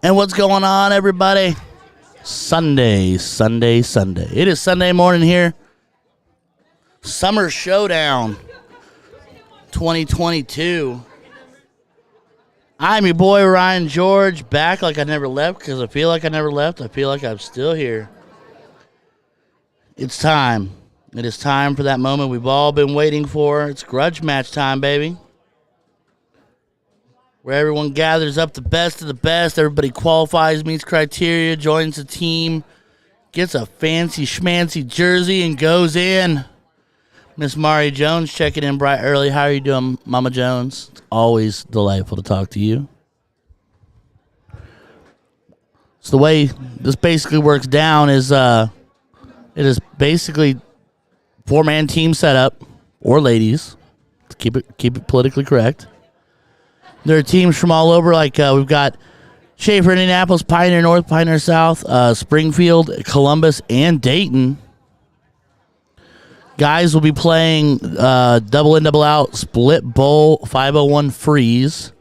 And what's going on, everybody? Sunday. It is Sunday morning here. Summer Showdown 2022. I'm your boy, Ryan George, back like I never left because I feel like I never left. I feel like I'm still here. It's time. It is time for that moment we've all been waiting for. It's Grudge Match time, baby. Where everyone gathers up the best of the best. Everybody qualifies, meets criteria, joins the team, gets a fancy schmancy jersey, and goes in. Miss Mari Jones checking in bright early. How are you doing, Mama Jones? It's always delightful to talk to you. So the way this basically works down is it is basically four-man team setup, or ladies. To keep it politically correct. There are teams from all over, like we've got Schaefer, Indianapolis, Pioneer North, Pioneer South, Springfield, Columbus, and Dayton. Guys will be playing double in, double out, split bowl, 501 freeze.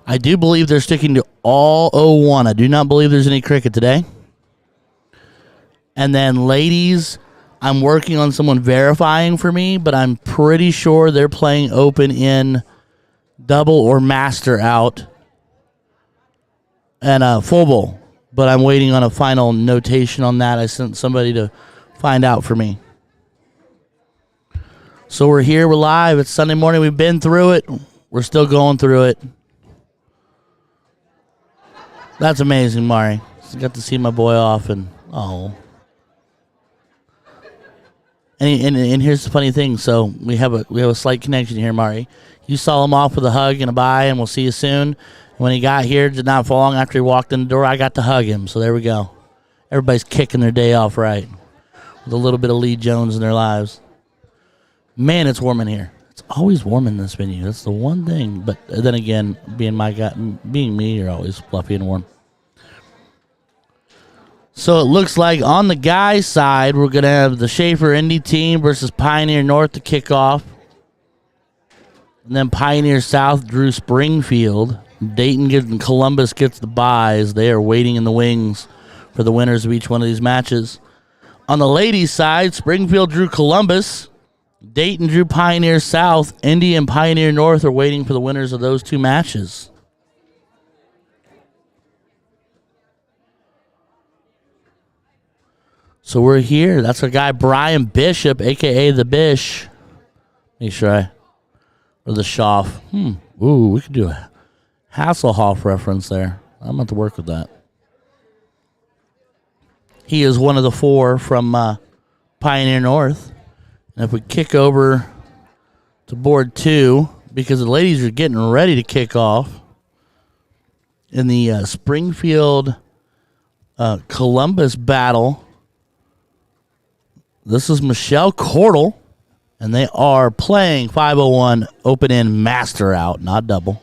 I do believe they're sticking to all 01. I do not believe there's any cricket today. And then ladies, I'm working on someone verifying for me, but I'm pretty sure they're playing open in, double or master out, and full bowl. But I'm waiting on a final notation on that. I sent somebody to find out for me. So we're here, we're live. It's Sunday morning. We've been through it. We're still going through it. That's amazing, Mari. Just got to see my boy off, and oh. And here's the funny thing. So we have a slight connection here, Mari. You saw him off with a hug and a bye, and we'll see you soon. When he got here, did not for long after he walked in the door, I got to hug him. So there we go. Everybody's kicking their day off right, with a little bit of Lee Jones in their lives. Man, it's warm in here. It's always warm in this venue. That's the one thing. But then again, being me, you're always fluffy and warm. So it looks like on the guys' side, we're going to have the Schaefer Indy team versus Pioneer North to kick off. And then Pioneer South drew Springfield. Dayton and Columbus gets the byes. They are waiting in the wings for the winners of each one of these matches. On the ladies' side, Springfield drew Columbus. Dayton drew Pioneer South. Indy and Pioneer North are waiting for the winners of those two matches. So we're here. That's our guy Brian Bishop, a.k.a. the Bish. Make sure or the Schaff. Ooh, we could do a Hasselhoff reference there. I'm going to work with that. He is one of the four from Pioneer North. And if we kick over to board 2, because the ladies are getting ready to kick off in the Springfield Columbus battle. This is Michelle Cordell, and they are playing 501 open in master out, not double.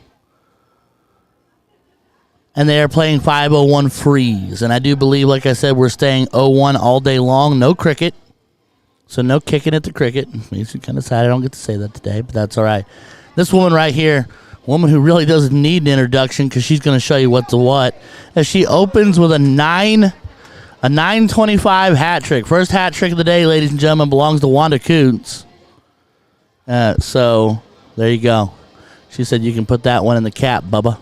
And they are playing 501 freeze. And I do believe, like I said, we're staying 01 all day long, no cricket. So no kicking at the cricket. Makes me kind of sad I don't get to say that today, but that's all right. This woman right here, woman who really doesn't need an introduction because she's going to show you what's what, as she opens with a 925 hat trick. First hat trick of the day, ladies and gentlemen, belongs to Wanda Coontz. So there you go. She said you can put that one in the cap, Bubba.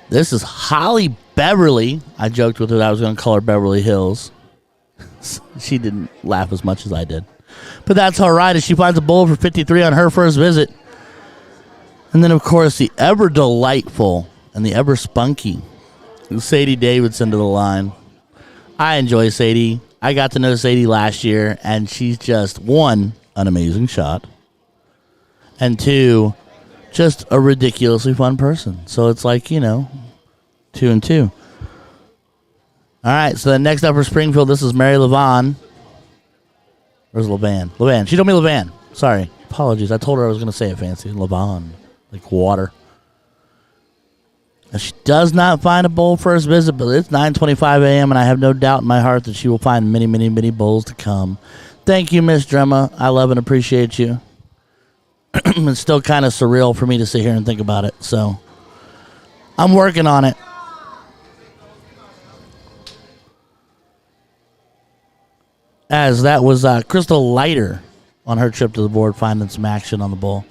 This is Holly Beverly. I joked with her that I was going to call her Beverly Hills. She didn't laugh as much as I did. But that's all right as she finds a bowl for 53 on her first visit. And then, of course, the ever delightful and the ever spunky Sadie Davidson to the line. I enjoy Sadie. I got to know Sadie last year, and she's just, 1, an amazing shot, and 2, just a ridiculously fun person. So it's like, 2 and 2. All right, so then next up for Springfield, this is Mary Levan. Where's Levan? Levan. She told me Levan. Sorry. Apologies. I told her I was going to say it fancy. Levan. Like water. And she does not find a bowl first visit, but it's 9:25 a.m., and I have no doubt in my heart that she will find many, many, many bowls to come. Thank you, Miss Drema. I love and appreciate you. It's still kind of surreal for me to sit here and think about it. So I'm working on it. As that was Crystal Leiter on her trip to the board, finding some action on the bull.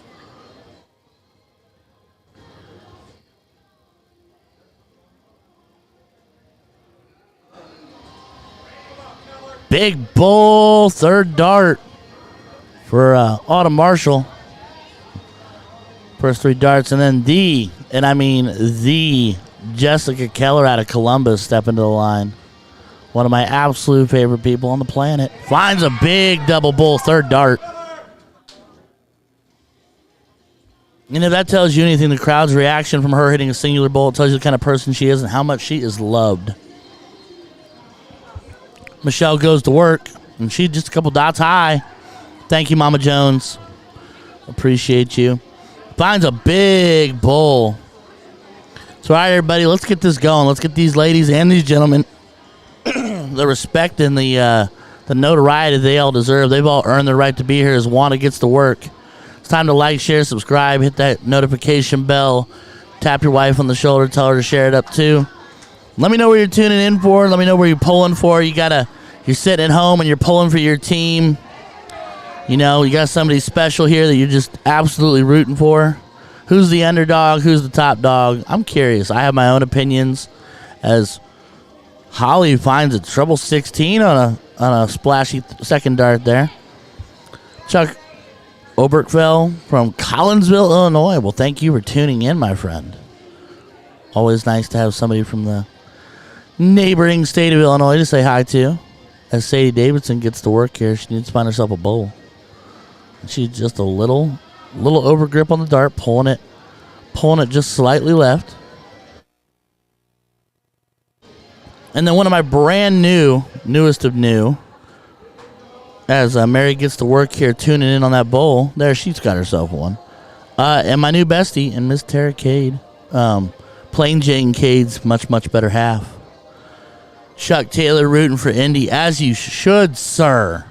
Big bull, third dart for Autumn Marshall. First 3 darts, and then the Jessica Keller out of Columbus stepping to the line. One of my absolute favorite people on the planet. Finds a big double bull, third dart. And if that tells you anything, the crowd's reaction from her hitting a singular bull, it tells you the kind of person she is and how much she is loved. Michelle goes to work, and she's just a couple dots high. Thank you, Mama Jones. Appreciate you. Finds a big bull. So, all right, everybody, let's get this going. Let's get these ladies and these gentlemen the respect and the notoriety they all deserve. They've all earned the right to be here as Wanda gets to work. It's time to like, share, subscribe, hit that notification bell, tap your wife on the shoulder, tell her to share it up too. Let me know where you're tuning in for. Let me know where you're pulling for. You're sitting at home and you're pulling for your team. You know, you got somebody special here that you're just absolutely rooting for. Who's the underdog? Who's the top dog? I'm curious. I have my own opinions as Holly finds a treble 16 on a splashy second dart there. Chuck Oberkfell from Collinsville, Illinois. Well, thank you for tuning in, my friend. Always nice to have somebody from the neighboring state of Illinois to say hi to. As Sadie Davidson gets to work here, she needs to find herself a bowl. She's just a little overgrip on the dart, pulling it just slightly left. And then one of my brand newest of new, as Mary gets to work here, tuning in on that bowl. There, she's got herself one. And my new bestie, and Miss Tara Cade, Plain Jane Cade's much, much better half. Chuck Taylor rooting for Indy, as you should, sir.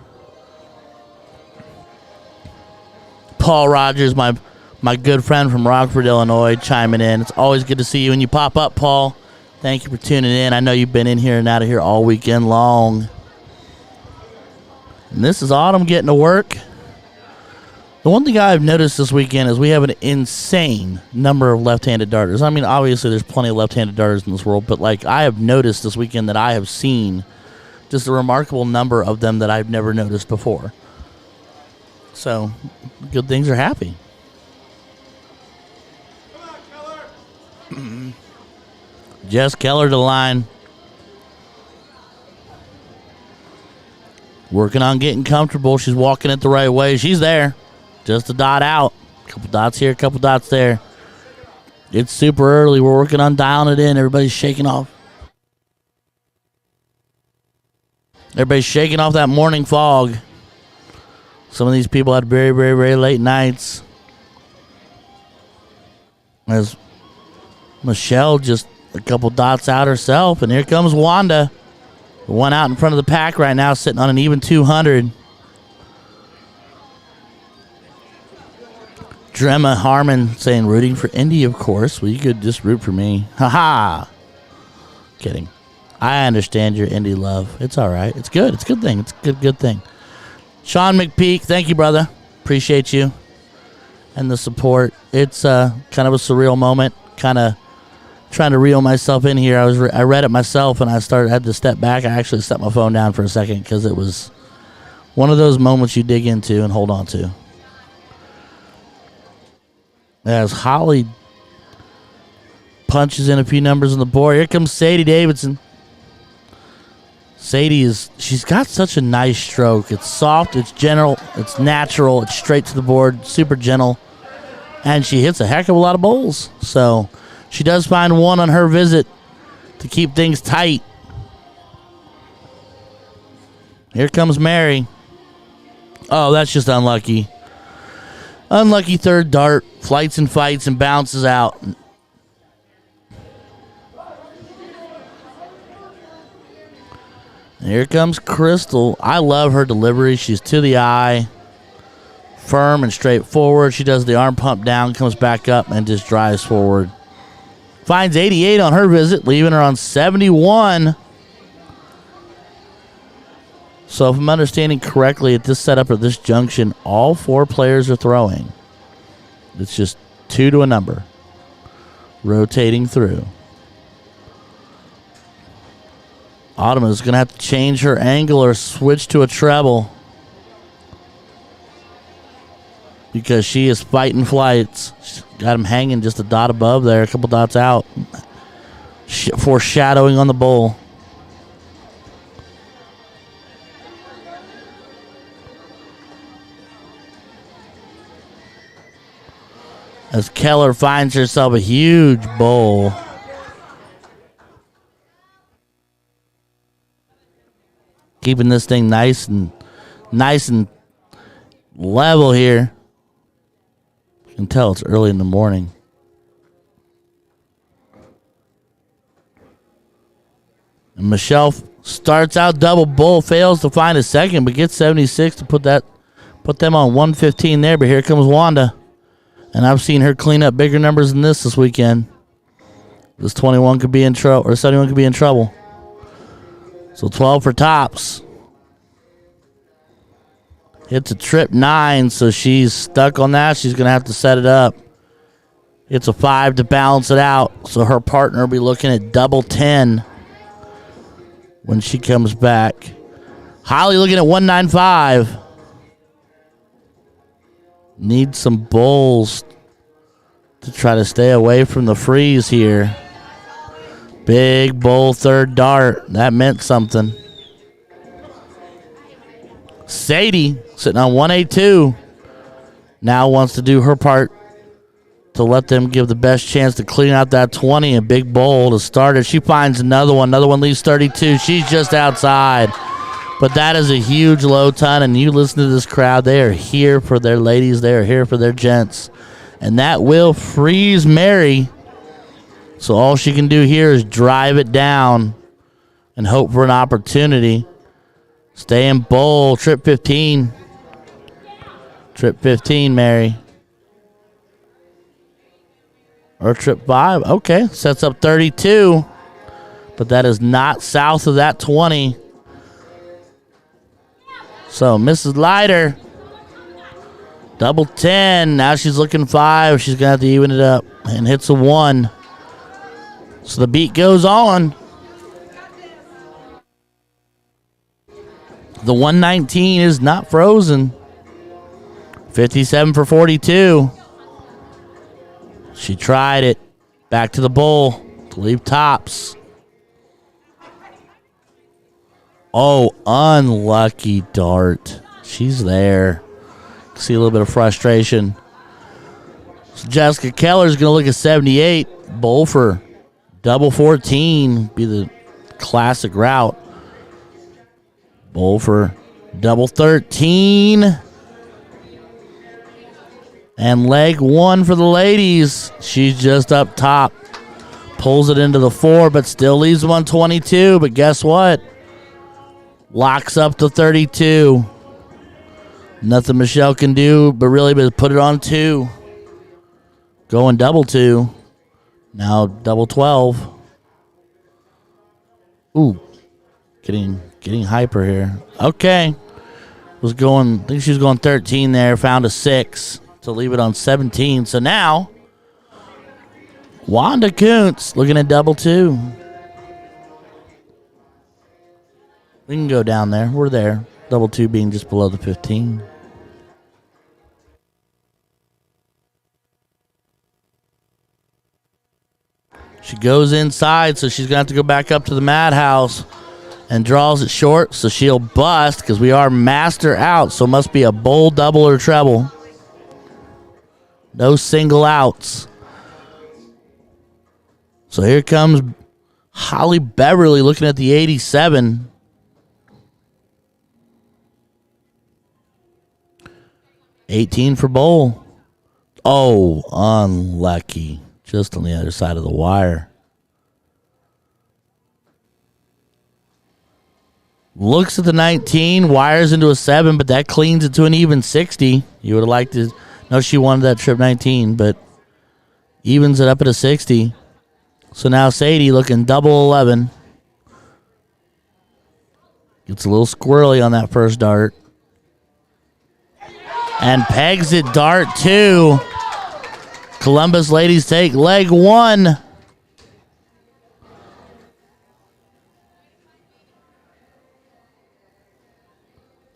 Paul Rogers, my good friend from Rockford, Illinois, chiming in. It's always good to see you when you pop up, Paul. Thank you for tuning in. I know you've been in here and out of here all weekend long. And this is Autumn getting to work. The one thing I've noticed this weekend is we have an insane number of left-handed darters. I mean, obviously there's plenty of left-handed darters in this world, but like I have noticed this weekend that I have seen just a remarkable number of them that I've never noticed before. So, good things are happy. Jess Keller to the line. Working on getting comfortable. She's walking it the right way. She's there. Just a dot out. Couple dots here, couple dots there. It's super early. We're working on dialing it in. Everybody's shaking off. Everybody's shaking off that morning fog. Some of these people had very, very, very late nights. As Michelle just a couple dots out herself. And here comes Wanda. The one out in front of the pack right now, sitting on an even 200. Drema Harmon saying rooting for Indy, of course. Well, you could just root for me. Ha-ha. Kidding. I understand your Indy love. It's all right. It's good. It's a good thing. It's a good thing. Sean McPeak, thank you, brother. Appreciate you and the support. It's kind of a surreal moment. Kind of trying to reel myself in here. I read it myself, and I had to step back. I actually set my phone down for a second because it was one of those moments you dig into and hold on to. As Holly punches in a few numbers on the board, here comes Sadie Davidson. She's got such a nice stroke. It's soft, it's gentle, it's natural, it's straight to the board, super gentle, and she hits a heck of a lot of bowls. So she does find one on her visit to keep things tight. Here comes Mary. Oh, that's just unlucky. Unlucky third dart. Flights and fights and bounces out. And here comes Crystal. I love her delivery. She's to the eye. Firm and straightforward. She does the arm pump down, comes back up, and just drives forward. Finds 88 on her visit, leaving her on 71. So if I'm understanding correctly, at this setup or this junction, all 4 players are throwing. It's just 2 to a number. Rotating through. Autumn is going to have to change her angle or switch to a treble, because she is fighting flights. She's got him hanging just a dot above there, a couple dots out. Foreshadowing on the bull. As Keller finds herself a huge bull. Keeping this thing nice and level here. You can tell it's early in the morning. And Michelle starts out double bull, fails to find a second, but gets 76 to put them on 115 there. But here comes Wanda. And I've seen her clean up bigger numbers than this weekend. This 21 could be in trouble, or 71 could be in trouble. So 12 for tops. Hits a trip 9, so she's stuck on that. She's going to have to set it up. Hits a 5 to balance it out. So her partner will be looking at double 10 when she comes back. Holly looking at 195. Need some bulls to try to stay away from the freeze here. Big bull third dart. That meant something. Sadie sitting on 182. Now wants to do her part to let them give the best chance to clean out that 20. A big bull to start it. She finds another one. Another one leaves 32. She's just outside. But that is a huge low ton, and you listen to this crowd. They are here for their ladies. They are here for their gents. And that will freeze Mary. So all she can do here is drive it down and hope for an opportunity. Stay in bowl. Trip 15. Trip 15, Mary. Or trip 5. Okay. Sets up 32. But that is not south of that 20. So Mrs. Leiter. Double 10. Now she's looking 5. She's going to have to even it up. And hits a 1. So the beat goes on. The 119 is not frozen. 57 for 42. She tried it. Back to the bull to leave tops. Oh, unlucky dart. She's there. See a little bit of frustration. So Jessica Keller's going to look at 78. Bull for double 14. Be the classic route. Bull for double 13. And leg 1 for the ladies. She's just up top. Pulls it into the 4, but still leaves 122. But guess what? Locks up to 32. Nothing Michelle can do but put it on 2. Going double 2. Now double 12. Ooh. Getting hyper here. Okay. I think she was going 13 there. Found a 6 to leave it on 17. So now, Wanda Kuntz looking at double 2. We can go down there. We're there. Double 2 being just below the 15. She goes inside, so she's going to have to go back up to the madhouse and draws it short, so she'll bust because we are master out, so it must be a bull, double, or treble. No single outs. So here comes Holly Beverly looking at the 87. $18 for bowl. Oh, unlucky. Just on the other side of the wire. Looks at the 19, wires into a 7, but that cleans it to an even 60. You would have liked to know she wanted that trip 19, but evens it up at a 60. So now Sadie looking double 11. Gets a little squirrely on that first dart. And pegs it dart 2. Columbus ladies take leg 1.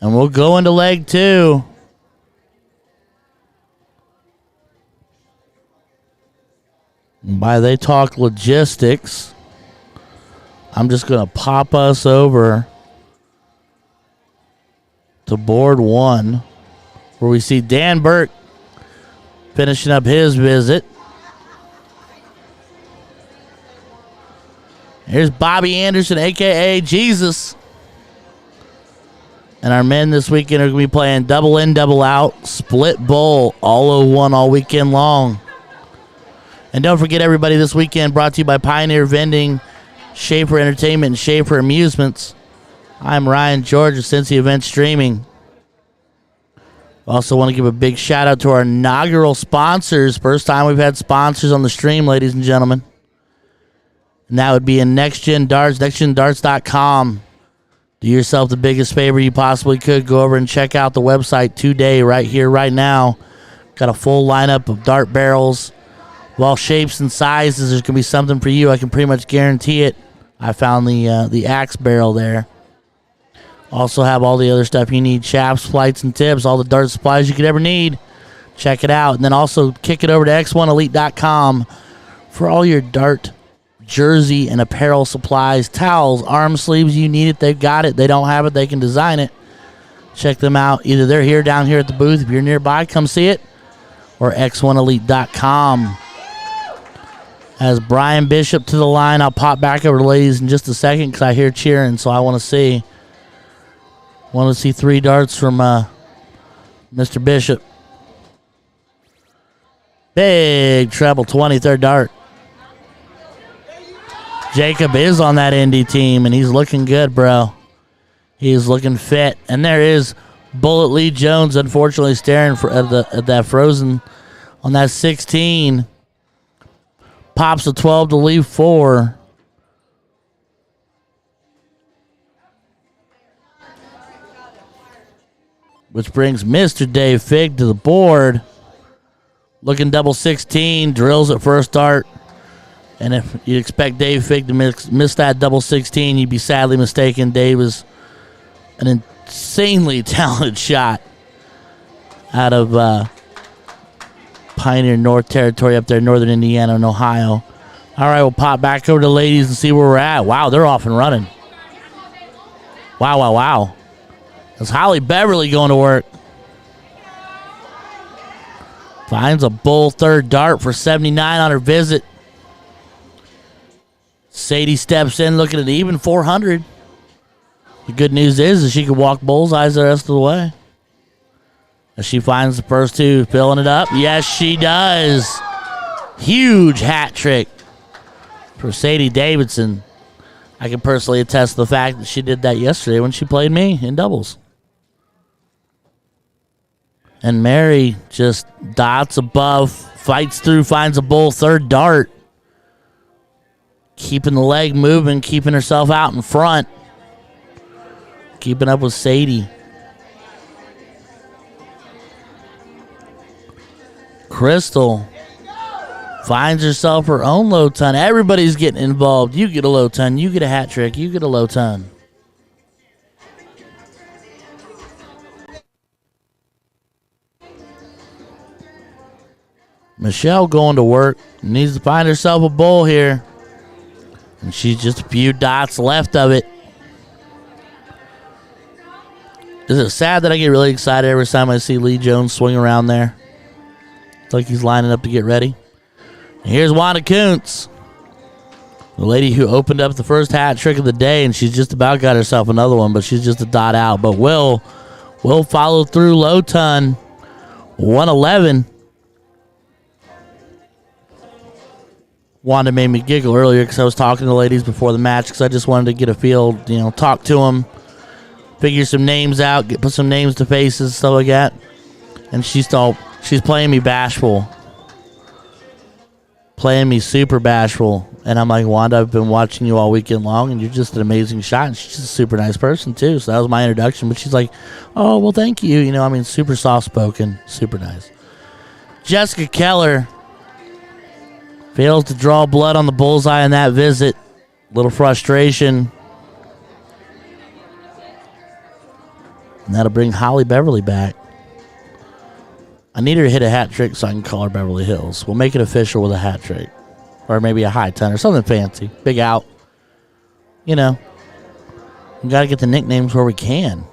And we'll go into leg 2. And by they talk logistics, I'm just going to pop us over to board 1, where we see Dan Burke finishing up his visit. Here's Bobby Anderson, a.k.a. Jesus. And our men this weekend are going to be playing double in, double out, split bowl, all 01 all weekend long. And don't forget, everybody, this weekend brought to you by Pioneer Vending, Schaefer Entertainment, and Schaefer Amusements. I'm Ryan George of Cincy Event Streaming. Also want to give a big shout out to our inaugural sponsors. First time we've had sponsors on the stream, ladies and gentlemen. And that would be in Next Gen Darts, nextgendarts.com. Do yourself the biggest favor you possibly could. Go over and check out the website today, right here, right now. Got a full lineup of dart barrels of all shapes and sizes. There's going to be something for you. I can pretty much guarantee it. I found the axe barrel there. Also have all the other stuff you need, shafts, flights, and tips, all the dart supplies you could ever need. Check it out. And then also kick it over to x1elite.com for all your dart jersey and apparel supplies, towels, arm sleeves. You need it, they've got it. They don't have it, they can design it. Check them out. Either they're here, down here at the booth. If you're nearby, come see it. Or x1elite.com. As Brian Bishop to the line, I'll pop back over to ladies in just a second because I hear cheering, so I want to see. Want to see 3 darts from Mr. Bishop. Big treble, 23rd dart. Jacob is on that Indy team, and he's looking good, bro. He's looking fit. And there is Bullet Lee Jones, unfortunately, staring at that frozen on that 16. Pops a 12 to leave 4. Which brings Mr. Dave Fig to the board. Looking double 16, drills at first dart. And if you expect Dave Fig to miss that double 16, you'd be sadly mistaken. Dave is an insanely talented shot out of Pioneer North Territory up there, northern Indiana and Ohio. All right, we'll pop back over to ladies and see where we're at. Wow, they're off and running. Wow, wow, wow. That's Holly Beverly going to work. Finds a bull third dart for 79 on her visit. Sadie steps in looking at even 400. The good news is that she can walk bullseyes the rest of the way. As she finds the first 2, filling it up. Yes, she does. Huge hat trick for Sadie Davidson. I can personally attest to the fact that she did that yesterday when she played me in doubles. And Mary just dots above, fights through, finds a bull third dart. Keeping the leg moving, keeping herself out in front. Keeping up with Sadie. Crystal finds herself her own low ton. Everybody's getting involved. You get a low ton, you get a hat trick, you get a low ton. Michelle going to work. Needs to find herself a bull here. And she's just a few dots left of it. Is it sad that I get really excited every time I see Lee Jones swing around there? It's like he's lining up to get ready. And here's Wanda Kuntz, the lady who opened up the first hat trick of the day, and she's just about got herself another one, but she's just a dot out. But will follow through low ton. 111. Wanda made me giggle earlier because I was talking to ladies before the match because I just wanted to get a feel, talk to them, figure some names out, put some names to faces, stuff like that. And she's playing me bashful. playing me super bashful. And I'm like, Wanda, I've been watching you all weekend long, and you're just an amazing shot. And she's just a super nice person, too. So that was my introduction. But she's like, oh, well, thank you. You know, I mean, super soft-spoken, super nice. Jessica Keller fails to draw blood on the bullseye in that visit. Little frustration. And that'll bring Holly Beverly back. I need her to hit a hat trick so I can call her Beverly Hills. We'll make it official with a hat trick. Or maybe a high ton or something fancy. Big out. You know. We got to get the nicknames where we can.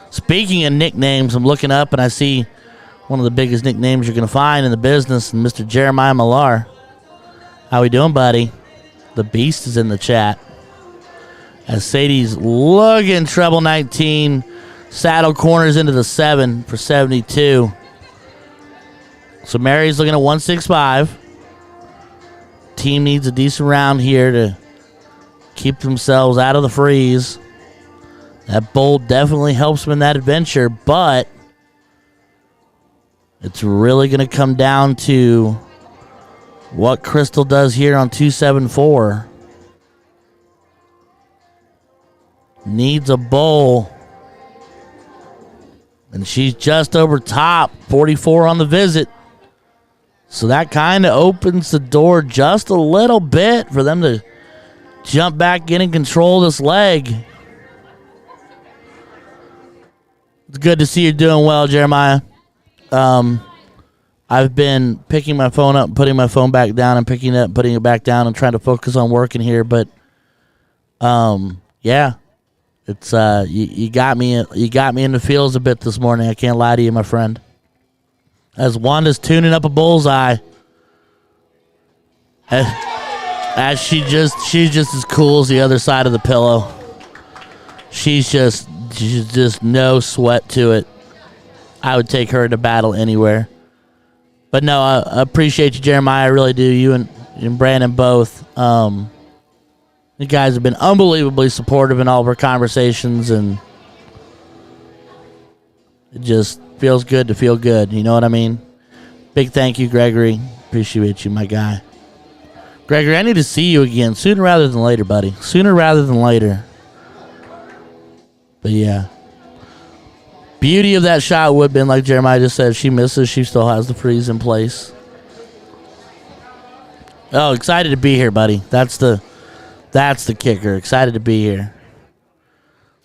Speaking of nicknames, I'm looking up and I see one of the biggest nicknames you're going to find in the business, and Mr. Jeremiah Millar. How we doing, buddy? The Beast is in the chat. As Sadie's lugging treble 19. Saddle corners into the 7 for 72. So Mary's looking at 165. Team needs a decent round here to keep themselves out of the freeze. That bowl definitely helps them in that adventure, but it's really going to come down to what Crystal does here on 274. Needs a bowl. And she's just over top, 44 on the visit. So that kind of opens the door just a little bit for them to jump back in and control this leg. It's good to see you doing well, Jeremiah. I've been picking my phone up, putting my phone back down, and picking it up, putting it back down, and trying to focus on working here. But, yeah, it's you got me. You got me in the feels a bit this morning. I can't lie to you, my friend. As Wanda's tuning up a bullseye, as she's just as cool as the other side of the pillow. She's just no sweat to it. I would take her to battle anywhere. But no, I appreciate you, Jeremiah. I really do. You and Brandon both. You guys have been unbelievably supportive in all of our conversations, and it just feels good to feel good. You know what I mean? Big thank you, Gregory. Appreciate you, my guy. Gregory, I need to see you again sooner rather than later, buddy. Sooner rather than later. But yeah. Beauty of that shot would have been, like Jeremiah just said, if she misses, she still has the freeze in place. Oh, excited to be here, buddy. That's the kicker. Excited to be here.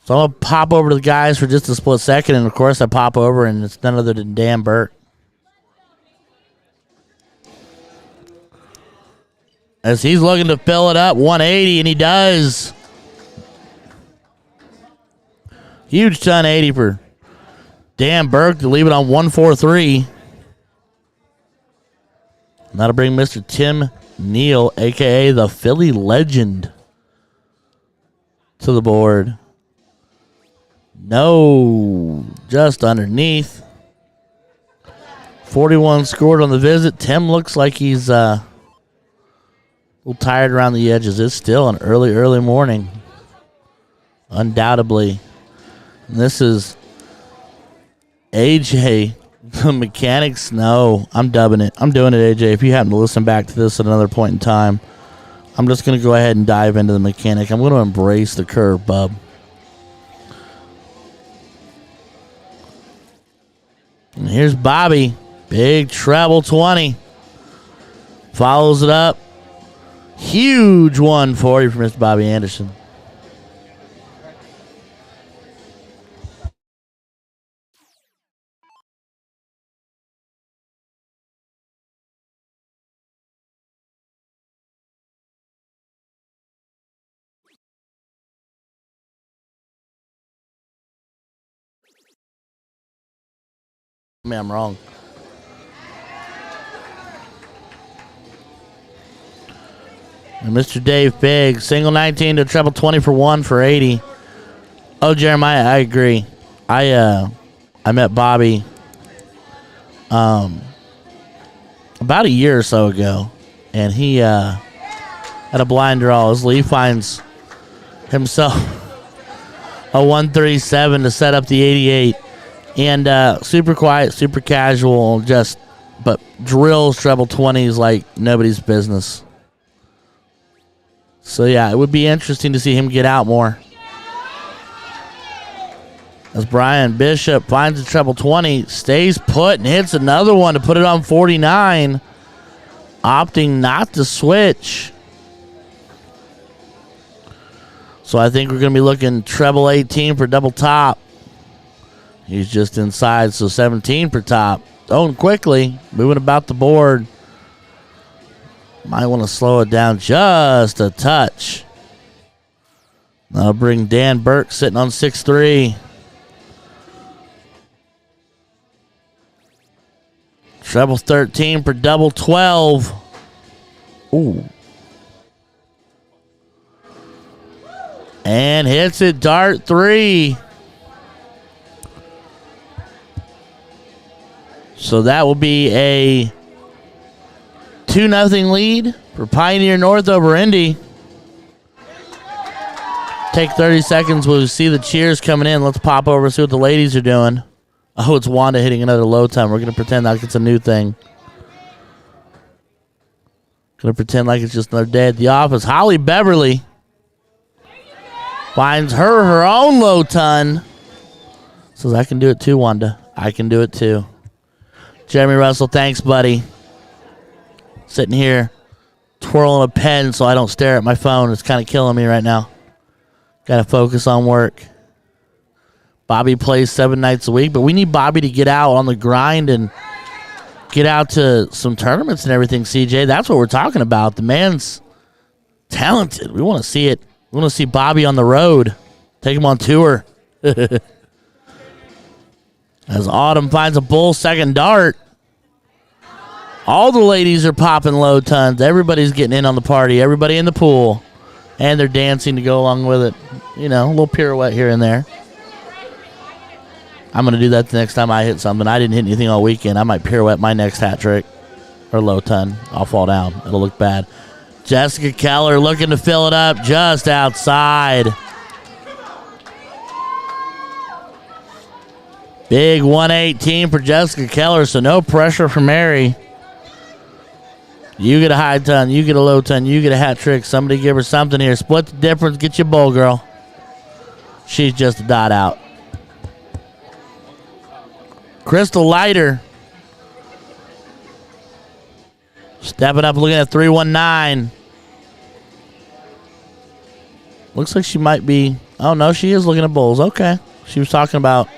So I'm going to pop over to the guys for just a split second, and of course I pop over, and it's none other than Dan Burke. As he's looking to fill it up, 180, and he does. Huge ton 80 for Dan Burke to leave it on 143. And that'll bring Mr. Tim Neal, a.k.a. the Philly Legend, to the board. No, just underneath. 41 scored on the visit. Tim looks like he's a little tired around the edges. It's still an early morning. Undoubtedly. And this is AJ, the mechanics. No, I'm dubbing it. I'm doing it, AJ. If you happen to listen back to this at another point in time, I'm just going to go ahead and dive into the mechanic. I'm going to embrace the curve, bub. And here's Bobby. Big treble 20. Follows it up. Huge 140 for Mr. Bobby Anderson. Man, I'm wrong. And Mr. Dave Biggs, single 19 to treble 20 for 1 for 80. Oh, Jeremiah, I agree. I met Bobby about a year or so ago, and he at a blind draw, as Lee finds himself a 137 to set up the 88. And super quiet, super casual, just but drills treble 20s like nobody's business. So, yeah, it would be interesting to see him get out more. As Brian Bishop finds the treble 20, stays put and hits another one to put it on 49, opting not to switch. So I think we're going to be looking treble 18 for double top. He's just inside, so 17 for top. Going quickly, moving about the board. Might want to slow it down just a touch. That'll bring Dan Burke sitting on 6-3. Treble 13 for double 12. Ooh. And hits it, dart 3. So that will be a 2-0 lead for Pioneer North over Indy. Take 30 seconds. We'll see the cheers coming in. Let's pop over and see what the ladies are doing. Oh, it's Wanda hitting another low time. We're going to pretend like it's a new thing. Going to pretend like it's just another day at the office. Holly Beverly finds her own low ton. Says, I can do it too, Wanda. I can do it too. Jeremy Russell, thanks, buddy. Sitting here twirling a pen so I don't stare at my phone. It's kind of killing me right now. Got to focus on work. Bobby plays 7 nights a week, but we need Bobby to get out on the grind and get out to some tournaments and everything, CJ. That's what we're talking about. The man's talented. We want to see it. We want to see Bobby on the road. Take him on tour. As Autumn finds a bull second dart. All the ladies are popping low tons. Everybody's getting in on the party. Everybody in the pool. And they're dancing to go along with it. You know, a little pirouette here and there. I'm going to do that the next time I hit something. I didn't hit anything all weekend. I might pirouette my next hat trick. Or low ton. I'll fall down. It'll look bad. Jessica Keller looking to fill it up just outside. Big 118 for Jessica Keller, so no pressure for Mary. You get a high ton, you get a low ton, you get a hat trick. Somebody give her something here. Split the difference, get your bowl, girl. She's just a dot out. Crystal Leiter. Stepping up, looking at 319. Looks like she might be, oh no, she is looking at bowls. Okay. She was talking about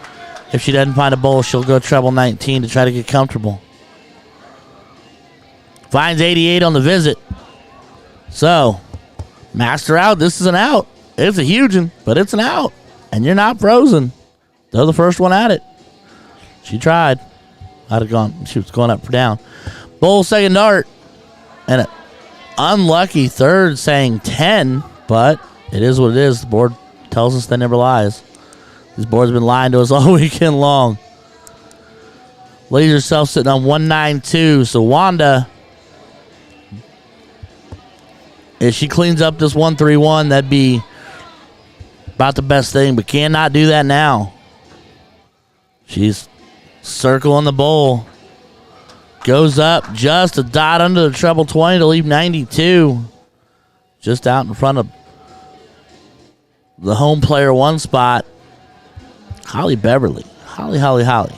if she doesn't find a bowl, she'll go treble 19 to try to get comfortable. Finds 88 on the visit. So, master out. This is an out. It's a huge one, but it's an out. And you're not frozen. They're the first one at it. She tried. I'd have gone. She was going up for down. Bull second dart. And an unlucky third saying 10, but it is what it is. The board tells us that never lies. These boards have been lying to us all weekend long. Ladies herself sitting on 192. So Wanda, if she cleans up this 131, that'd be about the best thing, but cannot do that now. She's circling the bowl. Goes up just a dot under the treble 20 to leave 92. Just out in front of the home player one spot. Holly Beverly. Holly.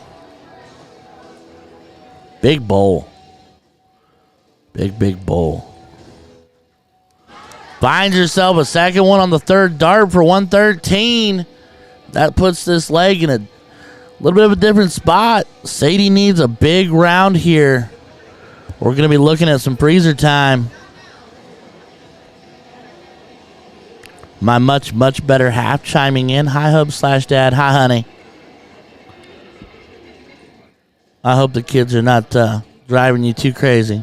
Big bowl. Big bowl. Finds herself a second one on the third dart for 113. That puts this leg in a little bit of a different spot. Sadie needs a big round here. We're going to be looking at some freezer time. My much better half chiming in. Hi, Hub/Dad. Hi, honey. I hope the kids are not driving you too crazy.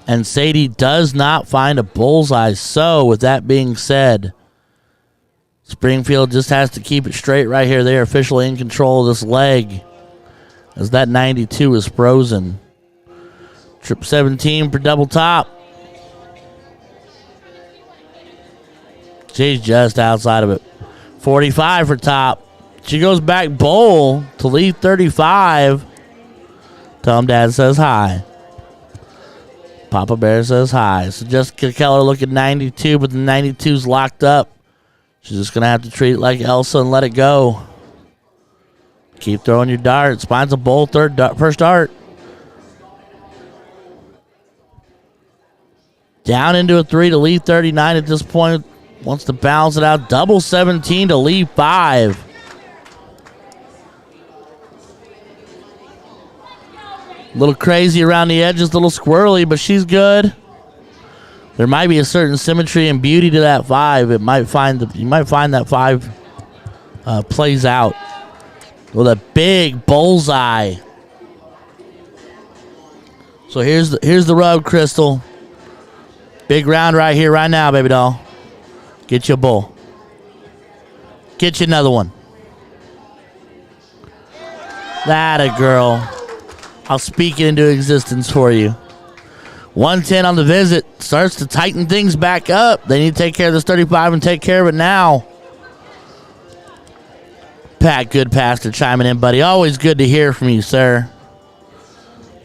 And Sadie does not find a bullseye. So, with that being said, Springfield just has to keep it straight right here. They are officially in control of this leg as that 92 is frozen. Trip 17 for double top. She's just outside of it. 45 for top. She goes back bowl to lead 35. Tell him Dad says hi. Papa Bear says hi. So Jessica Keller looking 92, but the 92's locked up. She's just going to have to treat it like Elsa and let it go. Keep throwing your darts. Finds a bull, first dart. Down into a 3 to lead 39 at this point. Wants to balance it out. Double 17 to lead 5. A little crazy around the edges, a little squirrely, but she's good. There might be a certain symmetry and beauty to that 5. You might find that 5 plays out with a big bullseye. So here's the rub, Crystal. Big round right here, right now, baby doll. Get you a bull. Get you another one. That a girl. I'll speak it into existence for you. 110 on the visit. Starts to tighten things back up. They need to take care of this 35 and take care of it now. Pat Goodpaster chiming in, buddy. Always good to hear from you, sir.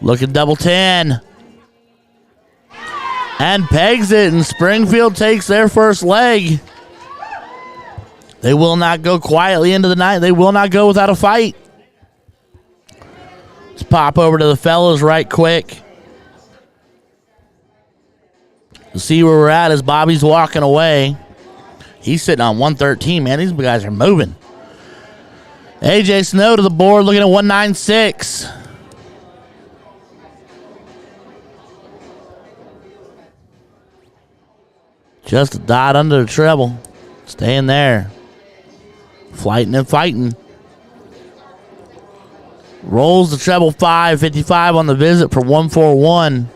Looking double 10. And pegs it, and Springfield takes their first leg. They will not go quietly into the night. They will not go without a fight. Let's pop over to the fellas right quick. To see where we're at as Bobby's walking away. He's sitting on 113, man. These guys are moving. AJ Snow to the board, looking at 196. Just a dot under the treble. Staying there. Flighting and fighting. Rolls the treble 5, 55 on the visit for 141.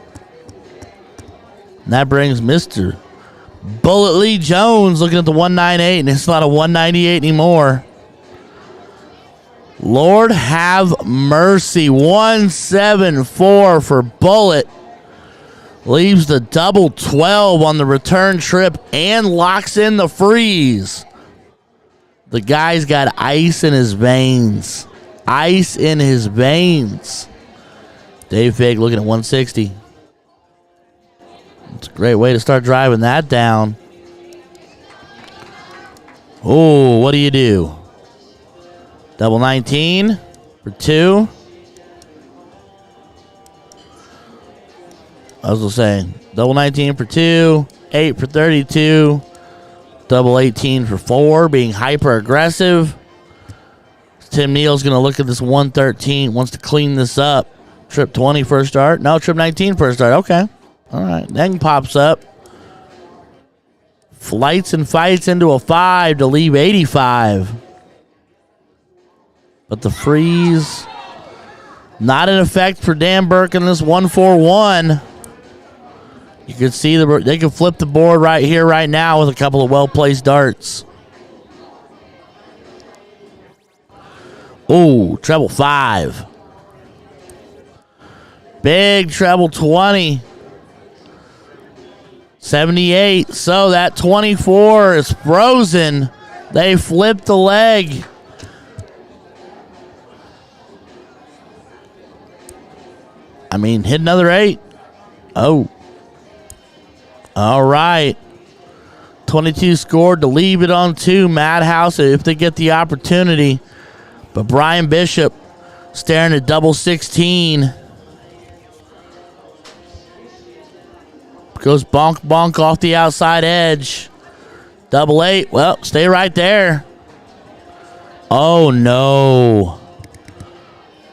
And that brings Mr. Bullet Lee Jones looking at the 198, and it's not a 198 anymore. Lord have mercy. 174 for Bullet. Leaves the double 12 on the return trip and locks in the freeze. The guy's got ice in his veins. Ice in his veins. Dave Fig looking at 160. It's a great way to start driving that down. Oh, what do you do? Double 19 for 2. I was saying, double 19 for 2, 8 for 32, double 18 for 4, being hyper aggressive. Tim Neal's going to look at this 113, wants to clean this up. Trip 20 first start. No, trip 19 first start. Okay. All right. Then pops up. Flights and fights into a 5 to leave 85. But the freeze, not in effect for Dan Burke in this 141. You can see they can flip the board right here, right now with a couple of well-placed darts. Oh, treble 5. Big treble 20. 78. So that 24 is frozen. They flipped the leg. I mean, hit another 8. Oh. All right. 22 scored to leave it on 2. Madhouse if they get the opportunity. But Brian Bishop staring at double 16. Goes bonk, bonk off the outside edge. Double 8. Well, stay right there. Oh, no.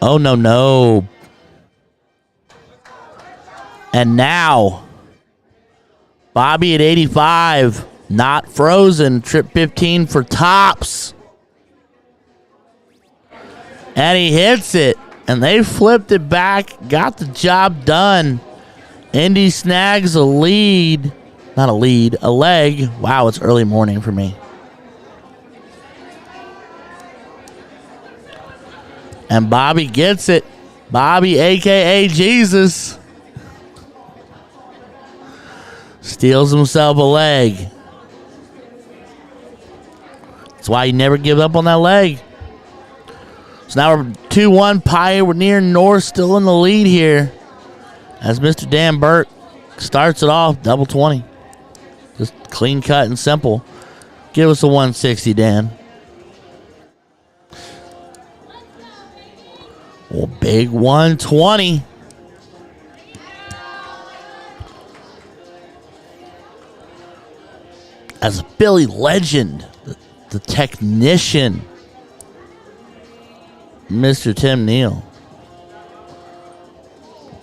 Oh, no, no. And now, Bobby at 85. Not frozen. Trip 15 for tops. And he hits it. And they flipped it back. Got the job done. Indy snags a lead. Not a lead, a leg. Wow, it's early morning for me. And Bobby gets it. Bobby, a.k.a. Jesus, steals himself a leg. That's why you never give up on that leg. So now we're 2-1. Pioneer North still in the lead here as Mr. Dan Burke starts it off. Double 20. Just clean cut and simple. Give us a 160, Dan. Well, big 120. As Billy Legend, the technician, Mr. Tim Neal,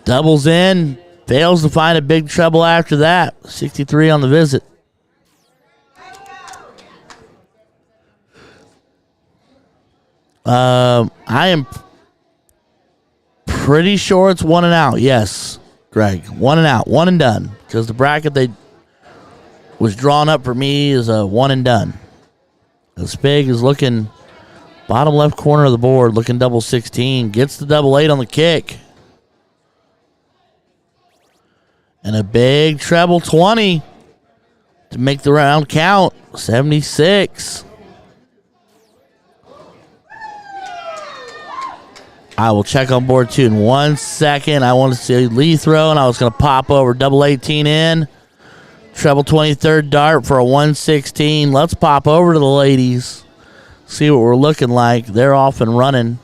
doubles in, fails to find a big treble after that. 63 on the visit. I am pretty sure it's 1 and out. Yes, Greg, 1 and out, 1 and done. Because the bracket they was drawn up for me is a 1 and done. The Spig is looking bottom left corner of the board, looking double 16. Gets the double 8 on the kick. And a big treble 20 to make the round count. 76. I will check on board 2 in 1 second. I want to see Lee throw, and I was going to pop over double 18 in. Treble 23rd dart for a 116. Let's pop over to the ladies. See what we're looking like. They're off and running.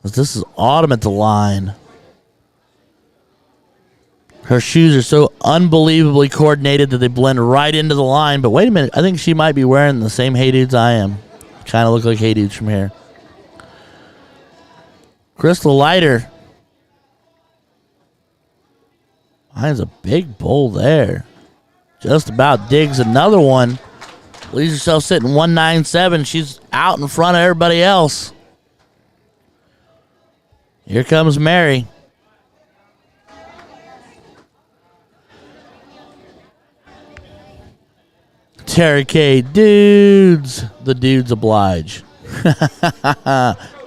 This is Autumn at the line. Her shoes are so unbelievably coordinated that they blend right into the line. But wait a minute. I think she might be wearing the same Hey Dudes I am. Kind of look like Hey Dudes from here. Crystal Lighter. Finds a big bull there. Just about digs another one. Leaves herself sitting 197. She's out in front of everybody else. Here comes Mary. Terry K. Dudes. The dudes oblige.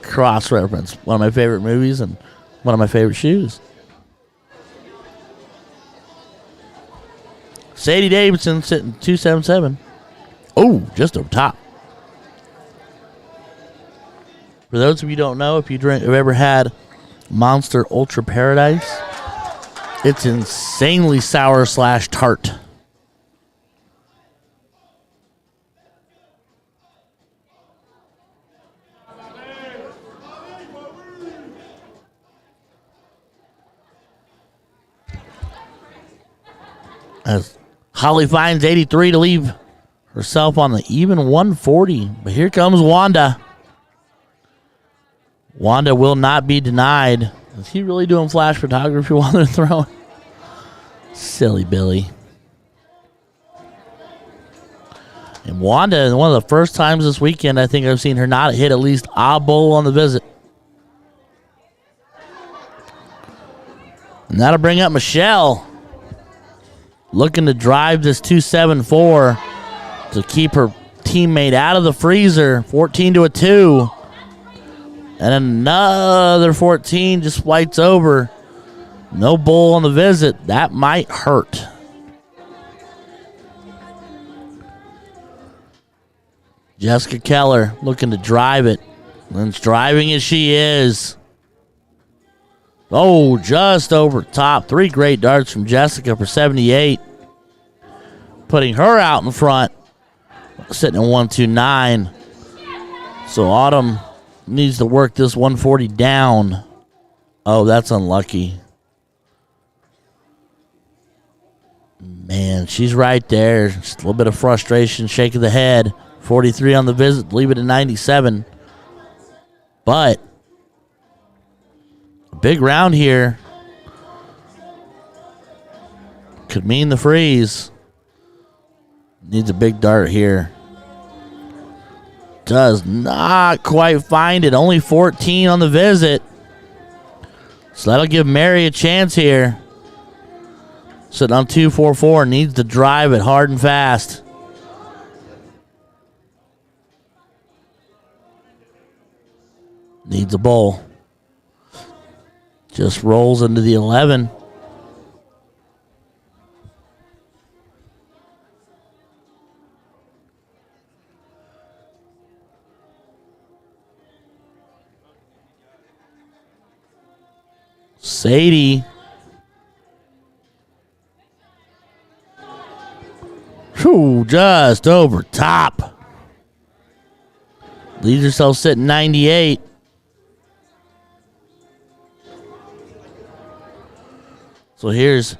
Cross reference. One of my favorite movies and one of my favorite shoes. Sadie Davidson sitting 277. Oh, just over top. For those of you who don't know, if you have ever had Monster Ultra Paradise, it's insanely sour / tart. As Holly finds 83 to leave herself on the even 140. But here comes Wanda. Wanda will not be denied. Is he really doing flash photography while they're throwing? Silly Billy. And Wanda, one of the first times this weekend, I think I've seen her not hit at least a bowl on the visit. And that'll bring up Michelle. Looking to drive this 274 to keep her teammate out of the freezer. 14 to a 2. And another 14 just whites over. No bull on the visit. That might hurt. Jessica Keller looking to drive it. And driving as she is. Oh, just over top. 3 great darts from Jessica for 78. Putting her out in front. Sitting at 129. So Autumn needs to work this 140 down. Oh, that's unlucky. Man, she's right there. Just a little bit of frustration, shake of the head. 43 on the visit, leave it at 97. But a big round here could mean the freeze. Needs a big dart here. Does not quite find it. Only 14 on the visit. So that'll give Mary a chance here. Sitting on 244. Needs to drive it hard and fast. Needs a bowl. Just rolls into the 11. Sadie. Whew, just over top. Leaves herself sitting 98. So here's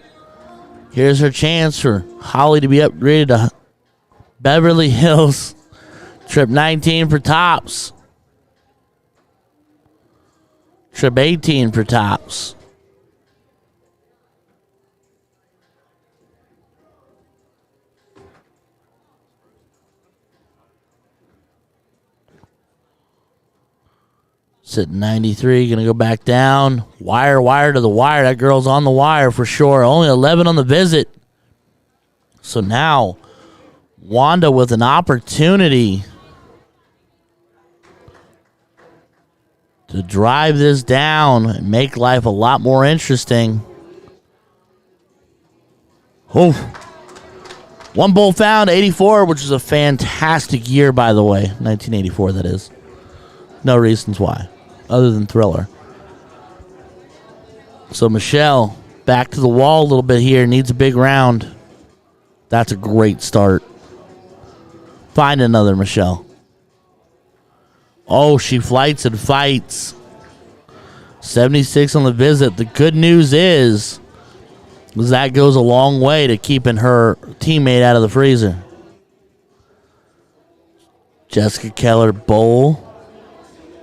her chance for Holly to be upgraded to Beverly Hills. Trip 19 for tops. Trip 18 for tops. Sitting 93, going to go back down. Wire to the wire. That girl's on the wire for sure. Only 11 on the visit. So now, Wanda with an opportunity to drive this down and make life a lot more interesting. Oh, one bull found, 84, which is a fantastic year, by the way. 1984, that is. No reasons why, other than Thriller. So Michelle, back to the wall a little bit here. Needs a big round. That's a great start. Find another, Michelle. Oh, she flights and fights. 76 on the visit. The good news is that goes a long way to keeping her teammate out of the freezer. Jessica Keller, bowl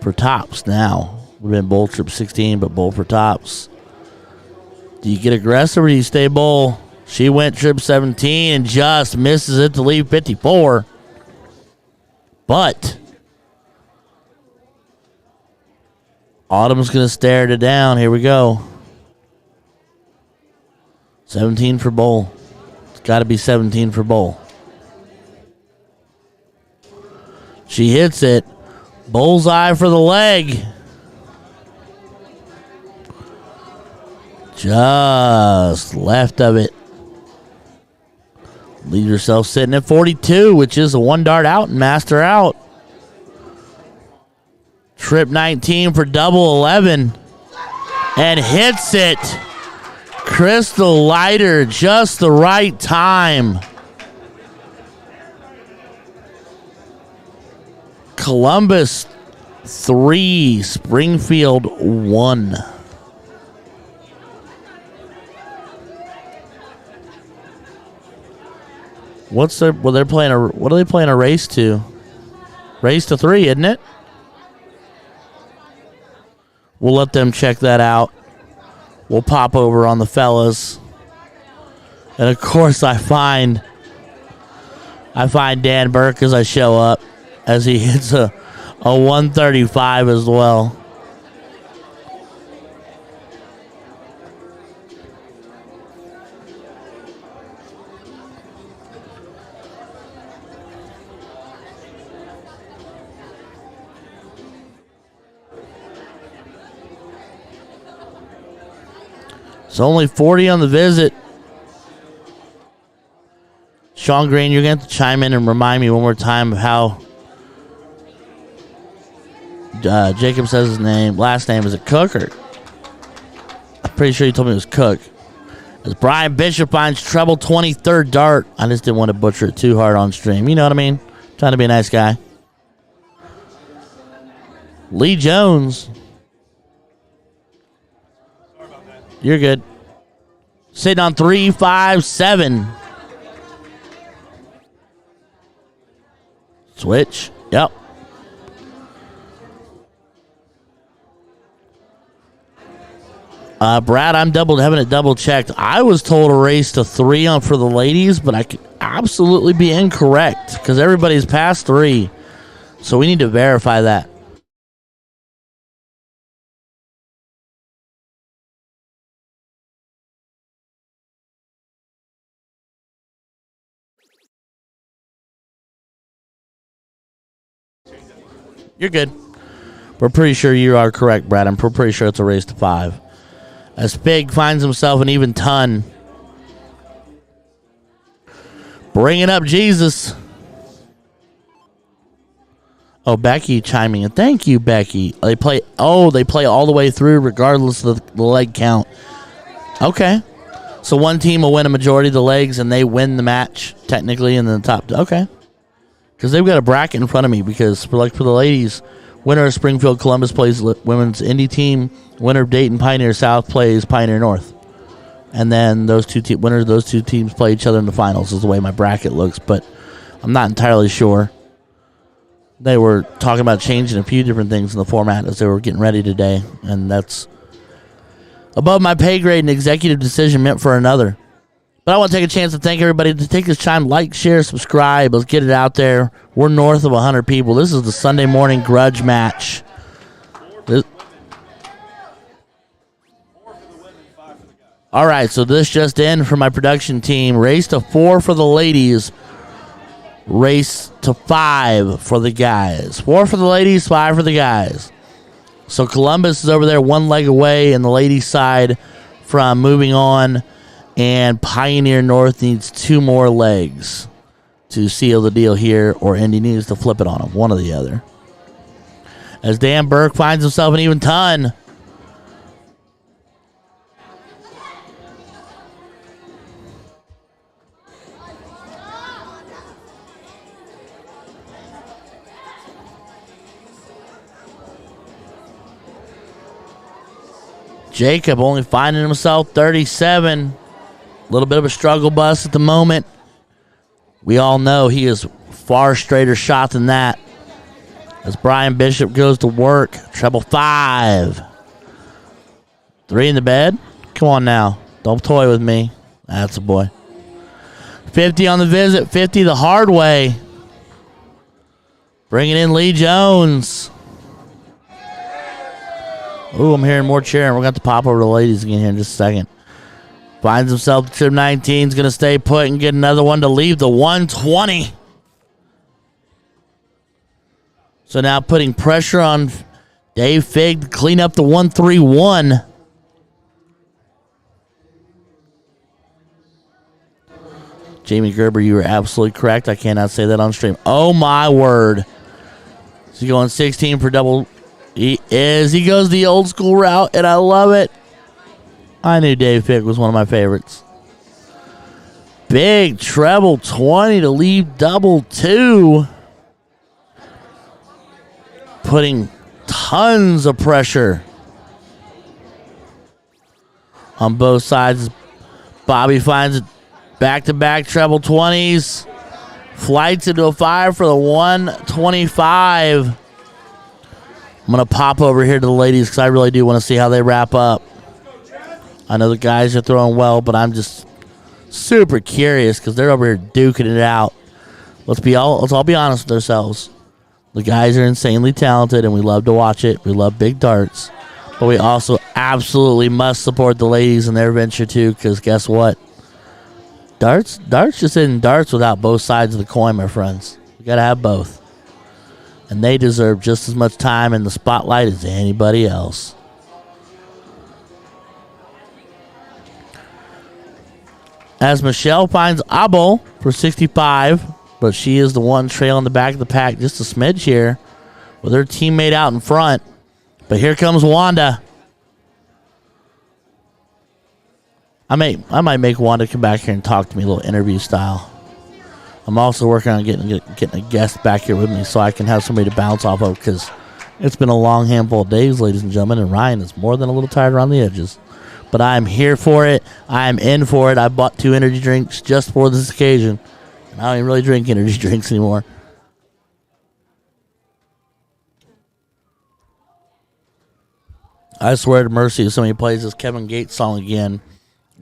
for tops now. We've been bowl trip 16, but bowl for tops. Do you get aggressive or do you stay bowl? She went trip 17 and just misses it to leave 54. But Autumn's going to stare it down. Here we go. 17 for bowl. It's got to be 17 for bowl. She hits it. Bullseye for the leg. Just left of it. Leave yourself sitting at 42, which is a one dart out and master out. Trip 19 for double 11. And hits it. Crystal Lighter, just the right time. Columbus 3, Springfield 1. What are they playing a race to? Race to 3, isn't it? We'll let them check that out. We'll pop over on the fellas. And of course I find Dan Burke as I show up, as he hits a 135 as well. It's only 40 on the visit. Sean Green, you're going to have to chime in and remind me one more time of how Jacob says his name. Last name, is it Cook? Or I'm pretty sure you told me it was Cook. As Brian Bishop finds treble 23rd dart. I just didn't want to butcher it too hard on stream. You know what I mean? Trying to be a nice guy. Lee Jones. You're good. Sitting on 357. Switch. Yep. Brad, I'm having it double checked. I was told a race to 3 for the ladies, but I could absolutely be incorrect because everybody's past 3. So we need to verify that. You're good. We're pretty sure you are correct, Brad. I'm pretty sure it's a race to 5. As Spig finds himself an even ton. Bringing up Jesus. Oh, Becky chiming in. Thank you, Becky. They play all the way through regardless of the leg count. Okay. So one team will win a majority of the legs and they win the match technically in the top. Okay. Because they've got a bracket in front of me because for the ladies, winner of Springfield Columbus plays women's Indy team. Winner of Dayton Pioneer South plays Pioneer North. And then those winners of those two teams play each other in the finals is the way my bracket looks. But I'm not entirely sure. They were talking about changing a few different things in the format as they were getting ready today. And that's above my pay grade, an executive decision meant for another. But I want to take a chance to thank everybody to take this time, like, share, subscribe. Let's get it out there. We're north of 100 people. This is the Sunday morning grudge match. All right, so this just in for my production team. Race to 4 for the ladies. Race to 5 for the guys. 4 for the ladies, 5 for the guys. So Columbus is over there 1 leg away in the ladies' side from moving on. And Pioneer North needs 2 more legs to seal the deal here, or Indy needs to flip it on them, one or the other. As Dan Burke finds himself an even ton. Jacob only finding himself 37. A little bit of a struggle bus at the moment. We all know he is far straighter shot than that. As Brian Bishop goes to work. Treble 5. 3 in the bed. Come on now. Don't toy with me. That's a boy. 50 on the visit. 50 the hard way. Bringing in Lee Jones. Ooh, I'm hearing more cheering. We're going to pop over to the ladies again here in just a second. Finds himself trim 19. Is going to stay put and get another one to leave the 120. So now putting pressure on Dave Fig to clean up the 131. Jamie Gerber, you were absolutely correct. I cannot say that on stream. Oh, my word. Is he going 16 for double? He is. He goes the old school route, and I love it. I knew Dave Fick was one of my favorites. Big treble 20 to leave double 2. Putting tons of pressure on both sides. Bobby finds it back-to-back treble 20s. Flights into a 5 for the 125. I'm going to pop over here to the ladies because I really do want to see how they wrap up. I know the guys are throwing well, but I'm just super curious because they're over here duking it out. Let's all be honest with ourselves. The guys are insanely talented, and we love to watch it. We love big darts. But we also absolutely must support the ladies in their venture, too, because guess what? Darts just isn't darts without both sides of the coin, my friends. You got to have both. And they deserve just as much time in the spotlight as anybody else. As Michelle finds Abel for 65, but she is the one trailing the back of the pack just a smidge here with her teammate out in front. But here comes Wanda. I might make Wanda come back here and talk to me a little interview style. I'm also working on getting a guest back here with me so I can have somebody to bounce off of because it's been a long handful of days, ladies and gentlemen, and Ryan is more than a little tired around the edges. But I'm here for it. I'm in for it. I bought 2 energy drinks just for this occasion. And I don't even really drink energy drinks anymore. I swear to mercy, if somebody plays this Kevin Gates song again,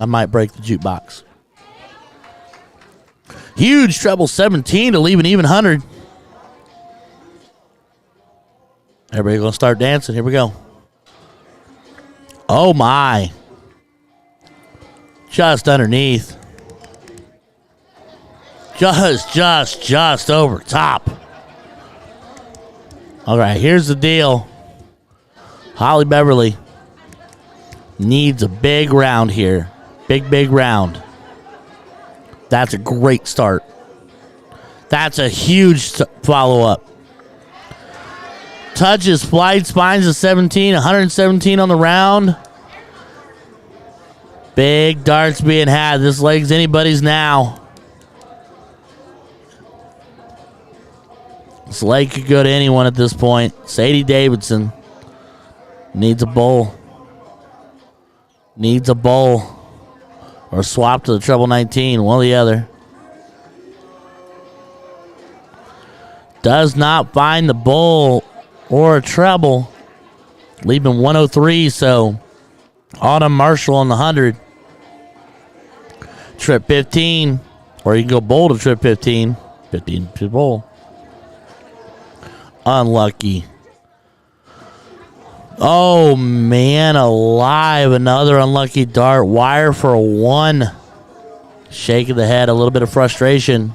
I might break the jukebox. Huge treble 17 to leave an even 100. Everybody going to start dancing. Here we go. Oh, my. Just underneath. Just over top. All right, here's the deal. Holly Beverly needs a big round here. Big round. That's a great start. That's a huge follow-up. touches, flights, finds a 17, 117 on the round. Big darts being had. This leg's anybody's now. This leg could go to anyone at this point. Sadie Davidson needs a bowl. Needs a bowl. Or swap to the treble 19, one or the other. Does not find the bowl or a treble. Leaving 103, so Autumn Marshall on the 100. Trip 15. Or you can go bowl to trip 15. 15 to bowl. Unlucky. Oh, man alive. Another unlucky dart. Wire for a 1. Shake of the head. A little bit of frustration.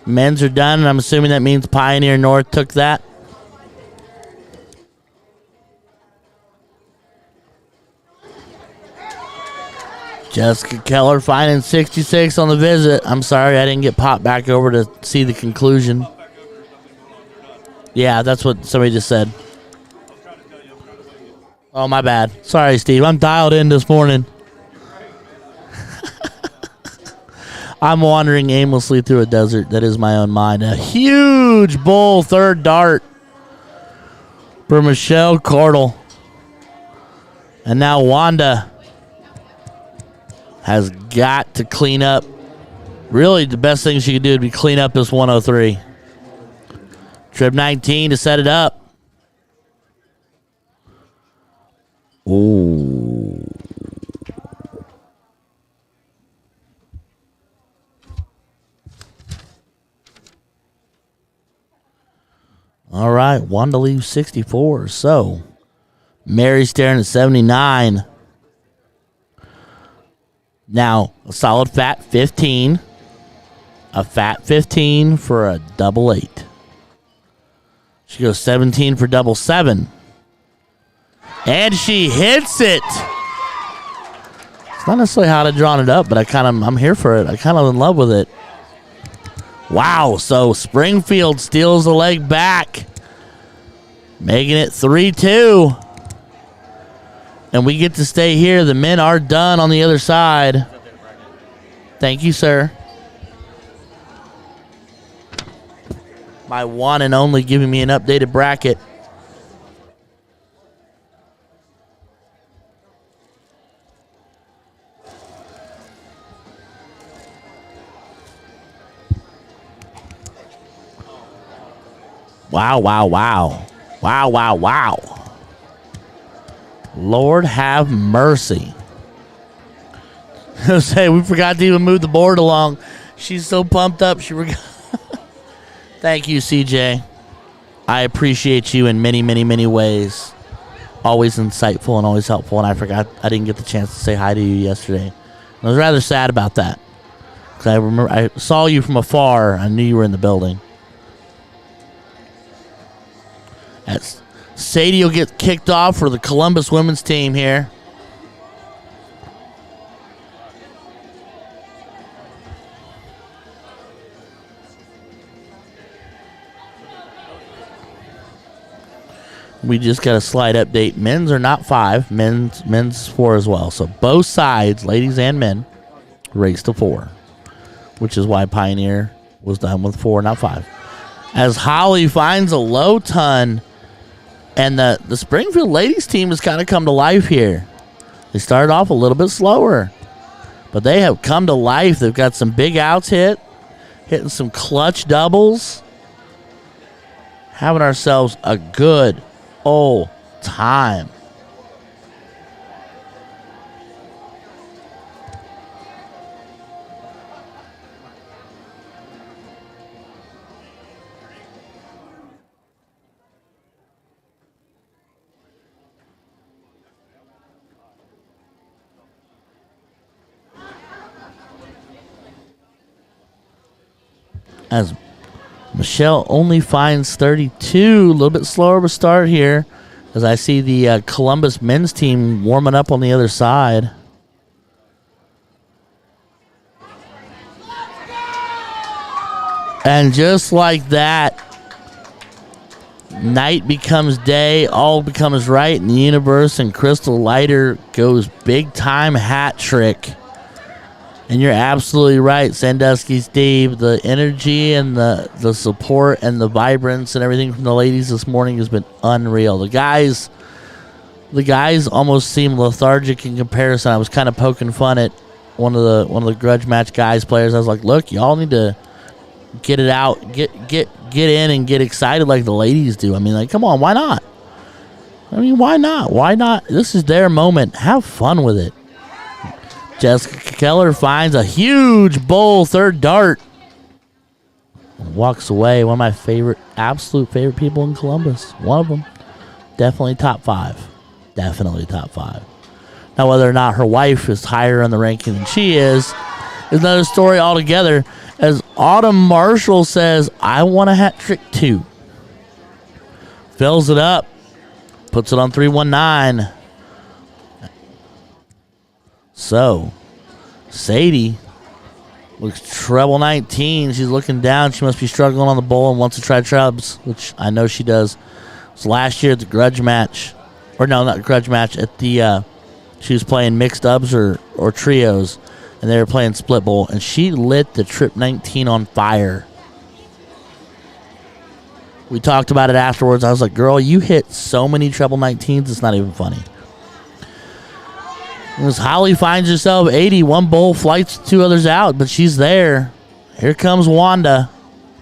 Men's are done, and I'm assuming that means Pioneer North took that. Jessica Keller finding 66 on the visit. I'm sorry I didn't get popped back over to see the conclusion. Yeah, that's what somebody just said. Oh, my bad. Sorry, Steve. I'm dialed in this morning. I'm wandering aimlessly through a desert that is my own mind. A huge bull third dart for Michelle Cordell. And now Wanda has got to clean up. Really, the best thing she could do would be clean up this 103. Trip 19 to set it up. Ooh. All right, Wanda leaves 64. So, Mary staring at 79. Now, a solid fat 15. A fat 15 for a double 8. She goes 17 for double 7. And she hits it. It's not necessarily how I'd drawn it up, but I'm here for it. I kind of in love with it. Wow, so Springfield steals the leg back, making it 3-2. And we get to stay here. The men are done on the other side. Thank you, sir. My one and only giving me an updated bracket. Wow, wow, wow. Wow, wow, wow. Lord have mercy. Say, we forgot to even move the board along. She's so pumped up. She forgot. Thank you, CJ. I appreciate you in many, many, many ways. Always insightful and always helpful. And I forgot I didn't get the chance to say hi to you yesterday. I was rather sad about that. Because I remember I saw you from afar. I knew you were in the building. As Sadie will get kicked off for the Columbus women's team here. We just got a slight update. Men's are not 5. Men's 4 as well. So both sides, ladies and men, race to 4. Which is why Pioneer was done with 4, not 5. As Holly finds a low ton. And the Springfield ladies team has kind of come to life here. They started off a little bit slower. But they have come to life. They've got some big outs hitting some clutch doubles. Having ourselves a good old time. As Michelle only finds 32. A little bit slower of a start here. As I see the Columbus men's team warming up on the other side. And just like that, night becomes day, all becomes right in the universe, and Crystal Leiter goes big time hat trick. And you're absolutely right, Sandusky Steve. The energy and the support and the vibrance and everything from the ladies this morning has been unreal. The guys almost seem lethargic in comparison. I was kind of poking fun at one of the Grudge Match guys players. I was like, look, y'all need to get it out, get in and get excited like the ladies do. I mean, like, come on, why not? I mean, why not? Why not? This is their moment. Have fun with it. Jessica Keller finds a huge bowl, third dart. Walks away. One of my absolute favorite people in Columbus. One of them. Definitely top 5. Definitely top 5. Now, whether or not her wife is higher in the ranking than she is another story altogether. As Autumn Marshall says, I want a hat trick too. Fills it up. Puts it on 319. So, Sadie looks treble 19. She's looking down. She must be struggling on the bowl and wants to try trubs, which I know she does. It was last year at the Grudge Match. Or no, not Grudge Match. At the, she was playing mixed dubs or trios, and they were playing split bowl, and she lit the trip 19 on fire. We talked about it afterwards. I was like, girl, you hit so many treble 19s, it's not even funny. As Holly finds herself 80, one bowl, flights 2 others out, but she's there. Here comes Wanda,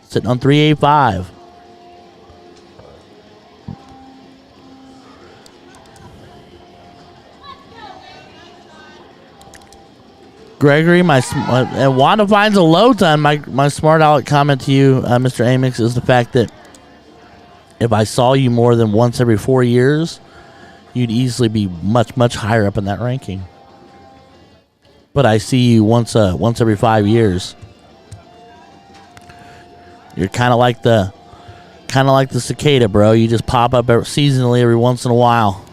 sitting on 385. Gregory, and Wanda finds a low ton. My smart aleck comment to you, Mr. Amix, is the fact that if I saw you more than once every 4 years, you'd easily be much, much higher up in that ranking. But I see you once every 5 years. You're kind of like the cicada, bro. You just pop up seasonally every once in a while.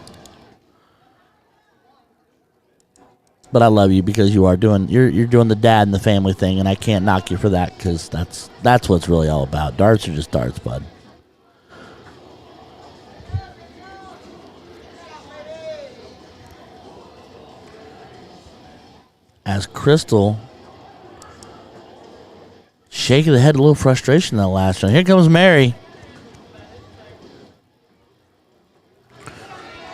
But I love you because you're doing the dad and the family thing, and I can't knock you for that because that's what it's really all about. Darts are just darts, bud. As Crystal shaking the head, a little frustration in that last one. Here comes Mary.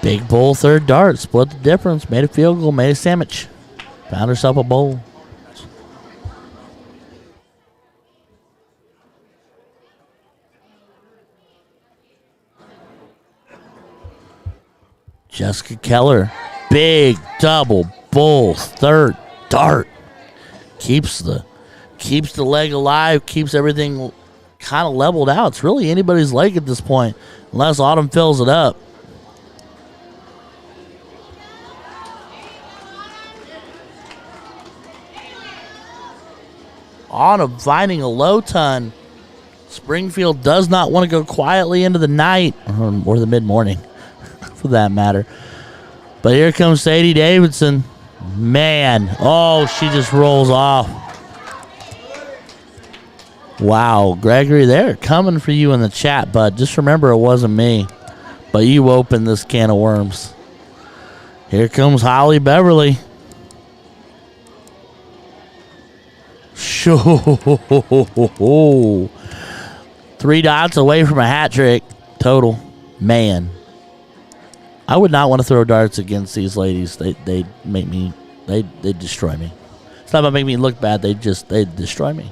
Big bowl, third dart, split the difference, made a field goal, made a sandwich, found herself a bowl. Jessica Keller, big double bowl, third dart, keeps the leg alive, keeps everything kind of leveled out. It's really anybody's leg at this point, unless Autumn fills it up. Autumn finding a low ton. Springfield does not want to go quietly into the night, or the mid-morning, for that matter. But here comes Sadie Davidson. Man, oh, she just rolls off. Wow, Gregory, they're coming for you in the chat, bud. Just remember it wasn't me, but you opened this can of worms. Here comes Holly Beverly. Sure. 3 dots away from a hat trick total. Man, I would not want to throw darts against these ladies. They make me, they destroy me. It's not about making me look bad. They destroy me.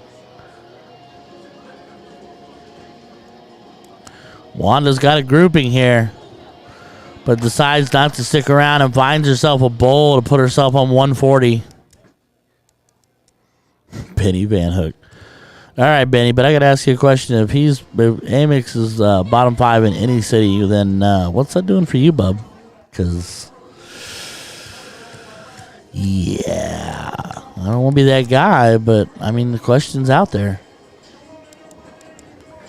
Wanda's got a grouping here, but decides not to stick around and finds herself a bowl to put herself on 140. Benny Van Hook. All right, Benny, but I got to ask you a question. If Amex is bottom 5 in any city, then what's that doing for you, bub? Because, yeah, I don't want to be that guy, but, I mean, the question's out there.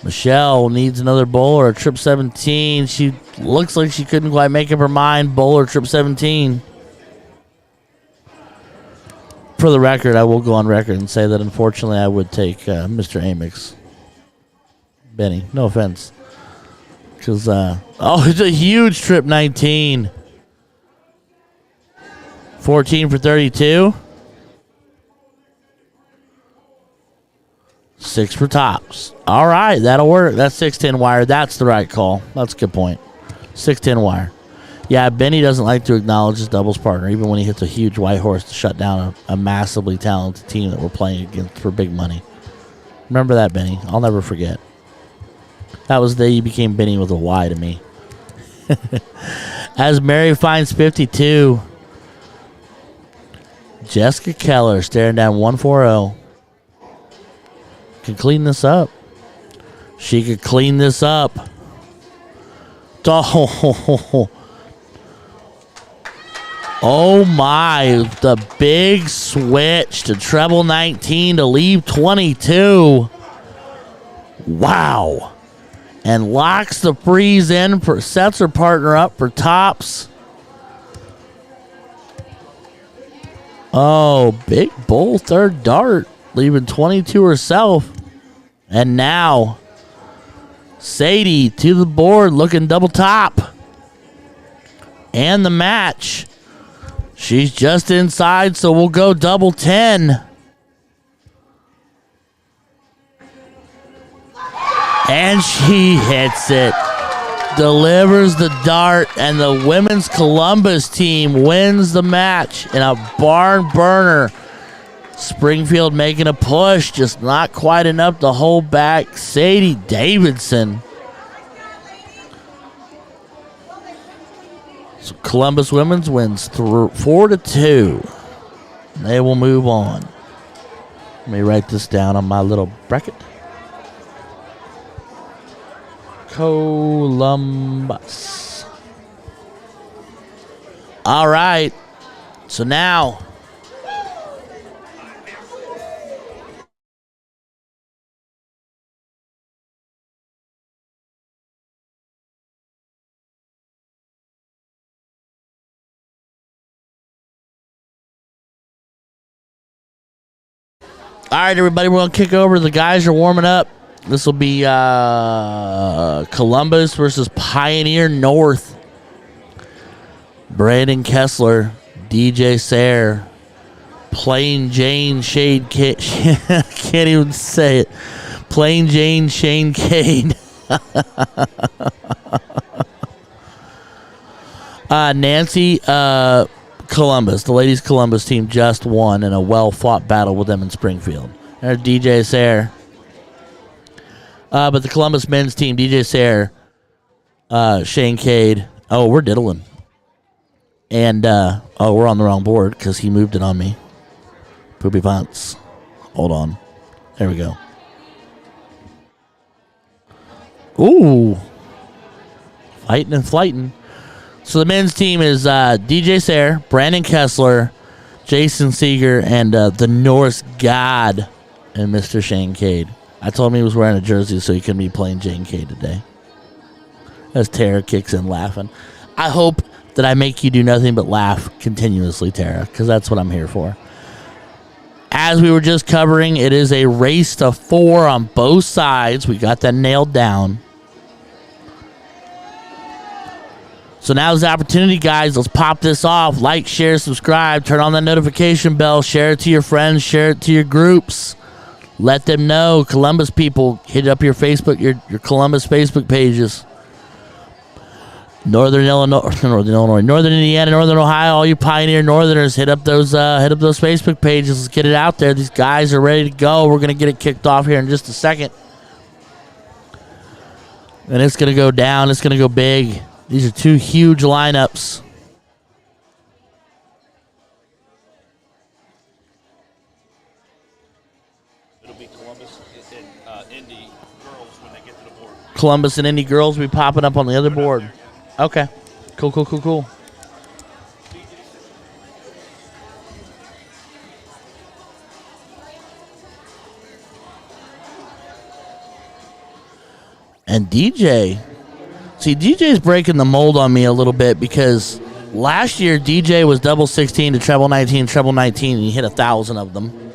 Michelle needs another bowl or a trip 17. She looks like she couldn't quite make up her mind. Bowl or trip 17. For the record, I will go on record and say that unfortunately I would take Mr. Amix. Benny. No offense. Because, it's a huge trip 19. 14 for 32. 6 for tops. All right, that'll work. That's 610 wire. That's the right call. That's a good point. 610 wire. Yeah, Benny doesn't like to acknowledge his doubles partner, even when he hits a huge white horse to shut down a massively talented team that we're playing against for big money. Remember that, Benny. I'll never forget. That was the day you became Benny with a Y to me. As Mary finds 52. Jessica Keller staring down 140. Can clean this up. She could clean this up. Oh my, the big switch to treble 19 to leave 22. Wow. And locks the freeze in, sets her partner up for tops. Oh, big bull third dart, leaving 22 herself. And now, Sadie to the board, looking double top. And the match. She's just inside, so we'll go double 10. And she hits it. Delivers the dart, and the women's Columbus team wins the match in a barn burner. Springfield making a push, just not quite enough to hold back Sadie Davidson. So Columbus women's wins 4-2. They will move on. Let me write this down on my little bracket. Columbus. All right. So now, all right, everybody, we're going to kick over. The guys are warming up. This will be Columbus versus Pioneer North. Brandon Kessler, DJ Sayre, Plain Jane Shade Cade. Can't even say it. Plain Jane Shane Cade. Nancy Columbus, the ladies Columbus team just won in a well-fought battle with them in Springfield. There's DJ Sayre. But the Columbus men's team, DJ Sayre, Shane Cade. Oh, we're diddling. And, we're on the wrong board because he moved it on me. Poopy pants. Hold on. There we go. Ooh. Fighting and flighting. So the men's team is DJ Sayre, Brandon Kessler, Jason Seeger, and the Norse God and Mr. Shane Cade. I told him he was wearing a jersey so he couldn't be playing Jane Cade today. As Tara kicks in laughing. I hope that I make you do nothing but laugh continuously, Tara, because that's what I'm here for. As we were just covering, it is a race to 4 on both sides. We got that nailed down. So now's the opportunity, guys. Let's pop this off. Like, share, subscribe. Turn on that notification bell. Share it to your friends. Share it to your groups. Let them know. Columbus people, hit up your Facebook, your Columbus Facebook pages. Northern Illinois, Northern Indiana, Northern Ohio, all you Pioneer Northerners, hit up those Facebook pages. Let's get it out there. These guys are ready to go. We're gonna get it kicked off here in just a second. And it's gonna go down, it's gonna go big. These are two huge lineups. It'll be Columbus and Indy girls when they get to the board. Columbus and Indy girls will be popping up on the other board. Okay. Cool. And DJ. See, DJ's breaking the mold on me a little bit because last year DJ was double 16 to treble 19, and he hit 1,000 of them.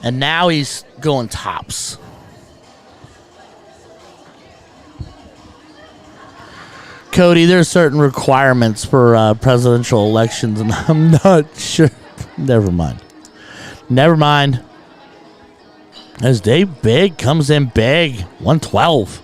And now he's going tops. Cody, there's certain requirements for presidential elections, and I'm not sure. Never mind. Never mind. As Dave Big comes in big. 112.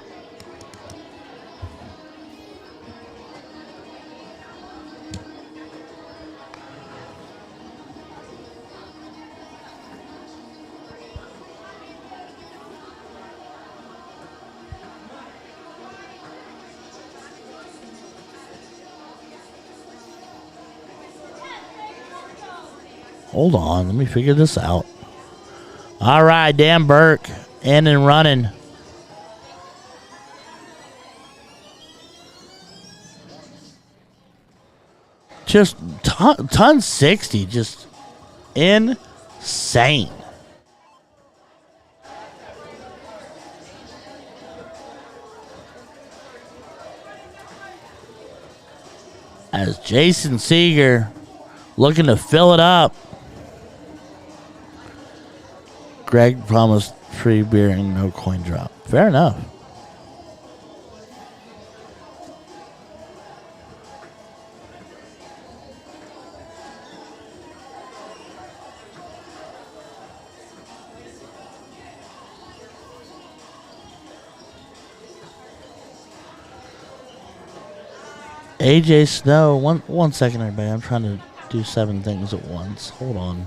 Hold on, let me figure this out. All right, Dan Burke, in and running. Just ton 60, just insane. As Jason Seeger looking to fill it up. Greg promised free beer and no coin drop. Fair enough. AJ Snow, one second, everybody. I'm trying to do 7 things at once. Hold on.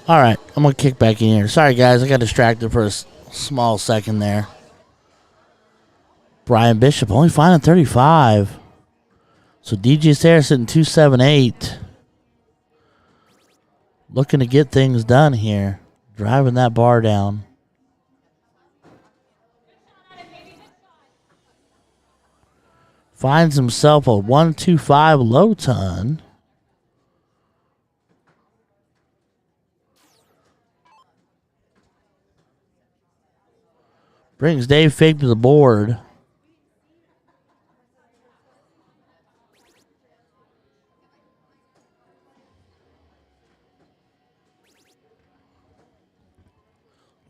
All right, I'm going to kick back in here. Sorry, guys. I got distracted for a small second there. Brian Bishop only finding 35. So DJ Sayre sitting 278. Looking to get things done here. Driving that bar down. Finds himself a 125 low ton. Brings Dave Fig to the board.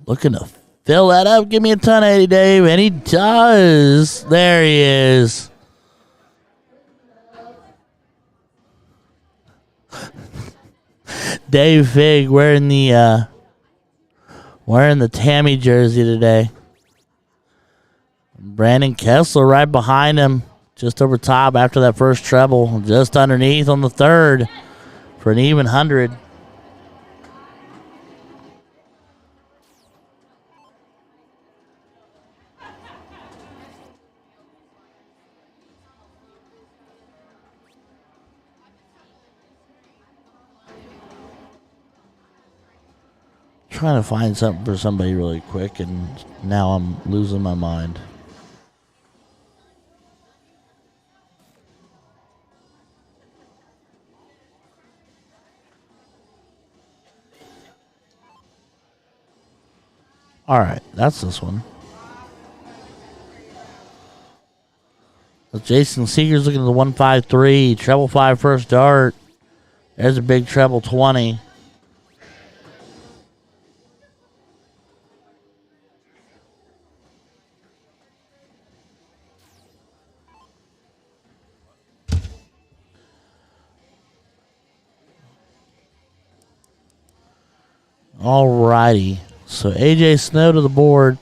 Looking to fill that up. Give me a ton 80, Dave. And he does. There he is. Dave Fig wearing the Tammy jersey today. Brandon Kessler right behind him, just over top after that first treble, just underneath on the third for an even 100. Trying to find something for somebody really quick, and now I'm losing my mind. All right, that's this one. So Jason Seeger's looking at the 153, treble 5 first dart. There's a big treble 20. All righty. So AJ Snow to the board.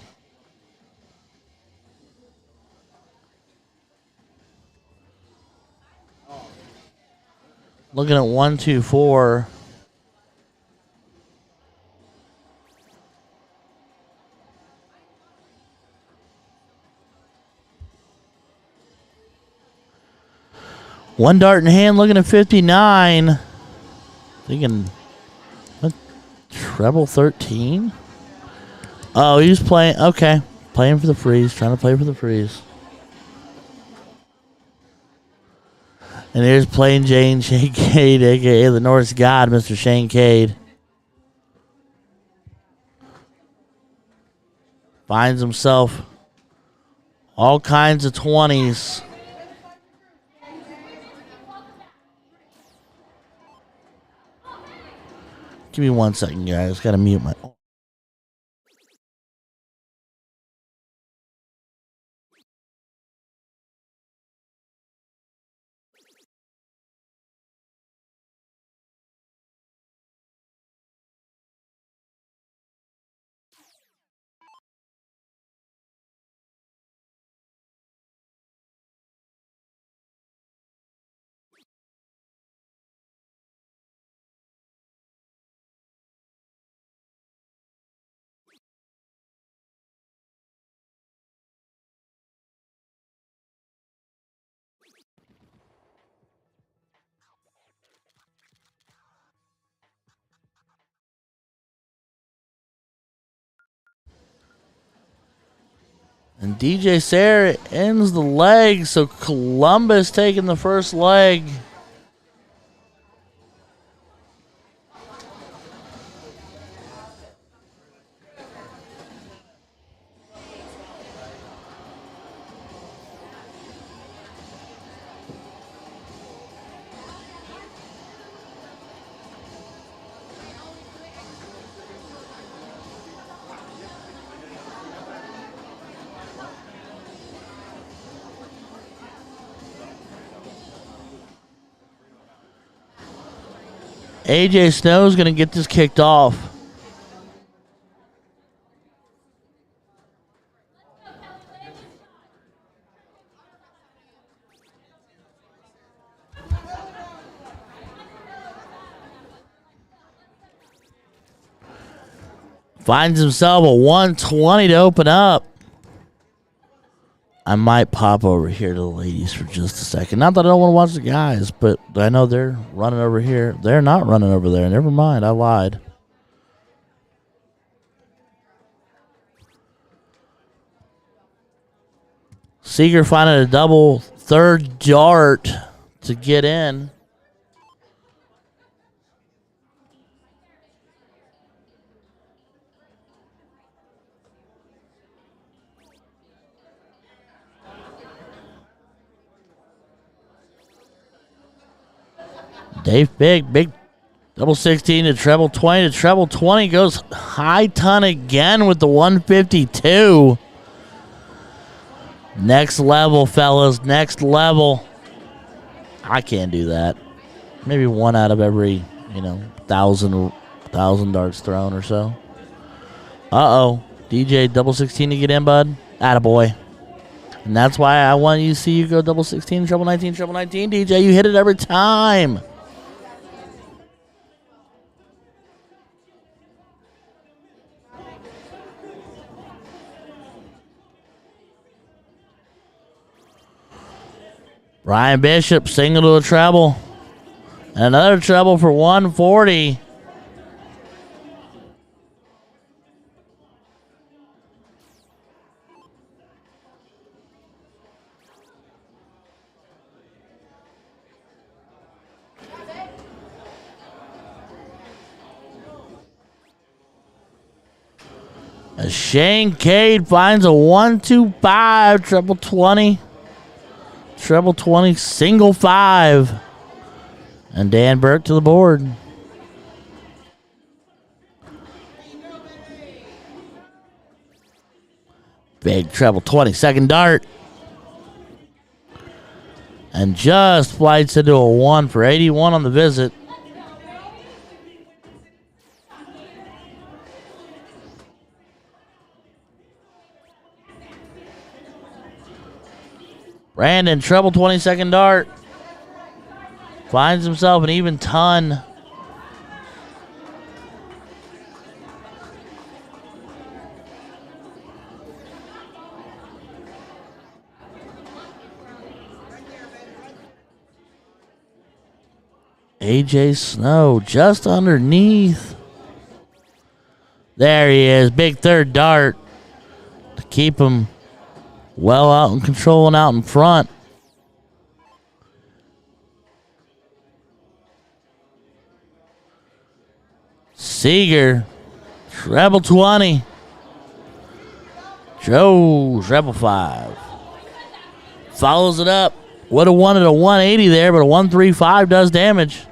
Looking at 124. One dart in hand, looking at 59. Thinking what, treble 13? Oh, he was playing. Okay. Playing for the freeze. Trying to play for the freeze. And here's Plain Jane Shane Cade, a.k.a. the Norse God, Mr. Shane Cade. Finds himself all kinds of 20s. Give me 1 second, guys. Got to mute my... And DJ Sayre ends the leg, so Columbus taking the first leg. AJ Snow's going to get this kicked off. Finds himself a 120 to open up. I might pop over here to the ladies for just a second. Not that I don't want to watch the guys, but I know they're running over here. They're not running over there. Never mind. I lied. Seeger finding a double third dart to get in. Dave big double 16 to treble 20 to treble 20. Goes high ton again with the 152. Next level, fellas. Next level. I can't do that. Maybe one out of every, thousand darts thrown or so. Uh-oh. DJ double 16 to get in, bud. Attaboy. And that's why I want you to see you go double 16, treble 19, treble 19. DJ, you hit it every time. Ryan Bishop, single to a treble. And another treble for 140. As Shane Cade finds a 125, treble 20. Treble 20, single 5. And Dan Burke to the board. Big treble 20, second dart. And just flights into a 1 for 81 on the visit. Brandon, treble 22nd dart. Finds himself an even ton. AJ Snow just underneath. There he is. Big third dart to keep him well out and controlling out in front. Seeger, treble 20. Joe, treble 5. Follows it up. Would have wanted a 180 there, but a 135 does damage.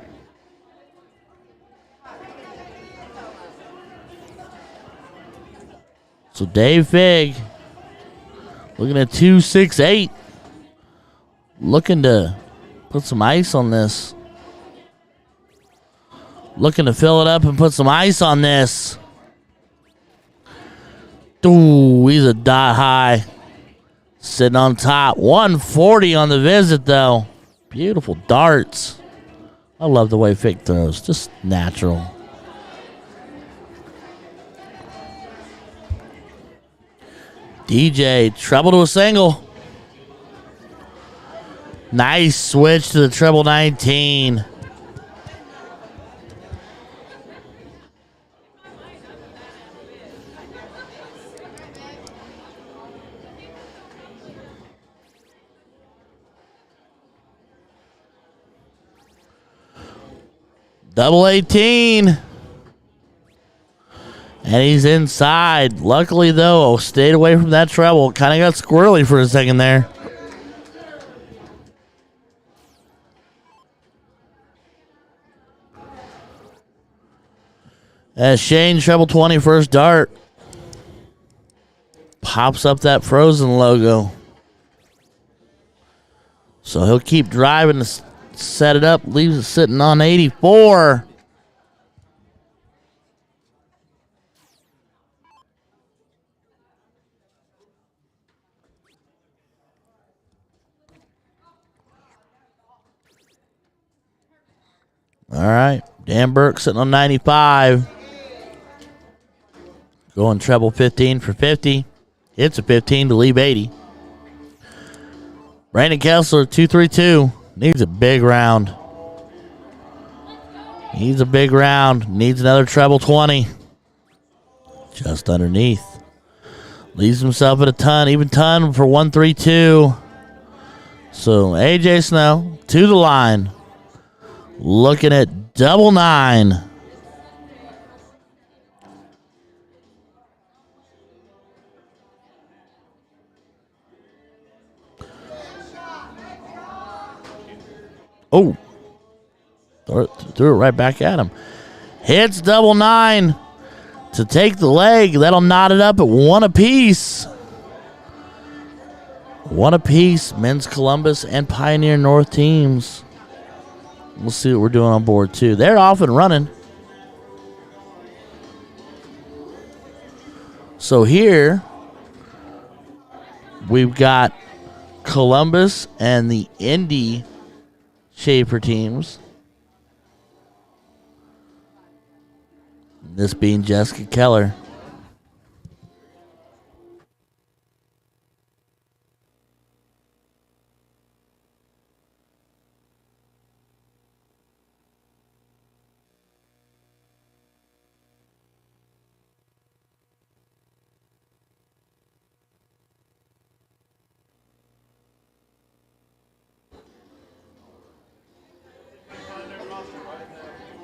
So Dave Fig looking at 268. Looking to put some ice on this. Looking to fill it up and put some ice on this. Ooh, he's a dot high. Sitting on top. 140 on the visit, though. Beautiful darts. I love the way Fig throws. Just natural. DJ, treble to a single. Nice switch to the treble 19. Double 18. And he's inside. Luckily, though, stayed away from that treble. Kind of got squirrely for a second there. As Shane, treble 20, first dart. Pops up that Frozen logo. So he'll keep driving to set it up. Leaves it sitting on 84. All right. Dan Burke sitting on 95. Going treble 15 for 50. Hits a 15 to leave 80. Brandon Kessler, 232. Needs a big round. Needs a big round. Needs another treble 20. Just underneath. Leaves himself at a ton. Even ton for 132. So AJ Snow to the line. Looking at double 9. Oh. Threw it right back at him. Hits double 9 to take the leg. That'll knot it up at 1 apiece. 1 apiece. Men's Columbus and Pioneer North teams. We'll see what we're doing on board, too. They're off and running. So here, we've got Columbus and the Indy Schaefer teams. This being Jessica Keller.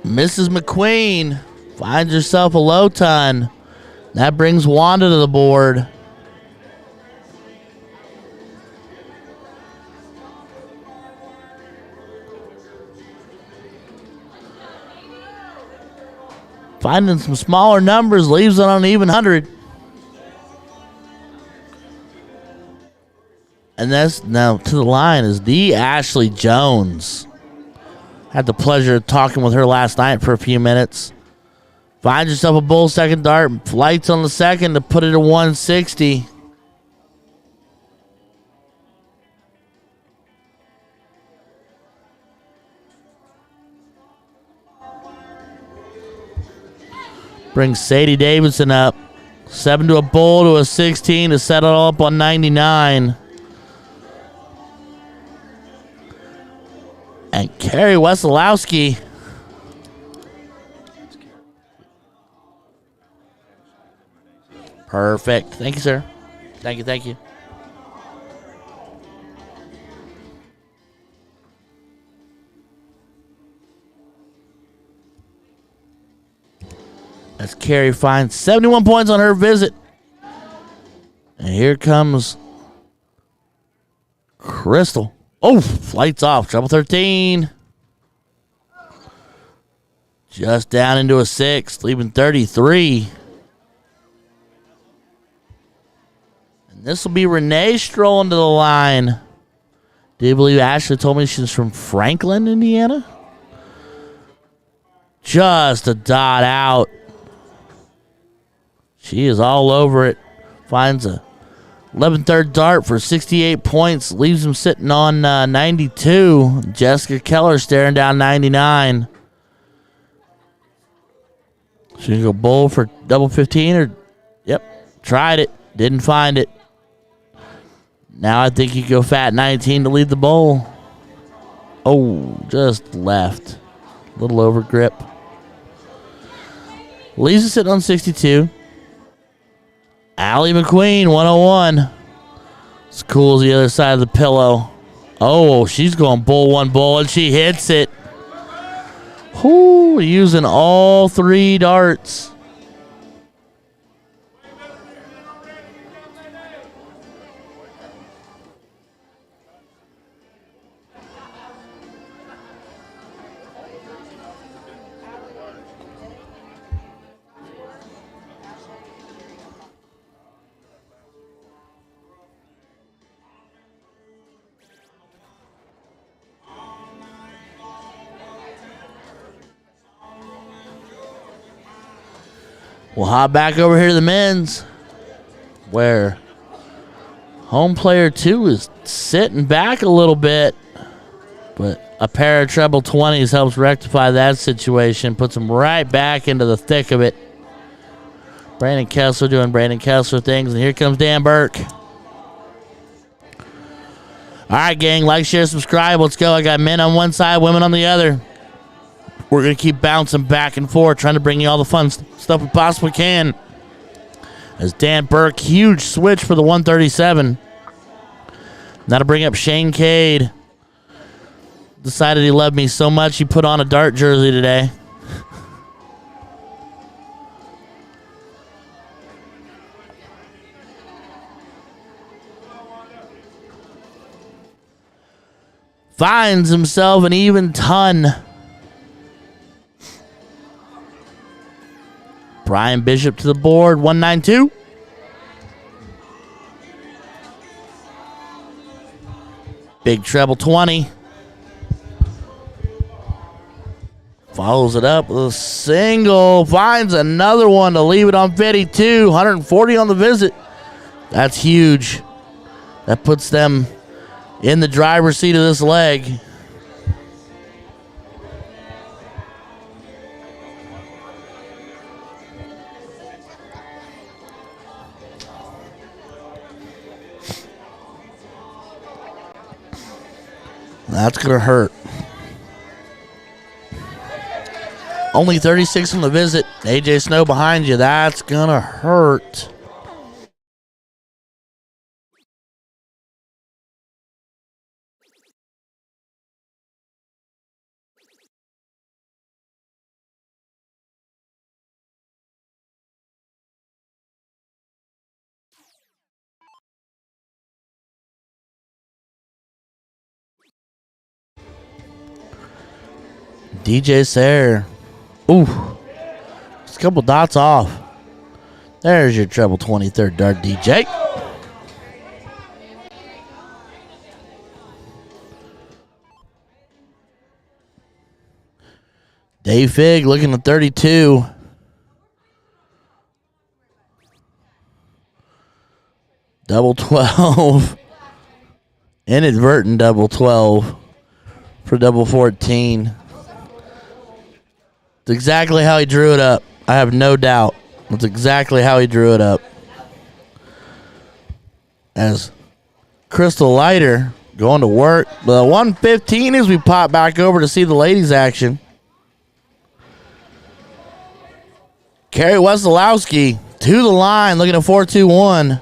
Mrs. McQueen finds herself a low ton. That brings Wanda to the board. Finding some smaller numbers leaves it on even 100. And that's now to the line is the Ashley Jones. Had the pleasure of talking with her last night for a few minutes. Finds yourself a bull second dart. Lights on the second to put it at 160. Brings Sadie Davidson up. 7 to a bull to a 16 to set it all up on 99. And Carrie Wesolowski. Perfect. Thank you, sir. Thank you, thank you. As Carrie finds 71 points on her visit. And here comes Crystal. Oh, flights off. Treble 13. Just down into a 6, leaving 33. And this will be Renee strolling to the line. Do you believe Ashley told me she's from Franklin, Indiana? Just a dot out. She is all over it. Finds a 11-3 dart for 68 points. Leaves him sitting on 92. Jessica Keller staring down 99. She can go bowl for double 15 or... Yep. Tried it. Didn't find it. Now I think you go fat 19 to lead the bowl. Oh, just left. A little over grip. Leaves us sitting on 62. Allie McQueen, 101. It's cool as the other side of the pillow. Oh, she's going bowl one bowl, and she hits it. Whoo, using all 3 darts. We'll hop back over here to the men's, where home player 2 is sitting back a little bit, but a pair of treble 20s helps rectify that situation, puts him right back into the thick of it. Brandon Kessler doing Brandon Kessler things, and here comes Dan Burke. All right, gang, like, share, subscribe. Let's go. I got men on one side, women on the other. We're going to keep bouncing back and forth, trying to bring you all the fun stuff we possibly can. As Dan Burke, huge switch for the 137. Now to bring up Shane Cade. Decided he loved me so much he put on a dart jersey today. Finds himself an even ton. Brian Bishop to the board, 192. Big treble 20. Follows it up with a single. Finds another one to leave it on 52. 140 on the visit. That's huge. That puts them in the driver's seat of this leg. That's going to hurt. Only 36 on the visit. AJ Snow behind you. That's going to hurt. DJ Sayre. Ooh. Just a couple dots off. There's your treble 23rd dart, DJ. Dave Figg looking at 32. Double 12. Inadvertent double 12 for double 14. It's exactly how he drew it up. I have no doubt. That's exactly how he drew it up. As Crystal Leiter going to work. The 115 as we pop back over to see the ladies' action. Carrie Wesolowski to the line, looking at 4-2-1.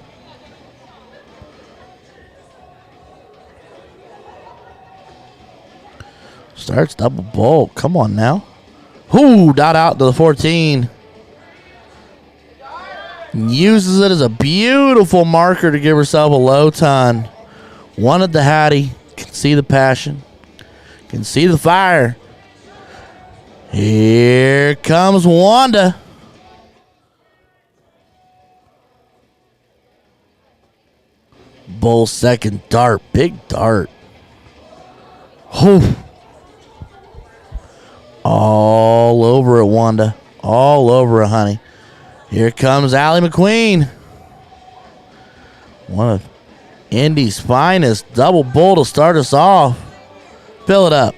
Starts double bolt. Come on now. Ooh, dot out to the 14. Uses it as a beautiful marker to give herself a low ton. Wanted the Hattie. Can see the passion. Can see the fire. Here comes Wanda. Bull second dart. Big dart. Whew. All over it, Wanda. All over it, honey. Here comes Allie McQueen. One of Indy's finest. Double bull to start us off. Fill it up.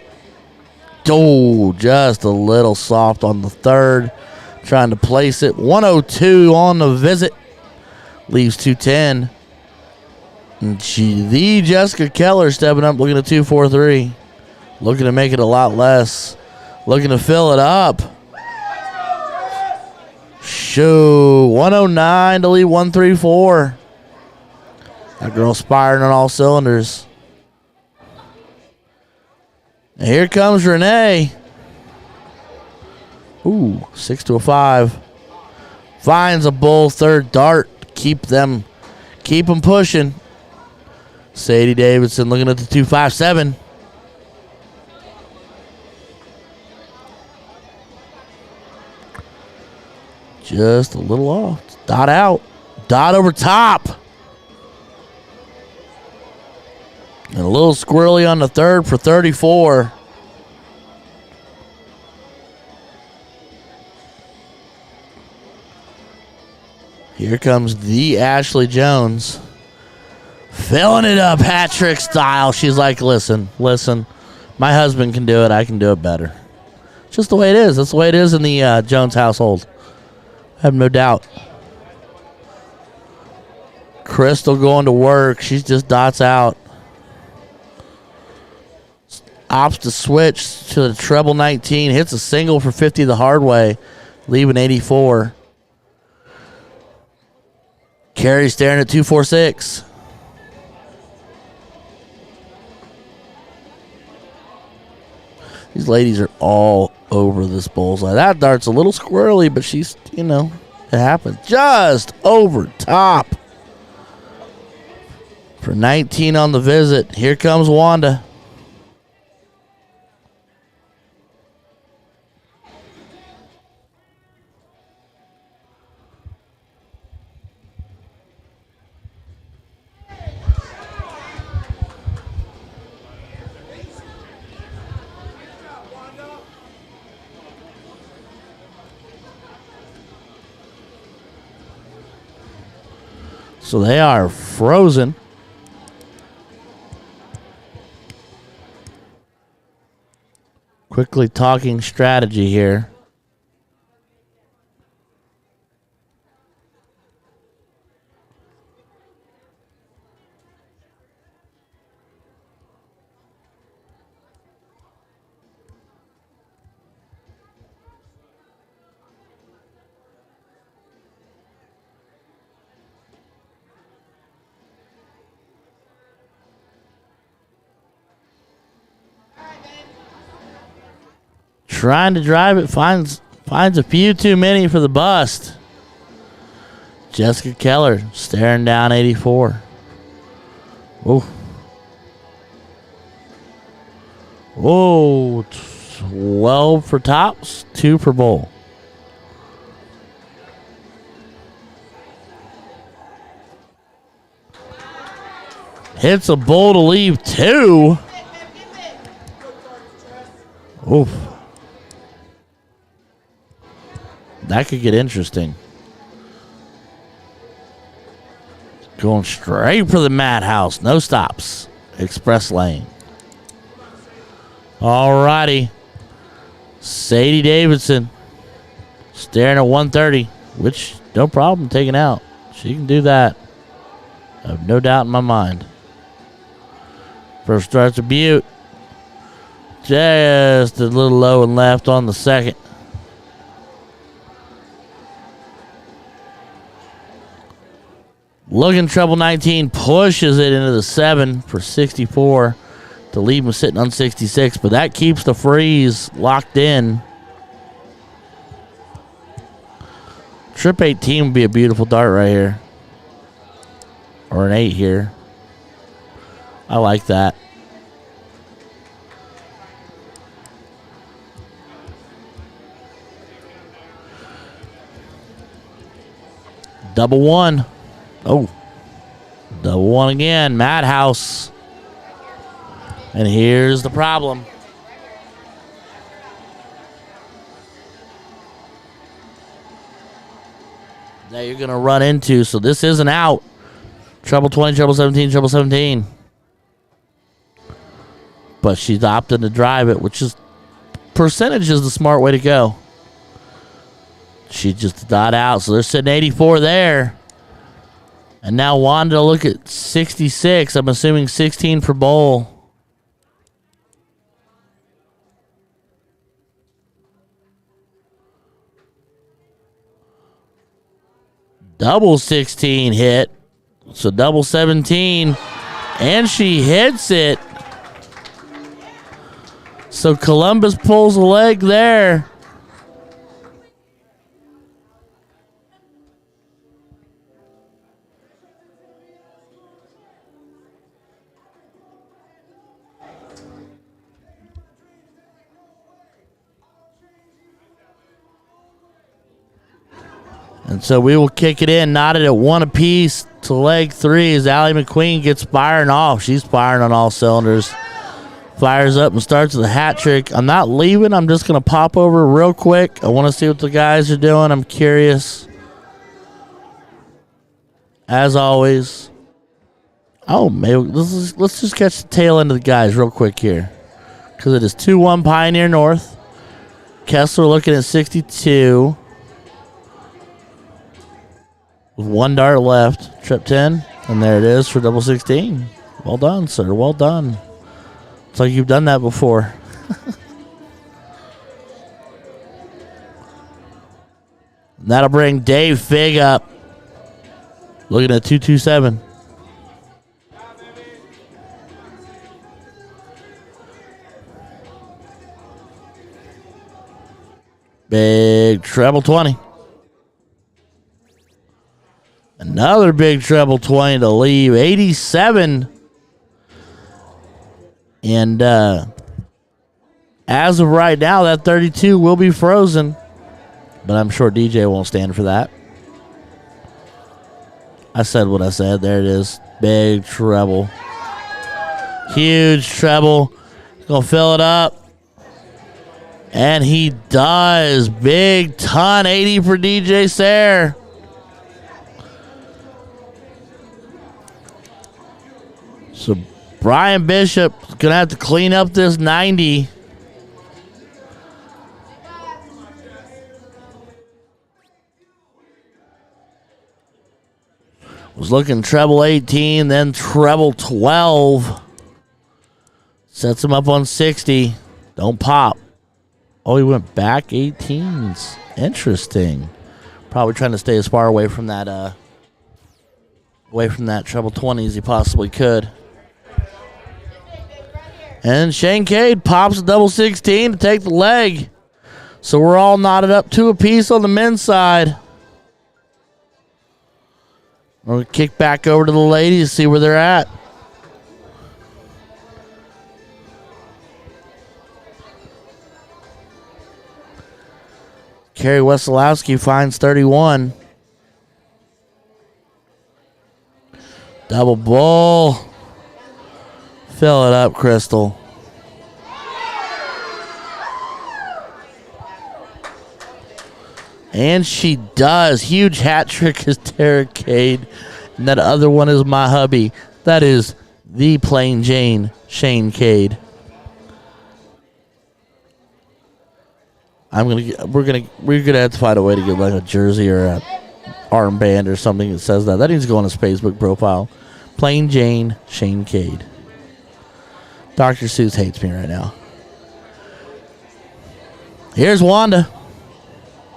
Oh, just a little soft on the third. Trying to place it. 102 on the visit. Leaves 210. And the Jessica Keller stepping up, looking at 243. Looking to make it a lot less. Looking to fill it up. Shoo. 109 to leave 134. That girl's firing on all cylinders. And here comes Renee. Ooh, 6 to a 5. Finds a bull third dart. Keep them pushing. Sadie Davidson looking at the 257. Just a little off. Dot out. Dot over top. And a little squirrely on the third for 34. Here comes the Ashley Jones. Filling it up hat trick style. She's like, listen. My husband can do it. I can do it better. Just the way it is. That's the way it is in the Jones household. I have no doubt. Crystal going to work. She just dots out. Opts to switch to the treble 19. Hits a single for 50 the hard way. Leaving 84. Carrie staring at 246. These ladies are all over this bullseye. That dart's a little squirrely, but she's, it happens. Just over top. For 19 on the visit. Here comes Wanda. So they are frozen. Quickly talking strategy here. Trying to drive it, finds a few too many for the bust. Jessica Keller staring down 84. Oh. Whoa. 12 for tops, 2 for bowl. Hits a bowl to leave 2. Oof. That could get interesting. Going straight for the madhouse. No stops. Express lane. All righty. Sadie Davidson staring at 130, which no problem taking out. She can do that. I have no doubt in my mind. First starts a Butte. Just a little low and left on the second. Looking treble 19, pushes it into the 7 for 64 to leave him sitting on 66, but that keeps the freeze locked in. Trip 18 would be a beautiful dart right here. Or an 8 here. I like that. Double one. Oh. Double one again. Madhouse. And here's the problem. That you're going to run into. So this isn't out. Treble 20, treble 17, treble 17. But she's opting to drive it, which is percentage is the smart way to go. She just got out. So they're sitting 84 there. And now Wanda look at 66. I'm assuming 16 for bowl. Double 16 hit. So double 17. And she hits it. So Columbus pulls a leg there. And so we will kick it in, knotted at 1 apiece to leg 3 as Allie McQueen gets firing off. She's firing on all cylinders. Fires up and starts with a hat trick. I'm not leaving. I'm just going to pop over real quick. I want to see what the guys are doing. I'm curious. As always. Oh, maybe let's just catch the tail end of the guys real quick here. Because it is 2-1 Pioneer North. Kessler looking at 62. With 1 dart left. Trip 10. And there it is for double 16. Well done, sir. Well done. It's like you've done that before. That'll bring Dave Fig up. Looking at 227. Big treble 20. Another big treble 20 to leave. 87. And as of right now, that 32 will be frozen. But I'm sure DJ won't stand for that. I said what I said. There it is. Big treble. Huge treble. Gonna fill it up. And he does. Big ton. 80 for DJ Sayre. So Brian Bishop's going to have to clean up this 90. Was looking treble 18, then treble 12. Sets him up on 60. Don't pop. Oh, he went back 18s. Interesting. Probably trying to stay as far away from that treble 20 as he possibly could. And Shane Cade pops a double 16 to take the leg. So we're all knotted up 2 apiece on the men's side. We're going to kick back over to the ladies, see where they're at. Carrie Wesolowski finds 31. Double bull. Fill it up, Crystal. And she does. Huge hat trick is Tara Cade. And that other one is my hubby. That is the Plain Jane Shane Cade. We're gonna have to find a way to get like a jersey or a armband or something that says that. That needs to go on his Facebook profile. Plain Jane Shane Cade. Dr. Seuss hates me right now. Here's Wanda.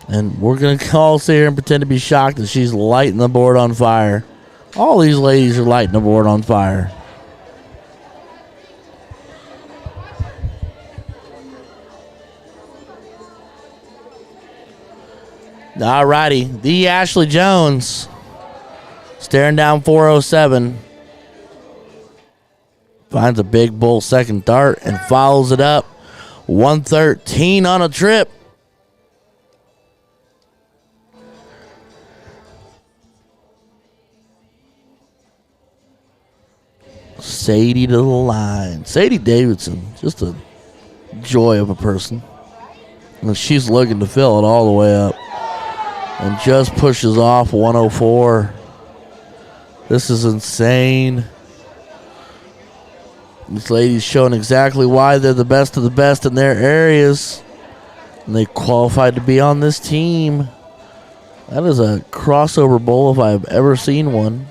And we're going to all sit here and pretend to be shocked that she's lighting the board on fire. All these ladies are lighting the board on fire. All righty. The Ashley Jones staring down 407. Finds a big bull second dart and follows it up. 113 on a trip. Sadie to the line. Sadie Davidson, just a joy of a person. And she's looking to fill it all the way up. And just pushes off 104. This is insane. These ladies showing exactly why they're the best of the best in their areas. And they qualified to be on this team. That is a crossover bowl if I've ever seen one.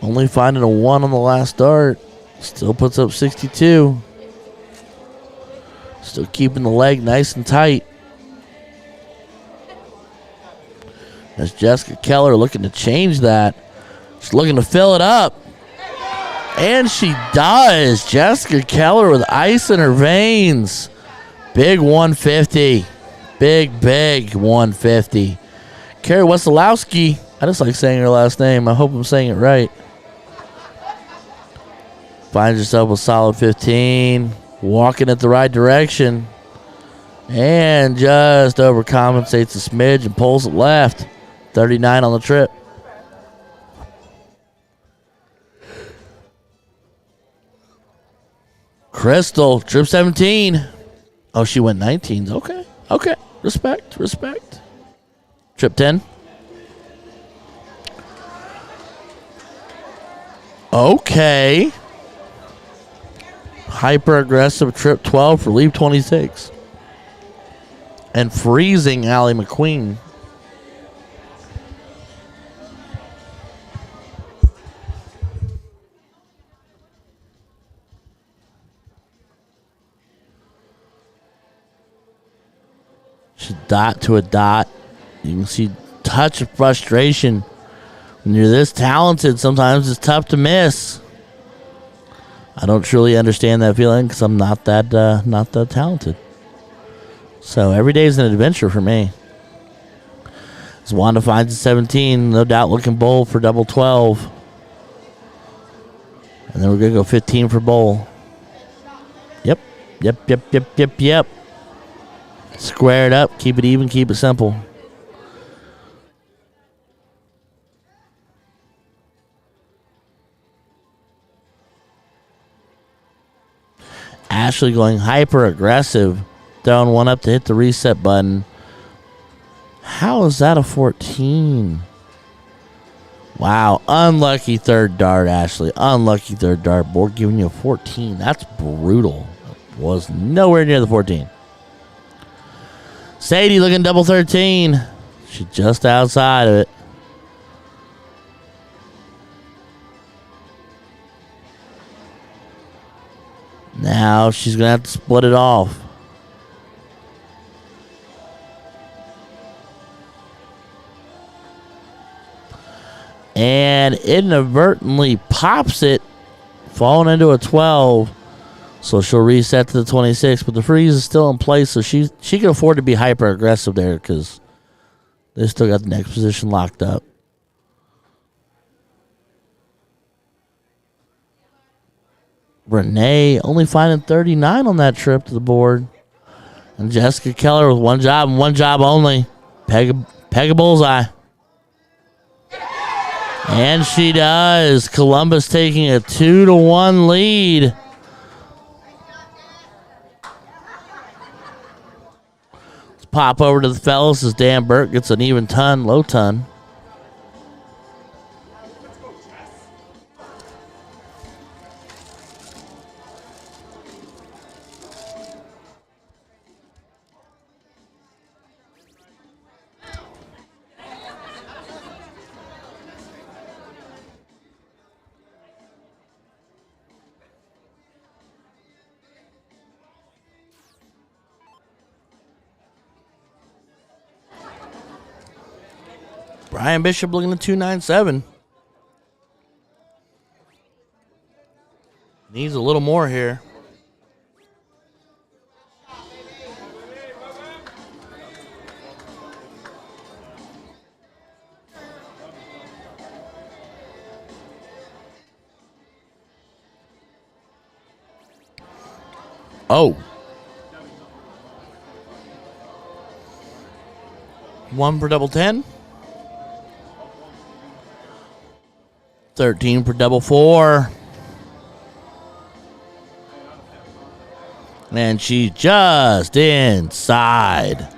Only finding a 1 on the last dart. Still puts up 62. Still keeping the leg nice and tight. There's Jessica Keller looking to change that. She's looking to fill it up. And she does. Jessica Keller with ice in her veins. Big 150. Big 150. Carrie Wesolowski. I just like saying her last name. I hope I'm saying it right. Finds herself a solid 15. Walking at the right direction. And just overcompensates a smidge and pulls it left. 39 on the trip. Crystal, trip 17. Oh, she went 19s. Okay. Respect. Trip 10. Okay. Hyper aggressive trip 12 for leave 26. And freezing Allie McQueen. She's dot to a dot. You can see touch of frustration. When you're this talented, sometimes it's tough to miss. I don't truly understand that feeling because I'm not that talented. So every day is an adventure for me. As Wanda finds a 17, no doubt looking bowl for double 12. And then we're going to go 15 for bowl. Yep. Square it up, keep it even, keep it simple. Ashley going hyper aggressive, throwing one up to hit the reset button. How is that a 14? Wow, unlucky third dart, Ashley. Unlucky third dart. Board giving you a 14. That's brutal. Was nowhere near the 14. Sadie looking double 13. She's just outside of it. Now she's going to have to split it off. And inadvertently pops it, falling into a 12. So she'll reset to the 26, but the freeze is still in place, so she can afford to be hyper aggressive there because they still got the next position locked up. Renee only finding 39 on that trip to the board. And Jessica Keller with one job and one job only. Peg a bullseye. And she does. Columbus taking a 2-1 lead. Let's pop over to the fellas as Dan Burke gets an even ton, low ton. Brian Bishop looking at 297. Needs a little more here. Oh. 1 for double 10. 13 for double 4. And she's just inside.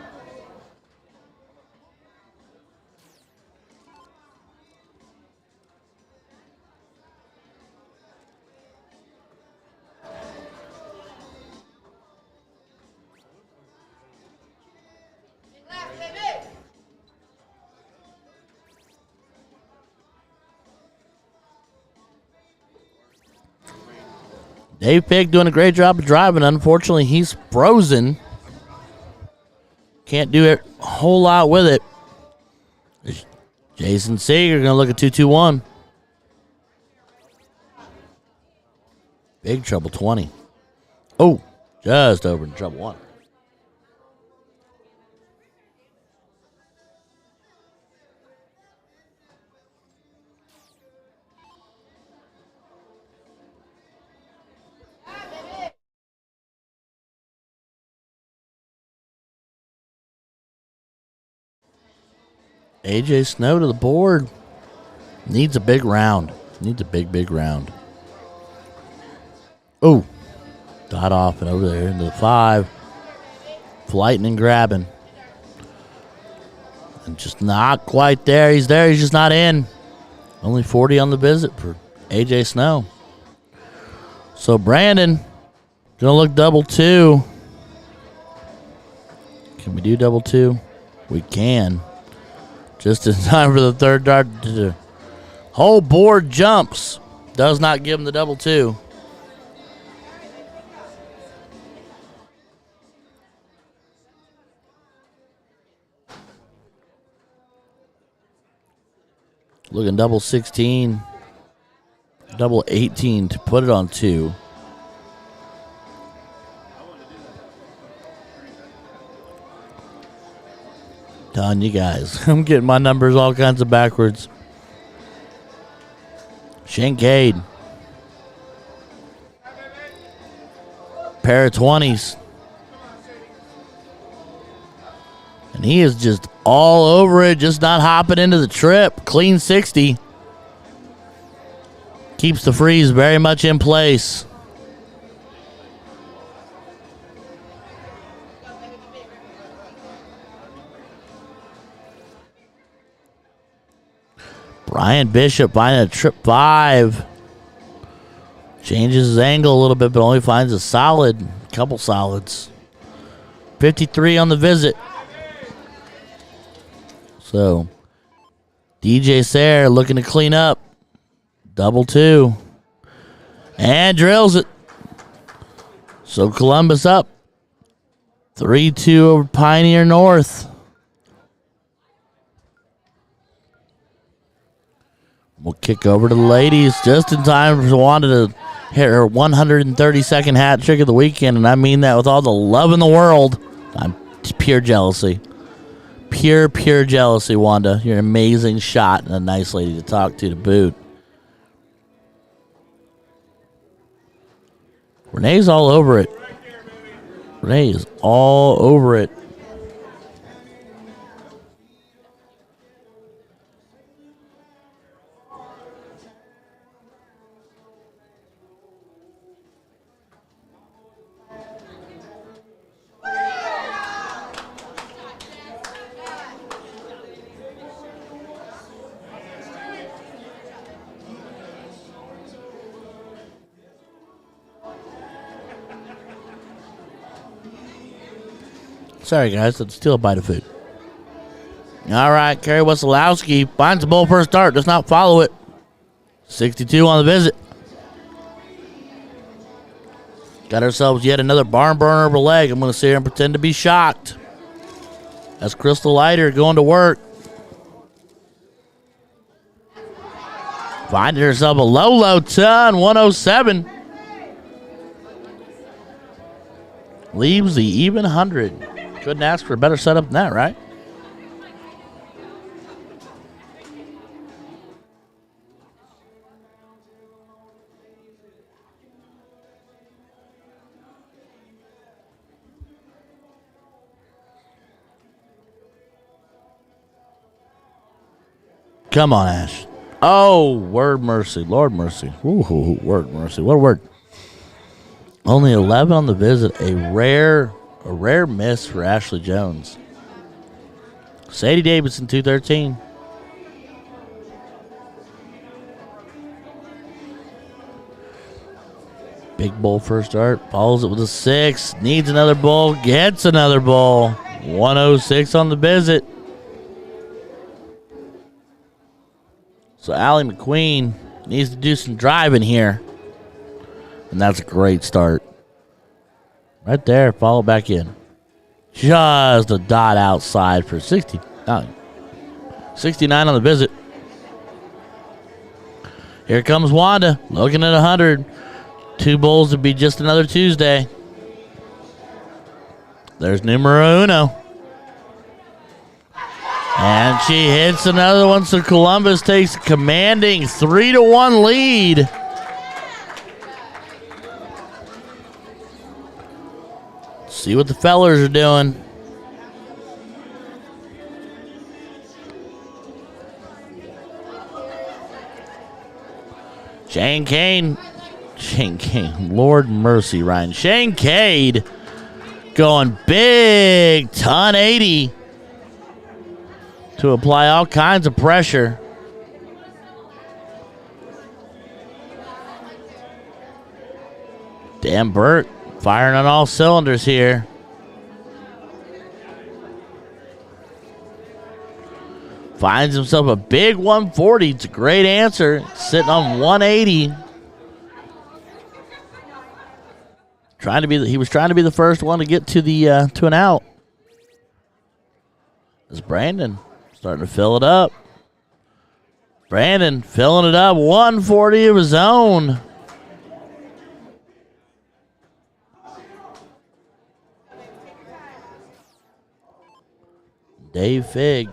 Dave Pig doing a great job of driving. Unfortunately, he's frozen. Can't do it a whole lot with it. Jason Seeger going to look at 2-2-1. Big trouble 20. Oh, just over in trouble 1. AJ Snow to the board. Needs a big round. Needs a big round. Oh, dot off and over there into the 5. Flighting and grabbing. And just not quite there. He's there. He's just not in. Only 40 on the visit for AJ Snow. So Brandon, gonna look double 2. Can we do double 2? We can. Just in time for the third dart. Whole board jumps. Does not give him the double 2. Looking double 16. Double 18 to put it on 2. Telling you guys, I'm getting my numbers all kinds of backwards. Shinkade. Pair of 20s. And he is just all over it, just not hopping into the trip. Clean 60. Keeps the freeze very much in place. Brian Bishop finding a trip 5. Changes his angle a little bit, but only finds a solid, couple solids. 53 on the visit. So, DJ Sayre looking to clean up. Double 2. And drills it. So, Columbus up. 3-2 over Pioneer North. We'll kick over to the ladies just in time for Wanda to hit her 132nd hat trick of the weekend, and I mean that with all the love in the world. I'm pure jealousy. Pure jealousy, Wanda. You're an amazing shot and a nice lady to talk to boot. Renee's all over it. Renee is all over it. Sorry, guys. Let's steal a bite of food. All right. Kerry Wesolowski finds the bull for a start. Does not follow it. 62 on the visit. Got ourselves yet another barn burner of a leg. I'm going to sit here and pretend to be shocked. That's Crystal Leiter going to work. Finding herself a low ton. 107. Leaves the even 100. Couldn't ask for a better setup than that, right? Come on, Ash. Oh, word mercy. Lord mercy. Ooh, word mercy. What a word. Only 11 on the visit. A rare miss for Ashley Jones. Sadie Davidson, 213. Big bull first start. Follows it with a 6. Needs another bull. Gets another bull. 106 on the visit. So Allie McQueen needs to do some driving here. And that's a great start. Right there. Follow back in. Just a dot outside for 69. 69 on the visit. Here comes Wanda. Looking at 100. 2 bulls would be just another Tuesday. There's numero uno. And she hits another one, so Columbus takes a commanding 3-1 lead. See what the fellers are doing. Shane Kane, Lord mercy, Ryan. Shane Cade going big, ton 80 to apply all kinds of pressure. Dan Burt firing on all cylinders here. Finds himself a big 140. It's a great answer. Sitting on 180. He was trying to be the first one to get to the to an out. It's Brandon starting to fill it up. Brandon filling it up. 140 of his own. Dave Figg.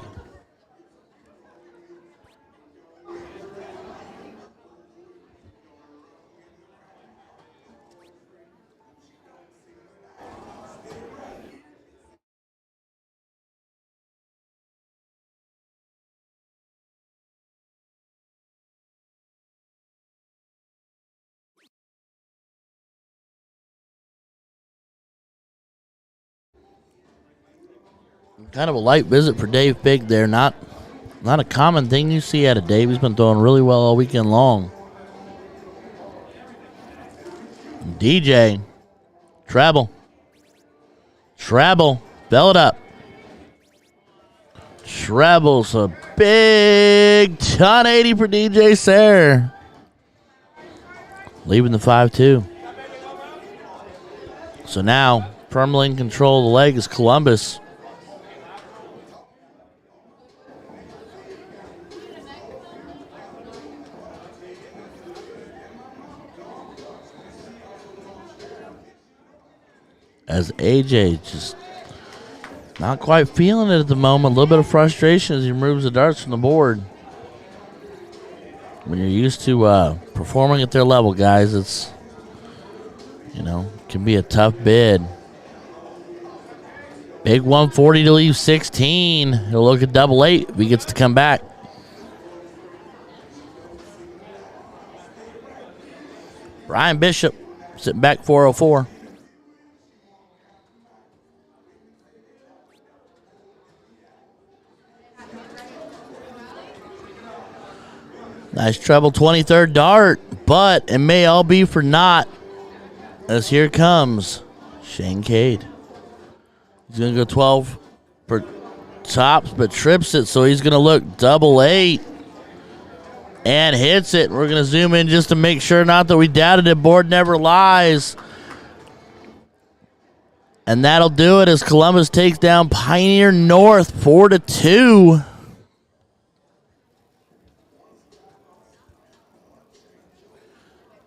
Kind of a light visit for Dave Figg there. Not a common thing you see out of Dave. He's been throwing really well all weekend long. DJ. Treble. Fill it up. Treble's a big ton 80 for DJ Sayre. Leaving the 5-2. So now, firmly in control of the leg is Columbus. As AJ just not quite feeling it at the moment. A little bit of frustration as he removes the darts from the board. When you're used to performing at their level, guys, it's, can be a tough bid. Big 140 to leave 16. He'll look at double 8 if he gets to come back. Brian Bishop sitting back 404. Nice treble 23rd dart, but it may all be for naught. As here comes Shane Cade. He's going to go 12 for tops, but trips it, so he's going to look double 8 and hits it. We're going to zoom in just to make sure, not that we doubted it. Board never lies. And that'll do it as Columbus takes down Pioneer North 4-2.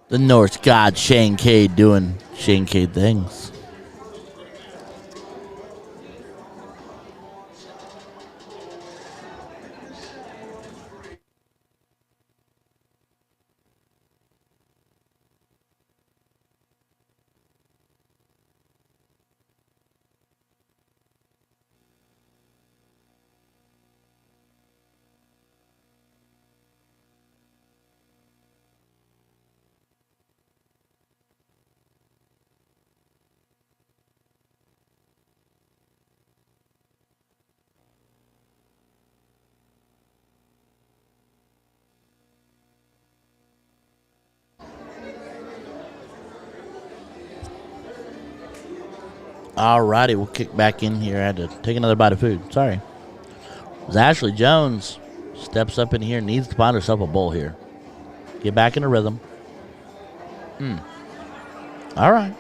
The Norse God Shane Cade doing Shane Cade things. All righty, we'll kick back in here. I had to take another bite of food. Sorry. As Ashley Jones steps up in here, needs to find herself a bowl here. Get back in the rhythm. All right.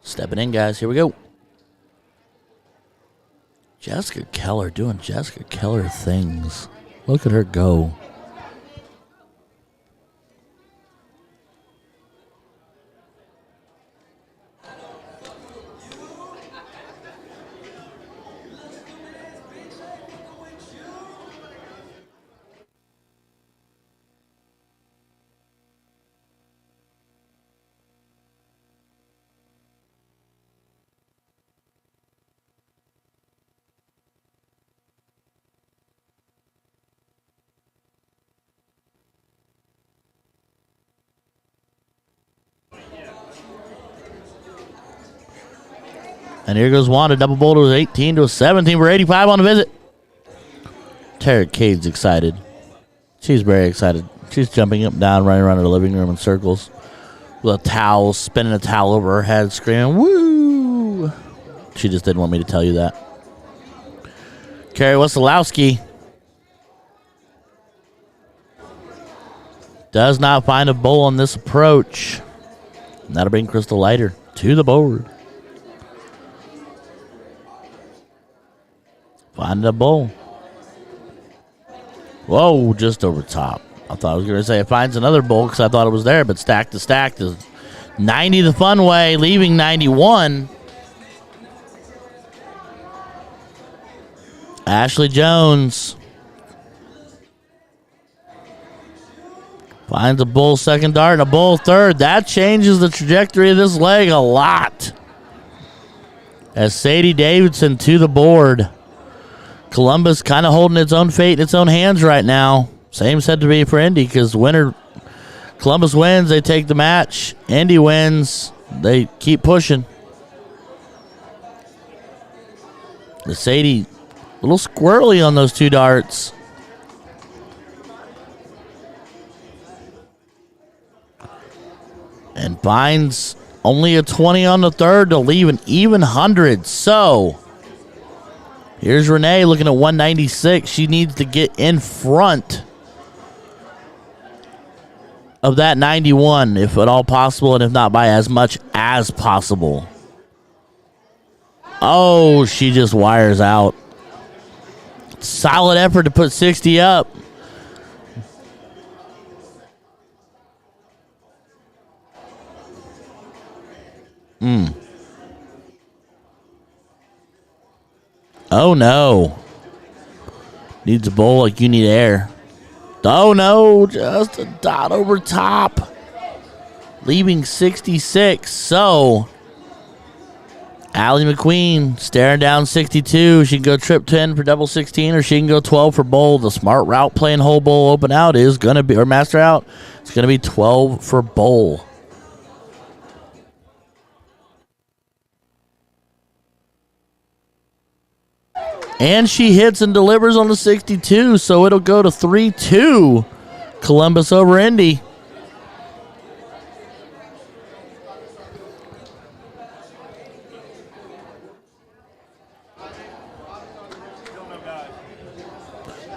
Stepping in, guys. Here we go. Jessica Keller doing Jessica Keller things. Look at her go. And here goes Wanda. Double bowl to 18 to a 17 for 85 on the visit. Tara Cade's excited. She's very excited. She's jumping up and down, running around her living room in circles with a towel, spinning a towel over her head, screaming, woo! She just didn't want me to tell you that. Carrie Wasilowski does not find a bowl on this approach. And that'll bring Crystal Leiter to the board. Find a bowl. Whoa, just over top. I thought I was going to say it finds another bowl because I thought it was there, but stack to stack is 90 the fun way, leaving 91. Ashley Jones finds a bull second dart and a bull third. That changes the trajectory of this leg a lot. As Sadie Davidson to the board. Columbus kind of holding its own fate in its own hands right now. Same said to be for Indy because winner Columbus wins, they take the match. Indy wins, they keep pushing. The Sadie, a little squirrely on those two darts. And finds only a 20 on the third to leave an even 100. So here's Renee looking at 196. She needs to get in front of that 91, if at all possible, and if not by as much as possible. Oh, she just wires out. Solid effort to put 60 up. Oh, no. Needs a bowl like you need air. Oh, no. Just a dot over top. Leaving 66. So, Allie McQueen staring down 62. She can go trip 10 for double 16, or she can go 12 for bowl. The smart route playing whole bowl open out is going to be, or master out, it's going to be 12 for bowl. And she hits and delivers on the 62, so it'll go to 3-2. Columbus over Indy.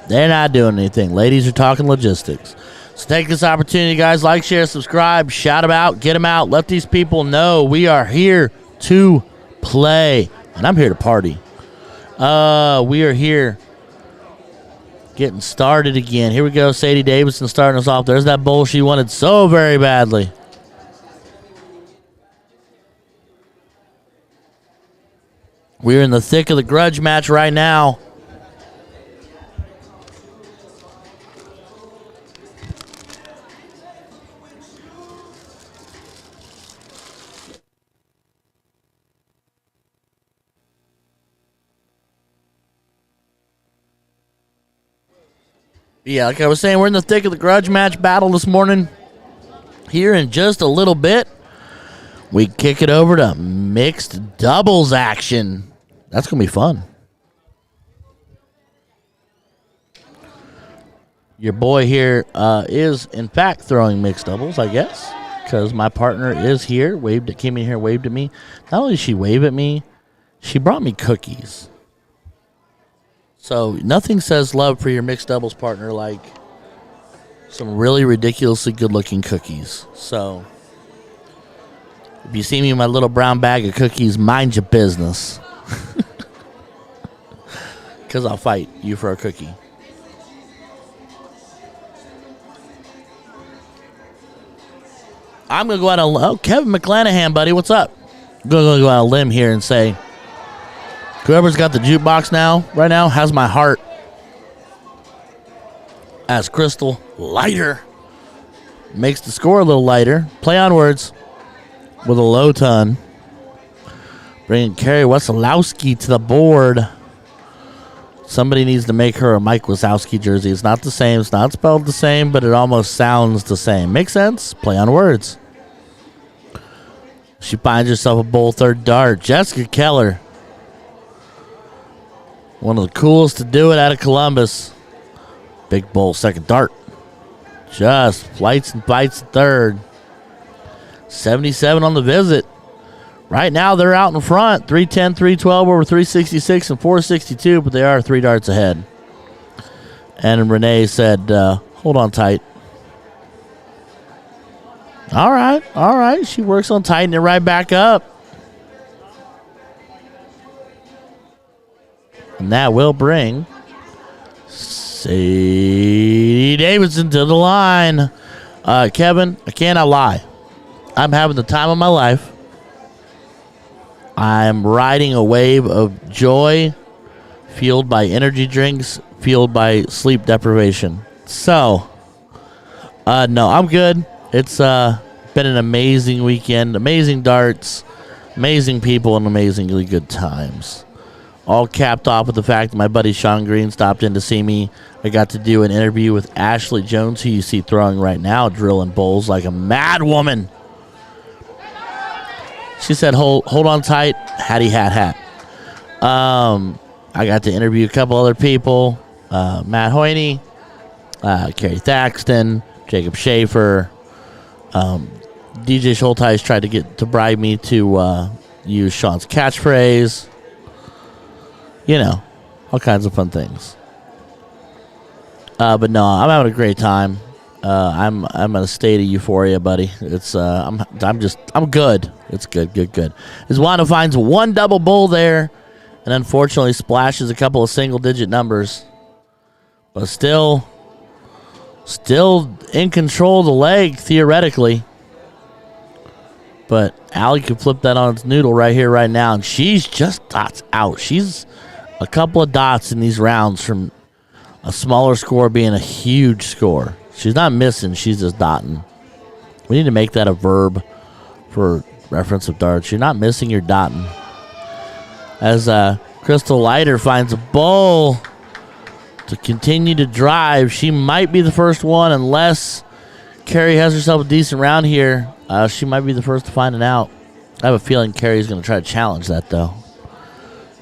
They're not doing anything. Ladies are talking logistics. So take this opportunity, guys. Like, share, subscribe, shout them out, get them out. Let these people know we are here to play. And I'm here to party. We are here getting started again. Here we go. Sadie Davidson starting us off. There's that bowl she wanted so very badly. We're in the thick of the grudge match right now. Yeah, like I was saying, we're in the thick of the grudge match battle this morning. Here in just a little bit, we kick it over to mixed doubles action. That's going to be fun. Your boy here is, in fact, throwing mixed doubles, I guess, because my partner is here, came in here, waved at me. Not only did she wave at me, she brought me cookies. So nothing says love for your mixed doubles partner like some really ridiculously good-looking cookies. So if you see me in my little brown bag of cookies, mind your business. Because I'll fight you for a cookie. I'm going to go out on Kevin McClanahan, buddy, what's up? I'm going to go out on a limb here and say, whoever's got the jukebox right now, has my heart as crystal lighter. Makes the score a little lighter. Play on words with a low ton. Bringing Carrie Wesolowski to the board. Somebody needs to make her a Mike Wazowski jersey. It's not the same. It's not spelled the same, but it almost sounds the same. Makes sense? Play on words. She finds herself a bowl third dart. Jessica Keller. One of the coolest to do it out of Columbus. Big bowl second dart. Just flights and fights third. 77 on the visit. Right now they're out in front. 310, 312 over 366 and 462, but they are 3 darts ahead. And Renee said, hold on tight. All right. She works on tightening it right back up. And that will bring Sadie Davidson to the line. Kevin, I cannot lie. I'm having the time of my life. I'm riding a wave of joy, fueled by energy drinks, fueled by sleep deprivation. So, no, I'm good. It's been an amazing weekend, amazing darts, amazing people, and amazingly good times. All capped off with the fact that my buddy Sean Green stopped in to see me. I got to do an interview with Ashley Jones, who you see throwing right now, drilling bowls like a mad woman. She said, hold on tight, hattie hat. I got to interview a couple other people, Matt Hoyne, Kerry Thaxton, Jacob Schaefer. DJ Schulteis tried to bribe me to use Sean's catchphrase. You know, all kinds of fun things. But no, I'm having a great time. I'm in a state of euphoria, buddy. It's I'm good. It's good. As Wanda finds one double bull there, and unfortunately splashes a couple of single-digit numbers, but still in control of the leg theoretically. But Allie could flip that on its noodle right here, right now, and she's just dots out. She's a couple of dots in these rounds from a smaller score being a huge score. She's not missing. She's just dotting. We need to make that a verb for reference of darts. You're not missing, you're dotting. As Crystal Leiter finds a bowl to continue to drive. She might be the first one unless Carrie has herself a decent round here. She might be the first to find it out. I have a feeling Carrie's going to try to challenge that, though.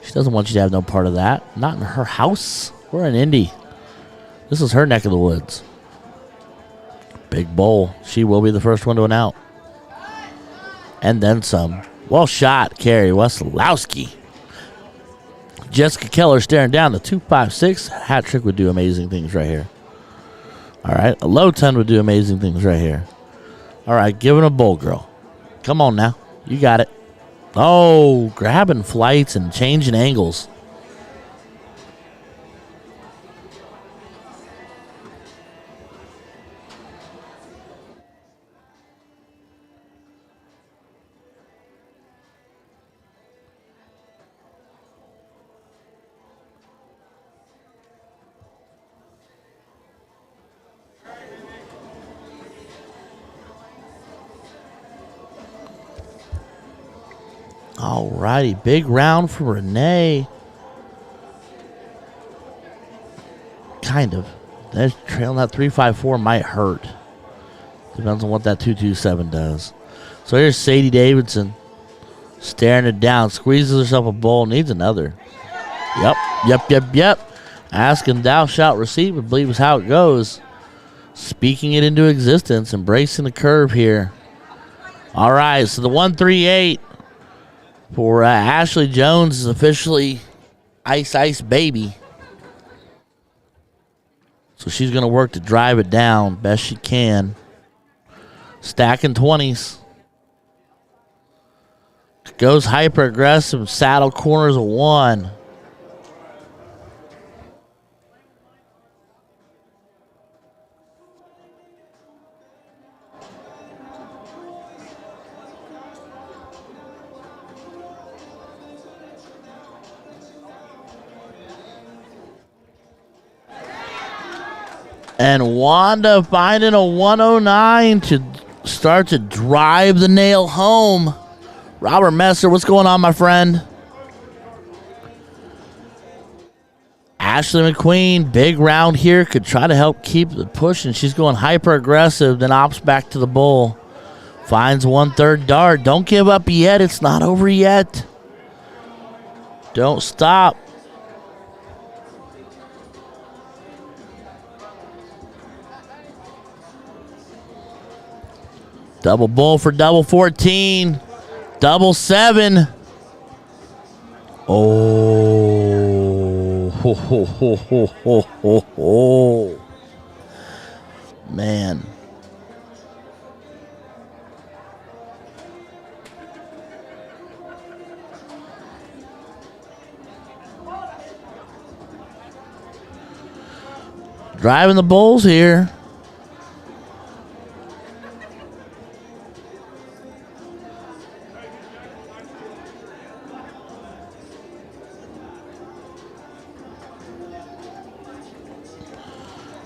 She doesn't want you to have no part of that. Not in her house. We're in Indy. This is her neck of the woods. Big bowl. She will be the first one to an out. And then some. Well shot, Carrie Wesolowski. Jessica Keller staring down the 256. Hat trick would do amazing things right here. All right. A low 10 would do amazing things right here. All right. Give it a bowl, girl. Come on now. You got it. Oh, grabbing flights and changing angles. All righty, big round for Renee. Kind of. That trailing that 3-5-4 might hurt. Depends on what that 2-2-7 does. So here's Sadie Davidson. Staring it down. Squeezes herself a bowl. Needs another. Yep. Asking thou shalt receive, I believe is how it goes. Speaking it into existence. Embracing the curve here. All right, so the 138 for Ashley Jones is officially Ice Baby. So she's going to work to drive it down best she can. Stacking 20s. Goes hyper aggressive. Saddle corners a 1. And Wanda finding a 109 to start to drive the nail home. Robert Messer, what's going on, my friend? Ashley McQueen, big round here, could try to help keep the push, and she's going hyper aggressive, then opts back to the bull. Finds 1/3 dart. Don't give up yet. It's not over yet. Don't stop. Double bull for double 14. Double 7. Oh. Ho, ho, ho, ho, ho, ho, ho. Man. Driving the bulls here.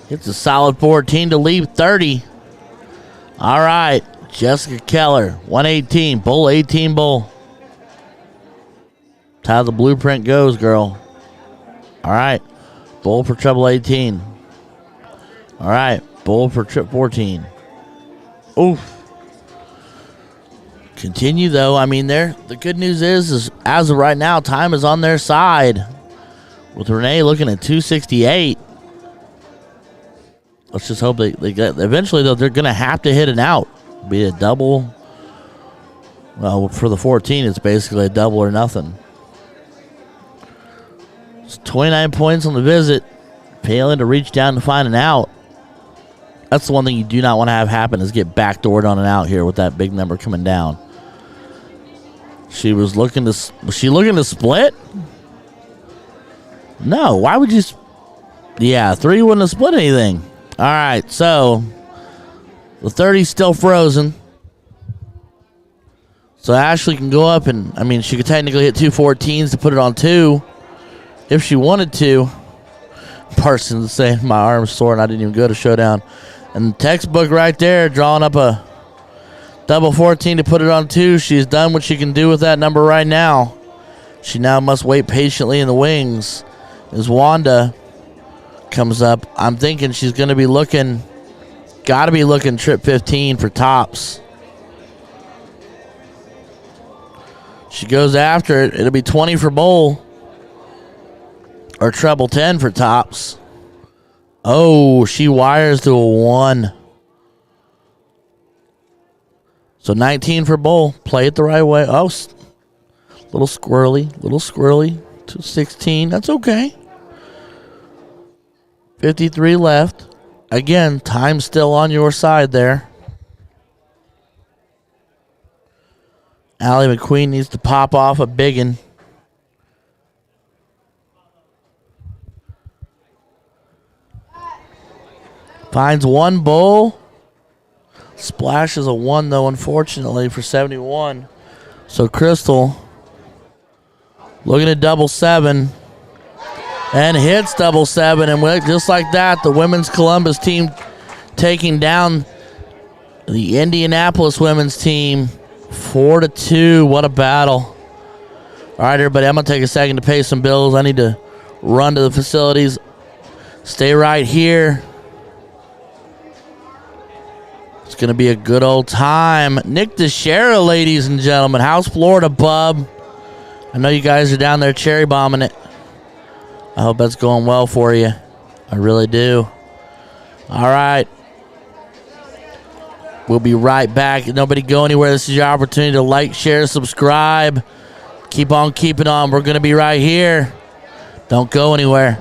It's a solid 14 to leave 30. All right. Jessica Keller, 118. Bull, 18 bull. That's how the blueprint goes, girl. All right. Bull for treble 18. All right. Bull for trip 14. Oof. Continue, though. I mean, the good news is as of right now, time is on their side. With Renee looking at 268. Let's just hope they get. Eventually, though, they're going to have to hit an out. Be it a double. Well, for the 14, it's basically a double or nothing. It's 29 points on the visit. Failing to reach down to find an out. That's the one thing you do not want to have happen is get backdoored on an out here with that big number coming down. Was she looking to split? No. Why would you? Yeah, 3 wouldn't have split anything. All right, so the 30's still frozen. So Ashley can go up and, I mean, she could technically hit 2 14s to put it on 2 if she wanted to. Parsons saying my arm's sore and I didn't even go to Showdown. And the textbook right there, drawing up a double 14 to put it on 2. She's done what she can do with that number right now. She now must wait patiently in the wings as Wanda comes up. I'm thinking she's going to be got to be looking trip 15 for tops. She goes after it. It'll be 20 for bowl or treble 10 for tops. Oh, she wires to a 1. So 19 for bowl. Play it the right way. Oh, little squirrely. To 16. That's okay. 53 left. Again, time still on your side there. Allie McQueen needs to pop off a biggin. Finds 1 bull. Splashes a 1, though, unfortunately, for 71. So Crystal looking at double 7. And hits double 7. And just like that, the women's Columbus team taking down the Indianapolis women's team 4-2. What a battle. All right, everybody, I'm going to take a second to pay some bills. I need to run to the facilities. Stay right here. It's going to be a good old time. Nick DeShera, ladies and gentlemen. How's Florida, bub? I know you guys are down there cherry bombing it. I hope that's going well for you. I really do. All right. We'll be right back. Nobody go anywhere. This is your opportunity to like, share, subscribe. Keep on keeping on. We're going to be right here. Don't go anywhere.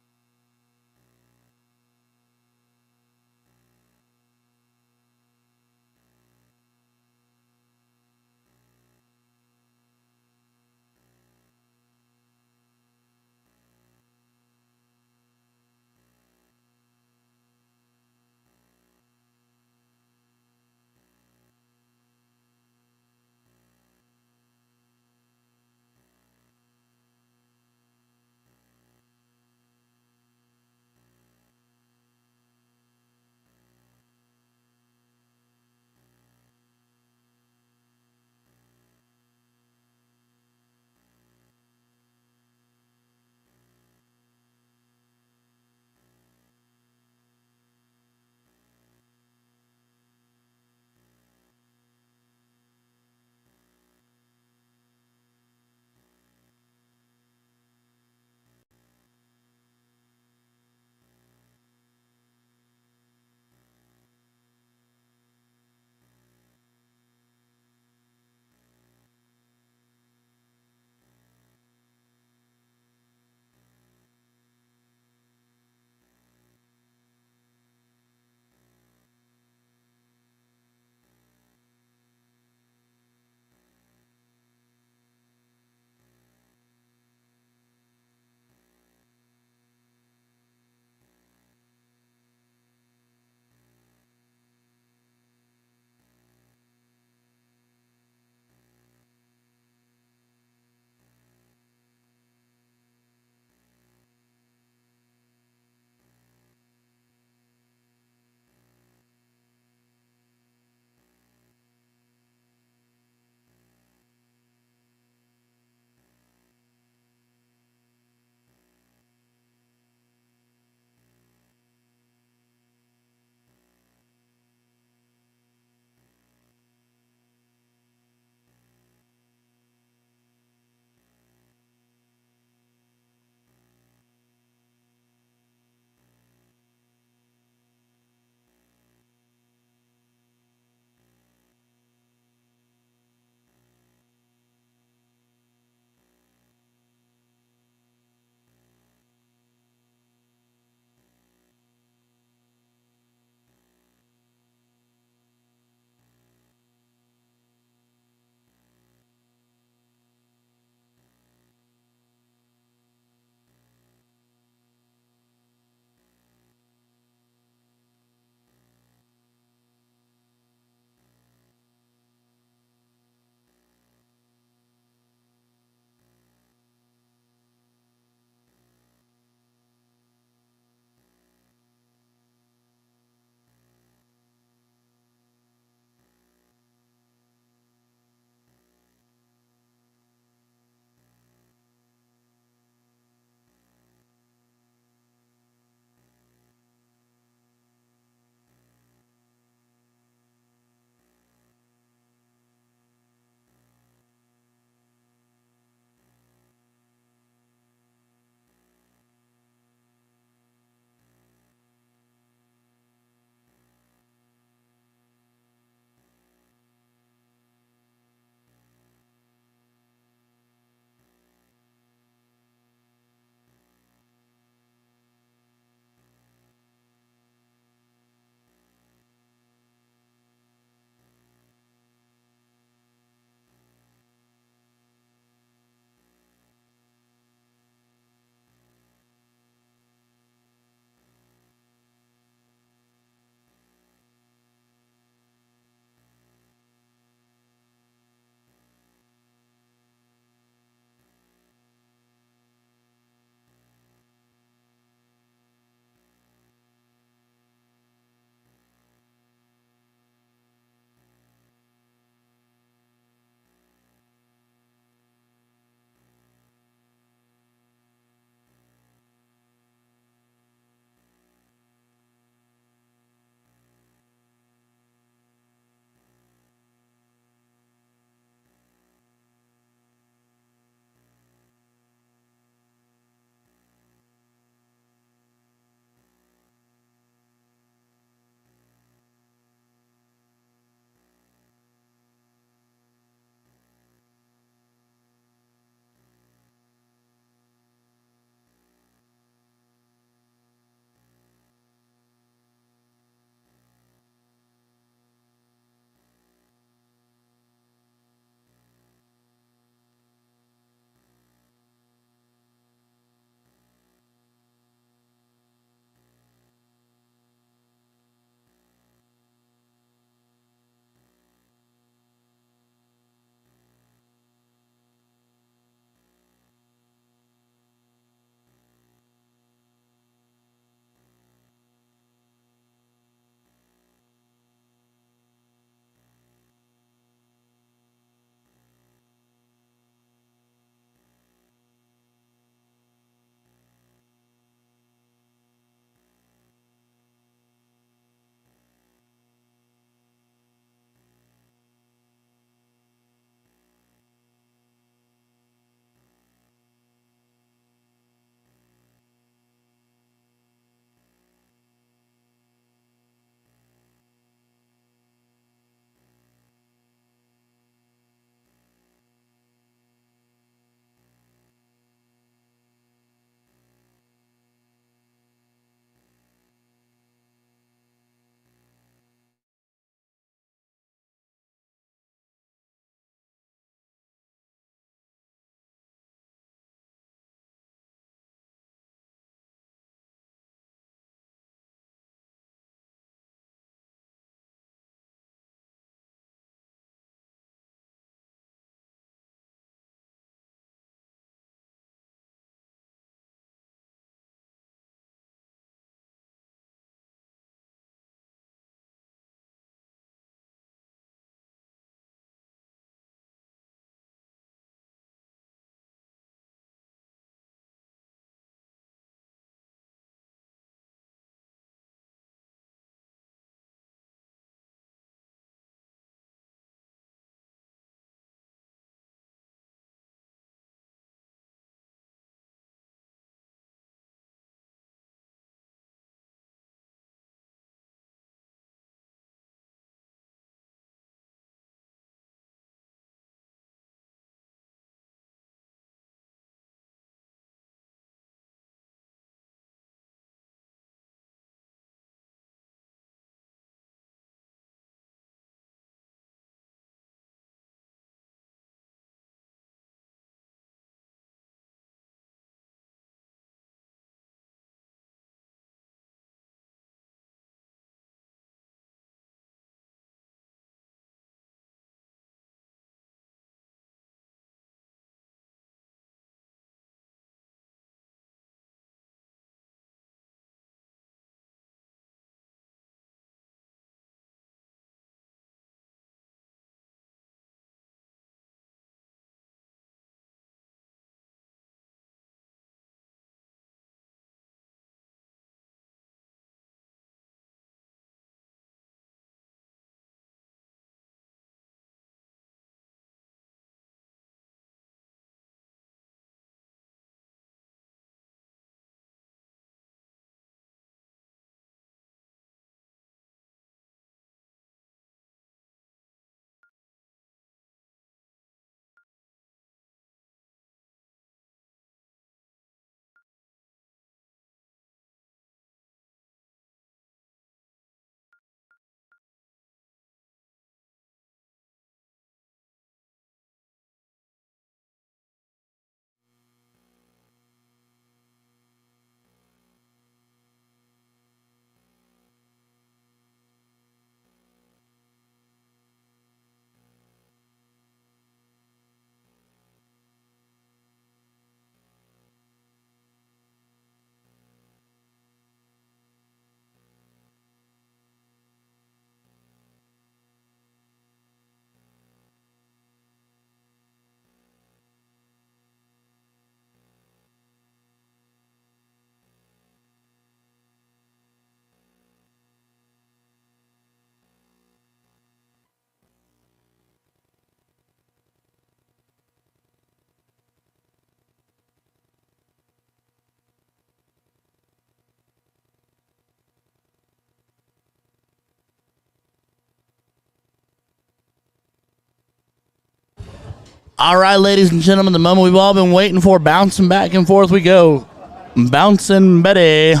All right, ladies and gentlemen, the moment we've all been waiting for. Bouncing back and forth we go. Bouncing Betty.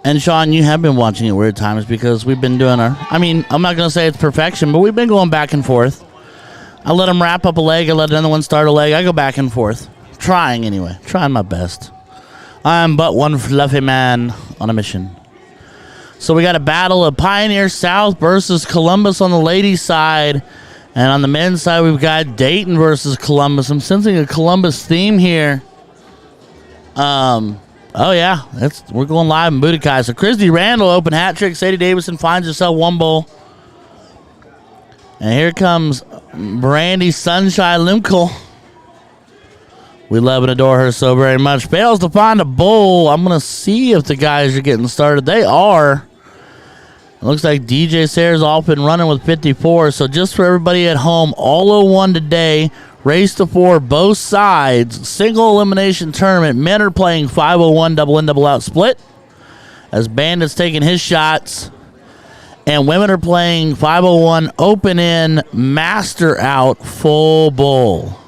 And Sean, you have been watching at weird times because we've been doing our... I mean, I'm not going to say it's perfection, but we've been going back and forth. I let him wrap up a leg. I let another one start a leg. I go back and forth. Trying, anyway. Trying my best. I'm but one fluffy man on a mission. So we got a battle of Pioneer South versus Columbus on the ladies' side. And on the men's side, we've got Dayton versus Columbus. I'm sensing a Columbus theme here. Oh, yeah. We're going live in Budokai. So, Christy Randall, open hat trick. Sadie Davison finds herself one bowl. And here comes Brandy Sunshine Limkel. We love and adore her so very much. Fails to find a bowl. I'm going to see if the guys are getting started. They are. It looks like DJ Sayre's off and running with 54. So, just for everybody at home, all 01 today. Race to 4, both sides. Single elimination tournament. Men are playing 501 double in, double out split. As Bandit's taking his shots. And women are playing 501 open in, master out, full bowl.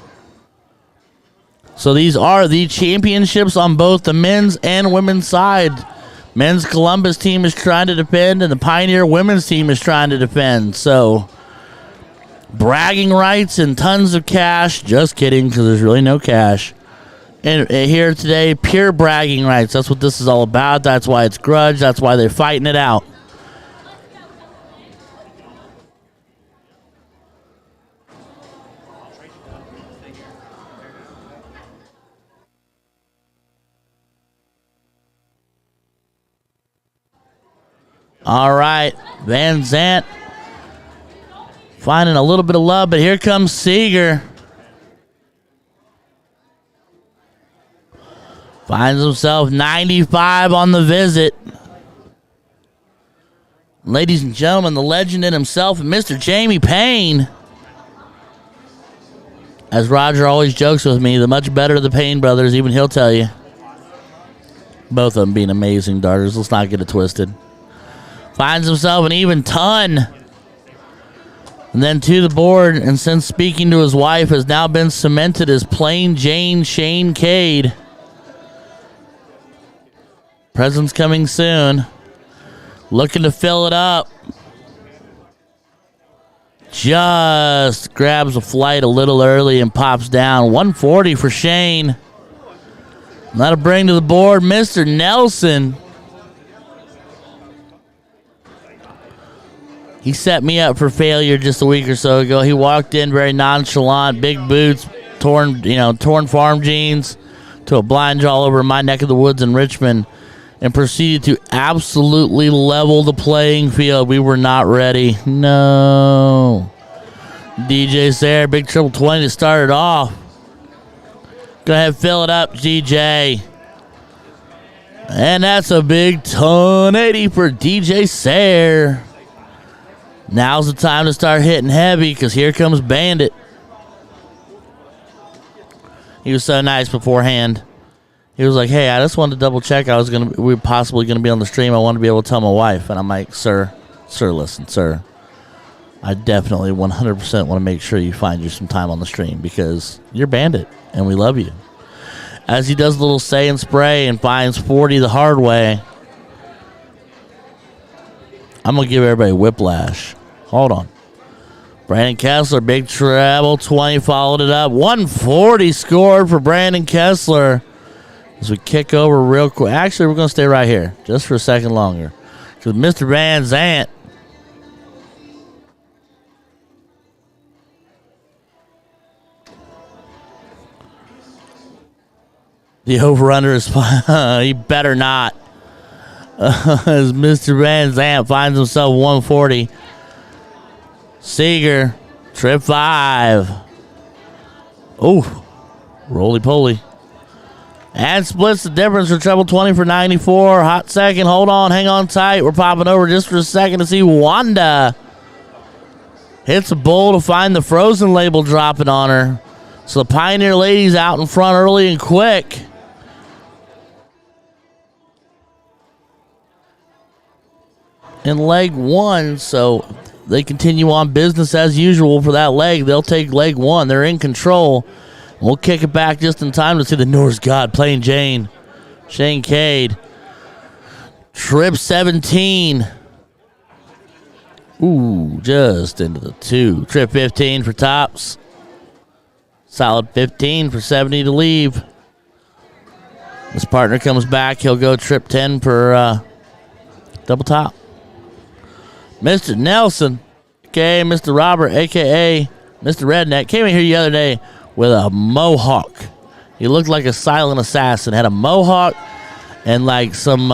So these are the championships on both the men's and women's side. Men's Columbus team is trying to defend, and the Pioneer women's team is trying to defend. So... bragging rights and tons of cash. Just kidding, because there's really no cash. And here today, pure bragging rights. That's what this is all about. That's why it's Grudge. That's why they're fighting it out. All right, Van Zant. Finding a little bit of love, but here comes Seeger. Finds himself 95 on the visit. Ladies and gentlemen, the legend in himself, Mr. Jamie Payne. As Roger always jokes with me, the much better of the Payne brothers, even he'll tell you. Both of them being amazing darters. Let's not get it twisted. Finds himself an even ton. And then to the board, and since speaking to his wife, has now been cemented as Plain Jane Shane Cade. Presents coming soon. Looking to fill it up. Just grabs a flight a little early and pops down. 140 for Shane. That'll bring to the board Mr. Nelson. He set me up for failure just a week or so ago. He walked in very nonchalant, big boots, torn farm jeans, to a blind draw over my neck of the woods in Richmond, and proceeded to absolutely level the playing field. We were not ready. No. DJ Sayre, big triple 20 to start it off. Go ahead, fill it up, DJ. And that's a big ton 80 for DJ Sayre. Now's the time to start hitting heavy, because here comes Bandit. He was so nice beforehand. He was like, hey, I just wanted to double check. We were possibly going to be on the stream. I wanted to be able to tell my wife. And I'm like, sir, listen, sir. I definitely 100% want to make sure you find you some time on the stream, because you're Bandit and we love you. As he does a little say and spray and finds 40 the hard way. I'm going to give everybody whiplash. Hold on. Brandon Kessler, big treble, 20 followed it up. 140 scored for Brandon Kessler. As we kick over real quick. Actually, we're going to stay right here just for a second longer, because Mr. Van Zant. The over-under is fine. He better not. As Mr. Van Zant finds himself 140. Seeger, trip 5. Oh, roly-poly. And splits the difference for treble 20 for 94. Hot second. Hold on. Hang on tight. We're popping over just for a second to see Wanda. Hits a bowl to find the Frozen label dropping on her. So the Pioneer ladies out in front early and quick. In leg 1, so they continue on business as usual for that leg. They'll take leg one. They're in control. We'll kick it back just in time to see the Norse God playing Jane. Shane Cade. Trip 17. Ooh, just into the 2. Trip 15 for tops. Solid 15 for 70 to leave. This partner comes back. He'll go trip 10 for double top. Mr. Nelson, a.k.a. Mr. Robert, a.k.a. Mr. Redneck, came in here the other day with a mohawk. He looked like a silent assassin. Had a mohawk and like some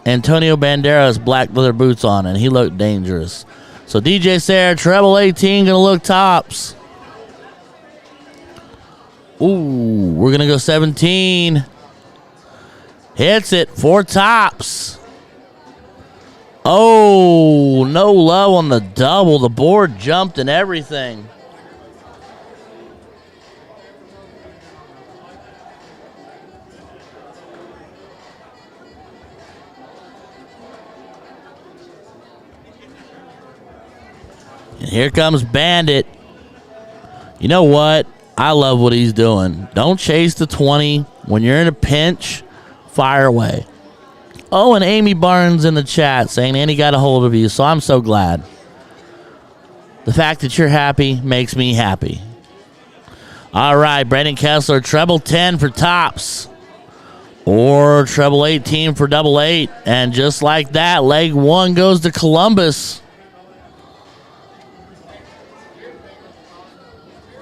Antonio Banderas black leather boots on, and he looked dangerous. So DJ Sayre, treble 18, going to look tops. Ooh, we're going to go 17. Hits it, 4 tops. Oh, no love on the double. The board jumped and everything. And here comes Bandit. You know what? I love what he's doing. Don't chase the 20. When you're in a pinch, fire away. Oh, and Amy Barnes in the chat saying Andy got a hold of you, so I'm so glad. The fact that you're happy makes me happy. All right, Brandon Kessler, treble 10 for tops. Or treble 18 for double 8. And just like that, leg 1 goes to Columbus.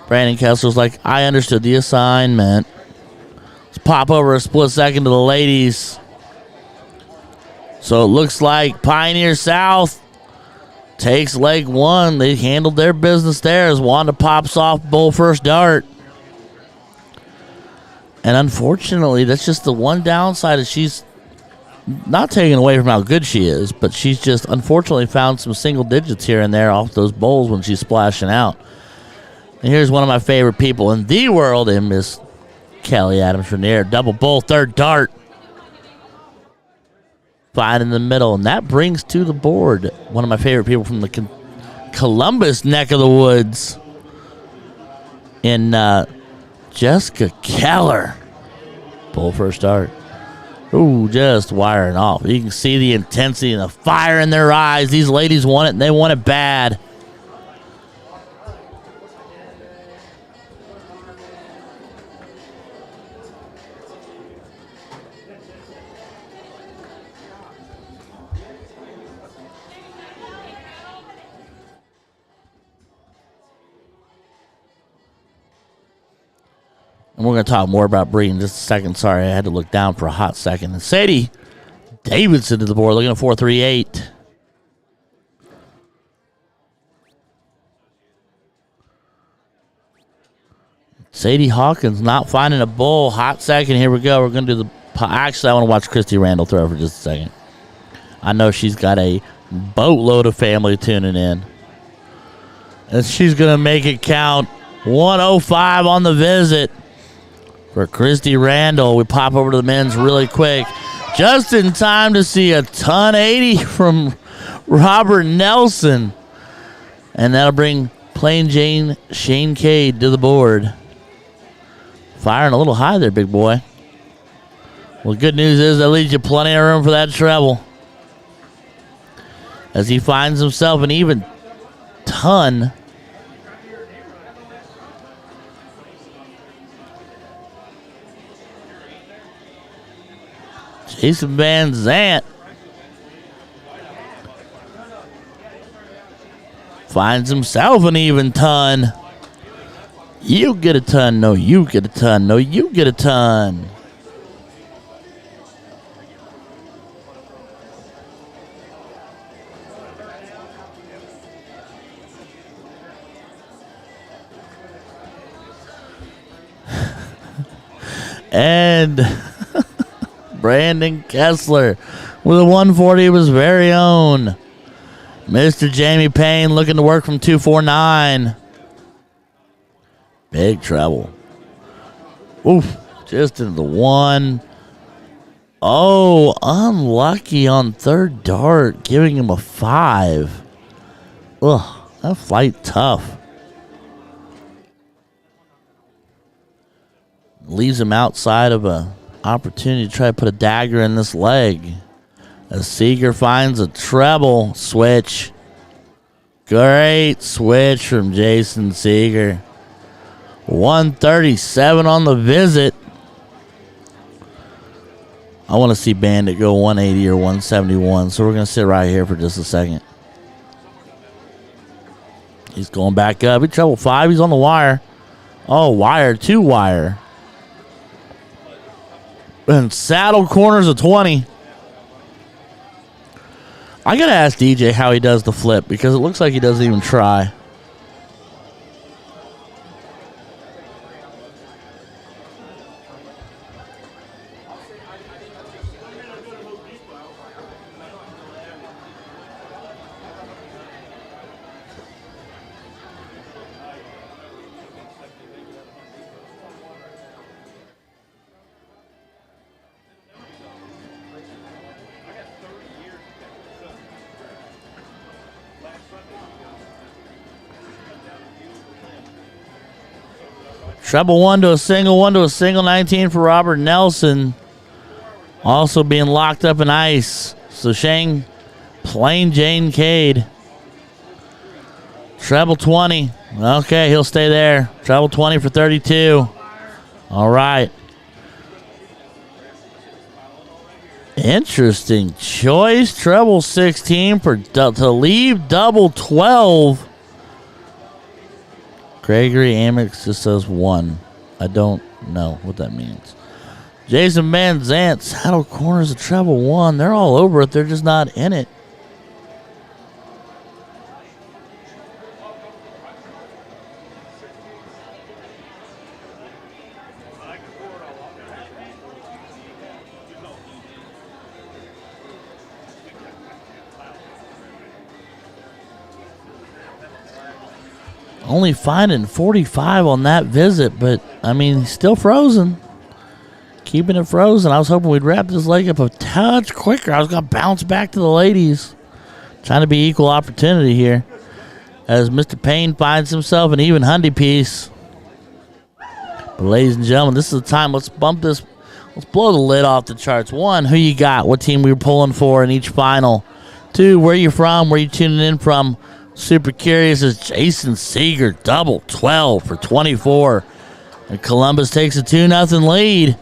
Brandon Kessler's like, I understood the assignment. Let's pop over a split second to the ladies. So it looks like Pioneer South takes leg 1. They handled their business there as Wanda pops off bull first dart. And unfortunately, that's just the one downside is she's not taking away from how good she is, but she's just unfortunately found some single digits here and there off those bowls when she's splashing out. And here's one of my favorite people in the world, and Miss Kelly Adams Renier. Double bull, third dart. Fine in the middle, and that brings to the board one of my favorite people from the Columbus neck of the woods in Jessica Keller. Bull first dart. Ooh, just wiring off. You can see the intensity and the fire in their eyes. These ladies want it, and they want it bad. And we're going to talk more about Bree in just a second. Sorry, I had to look down for a hot second. And Sadie Davidson to the board, looking at 4-3-8. Sadie Hawkins not finding a bull. Hot second. Here we go. We're going to do the... Actually, I want to watch Christy Randall throw for just a second. I know she's got a boatload of family tuning in. And she's going to make it count. 105 on the visit. For Christy Randall, we pop over to the men's really quick. Just in time to see a ton 80 from Robert Nelson. And that'll bring Plain Jane Shane Cade to the board. Firing a little high there, big boy. Well, good news is that leaves you plenty of room for that treble. As he finds himself an even ton. Jason Van Zant finds himself an even ton. You get a ton. No, you get a ton. No, you get a ton. And Brandon Kessler with a 140 of his very own. Mr. Jamie Payne looking to work from 249. Big trouble. Oof, just into the 1. Oh, unlucky on third dart, giving him a 5. Ugh, that flight tough. Leaves him outside of a opportunity to try to put a dagger in this leg. As Seeger finds a treble switch. Great switch from Jason Seeger. 137 on the visit. I want to see Bandit go 180 or 171, so we're going to sit right here for just a second. He's going back up. He treble 5. He's on the wire. Oh, wire, 2 wire. And saddle corners of 20. I got to ask DJ how he does the flip because it looks like he doesn't even try. Treble 1 to a single, 1 to a single, 19 for Robert Nelson. Also being locked up in ice. So Shane Plain Jane Cade. Treble 20. Okay, he'll stay there. Treble 20 for 32. All right. Interesting choice. Treble 16 to leave double 12. Gregory Amex just says 1. I don't know what that means. Jason Van Zant, saddle corners of treble 1. They're all over it. They're just not in it. Only finding 45 on that visit, but, I mean, he's still frozen. Keeping it frozen. I was hoping we'd wrap this leg up a touch quicker. I was going to bounce back to the ladies. Trying to be equal opportunity here. As Mr. Payne finds himself an even hundy piece. But, ladies and gentlemen, this is the time. Let's bump this. Let's blow the lid off the charts. 1, who you got? What team we were pulling for in each final? 2, where you from? Where you tuning in from? Super curious as Jason Seeger, double 12 for 24. And Columbus takes a 2-0 lead.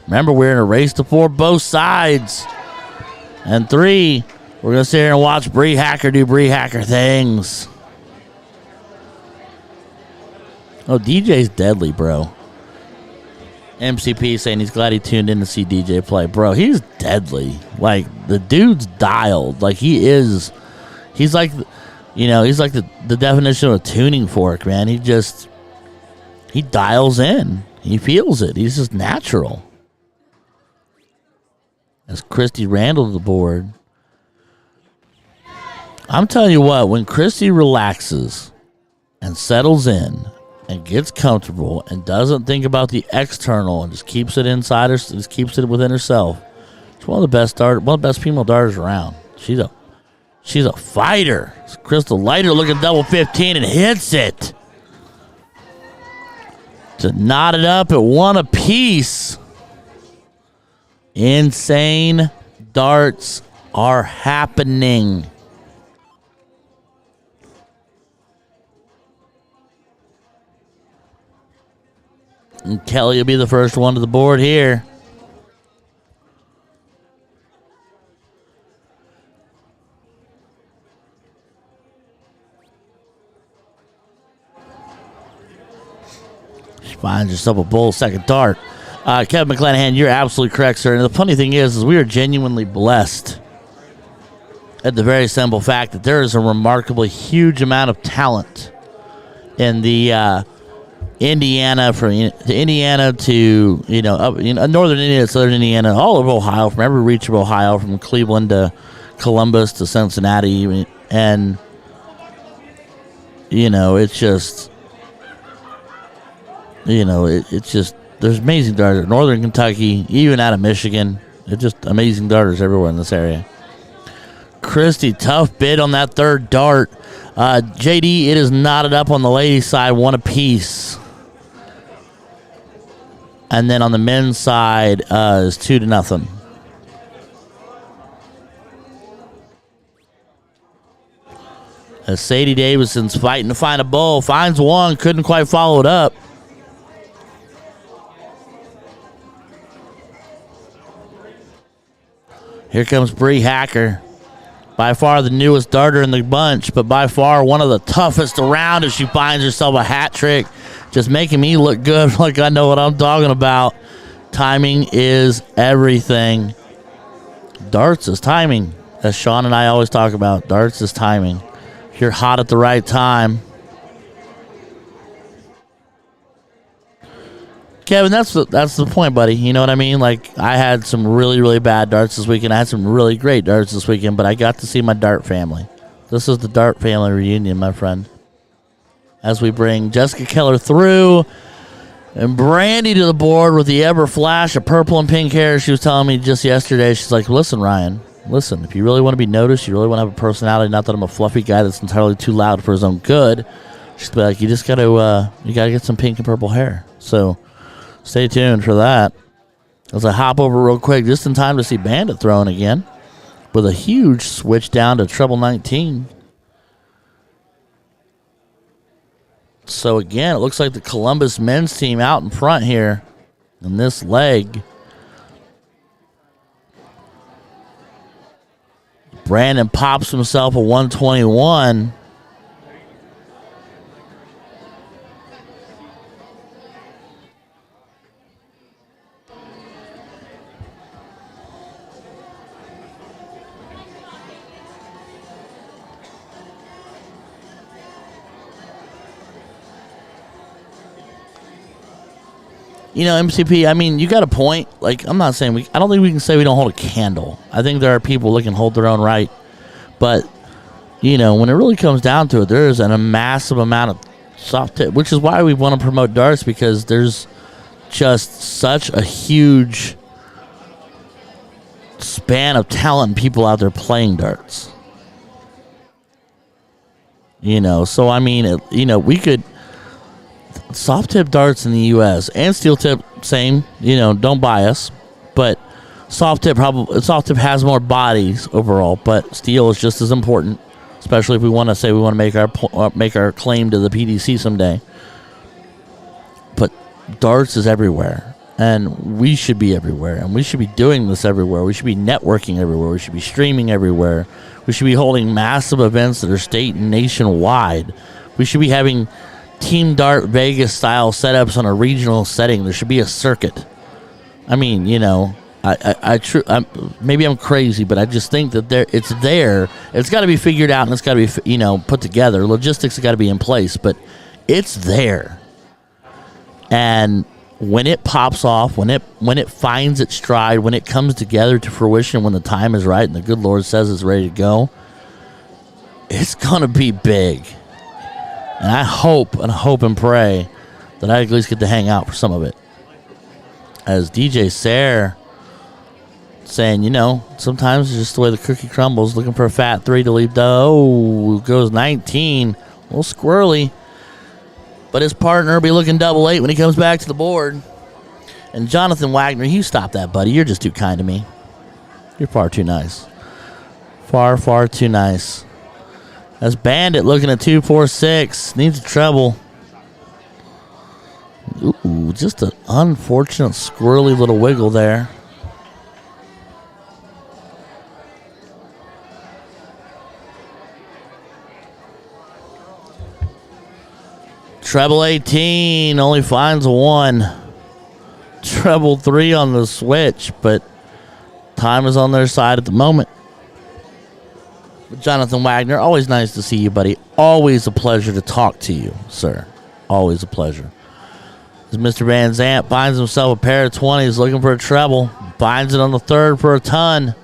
Remember, we're in a race to 4 both sides. And 3, we're going to sit here and watch Bree Hacker do Bree Hacker things. Oh, DJ's deadly, bro. MCP saying he's glad he tuned in to see DJ play. Bro, he's deadly. Like, the dude's dialed. Like, he is... He's like, you know, he's like the definition of a tuning fork, man. He dials in. He feels it. He's just natural. As Christy Randall to the board. I'm telling you what, when Christy relaxes and settles in and gets comfortable and doesn't think about the external and just keeps it inside her, just keeps it within herself, she's one of the best female darters around. She's a fighter. Crystal Lighter looking double 15 and hits it. To knot it up at 1 apiece. Insane darts are happening. And Kelly will be the first one to the board here. Finds yourself a bull second dart. Kevin McClanahan, you're absolutely correct, sir. And the funny thing is we are genuinely blessed at the very simple fact that there is a remarkably huge amount of talent in the Indiana, from Indiana to northern Indiana, southern Indiana, all over Ohio, from every reach of Ohio, from Cleveland to Columbus to Cincinnati, and it's just. It's just, there's amazing darters. Northern Kentucky, even out of Michigan. It's just amazing darters everywhere in this area. Christie, tough bid on that third dart. JD, it is knotted up on the ladies' side, 1 apiece. And then on the men's side is 2-0. As Sadie Davidson's fighting to find a bull, finds one, couldn't quite follow it up. Here comes Bree Hacker. By far the newest darter in the bunch, but by far one of the toughest around as she finds herself a hat trick. Just making me look good like I know what I'm talking about. Timing is everything. Darts is timing, as Sean and I always talk about. Darts is timing. If you're hot at the right time. Kevin, that's the point, buddy. You know what I mean? Like, I had some really, really bad darts this weekend. I had some really great darts this weekend, but I got to see my dart family. This is the dart family reunion, my friend. As we bring Jessica Keller through and Brandy to the board with the ever flash of purple and pink hair. She was telling me just yesterday, she's like, listen, Ryan, listen, if you really want to be noticed, you really want to have a personality, not that I'm a fluffy guy that's entirely too loud for his own good. She's like, you just got to get some pink and purple hair. So stay tuned for that. As I hop over real quick, just in time to see Bandit throwing again with a huge switch down to treble 19. So again, it looks like the Columbus men's team out in front here in this leg. Brandon pops himself a 121. You know, MCP, I mean, you got a point. Like, I'm not saying I don't think we can say we don't hold a candle. I think there are people that can hold their own right. But, you know, when it really comes down to it, there is a massive amount of soft tip, which is why we want to promote darts, because there's just such a huge span of talent and people out there playing darts. You know, so, I mean, we could... Soft tip darts in the U.S. and steel tip, same. You know, don't bias, but soft tip has more bodies overall. But steel is just as important, especially if we want to make our claim to the PDC someday. But darts is everywhere, and we should be everywhere, and we should be doing this everywhere. We should be networking everywhere. We should be streaming everywhere. We should be holding massive events that are state and nationwide. We should be having Team Dart Vegas style setups on a regional setting. There should be a circuit. I mean, you know, maybe I'm crazy, but I just think that it's there. It's got to be figured out, and it's got to be, you know, put together. Logistics have got to be in place, but it's there. And when it pops off, when it finds its stride, when it comes together to fruition, when the time is right and the good Lord says it's ready to go, it's gonna be big. And I hope and pray that I at least get to hang out for some of it. As DJ Sayre saying, you know, sometimes it's just the way the cookie crumbles, looking for a fat 3 to leave. Goes 19. A little squirrely. But his partner will be looking double 8 when he comes back to the board. And Jonathan Wagner, you stop that, buddy. You're just too kind to me. You're far too nice. Far, far too nice. That's Bandit looking at 2-4-6. Needs a treble. Ooh, just an unfortunate squirrely little wiggle there. Treble 18 only finds 1. Treble 3 on the switch, but time is on their side at the moment. Jonathan Wagner, always nice to see you, buddy. Always a pleasure to talk to you, sir. Always a pleasure. As Mr. Van Zant finds himself a pair of 20s looking for a treble. Finds it on the third for a ton.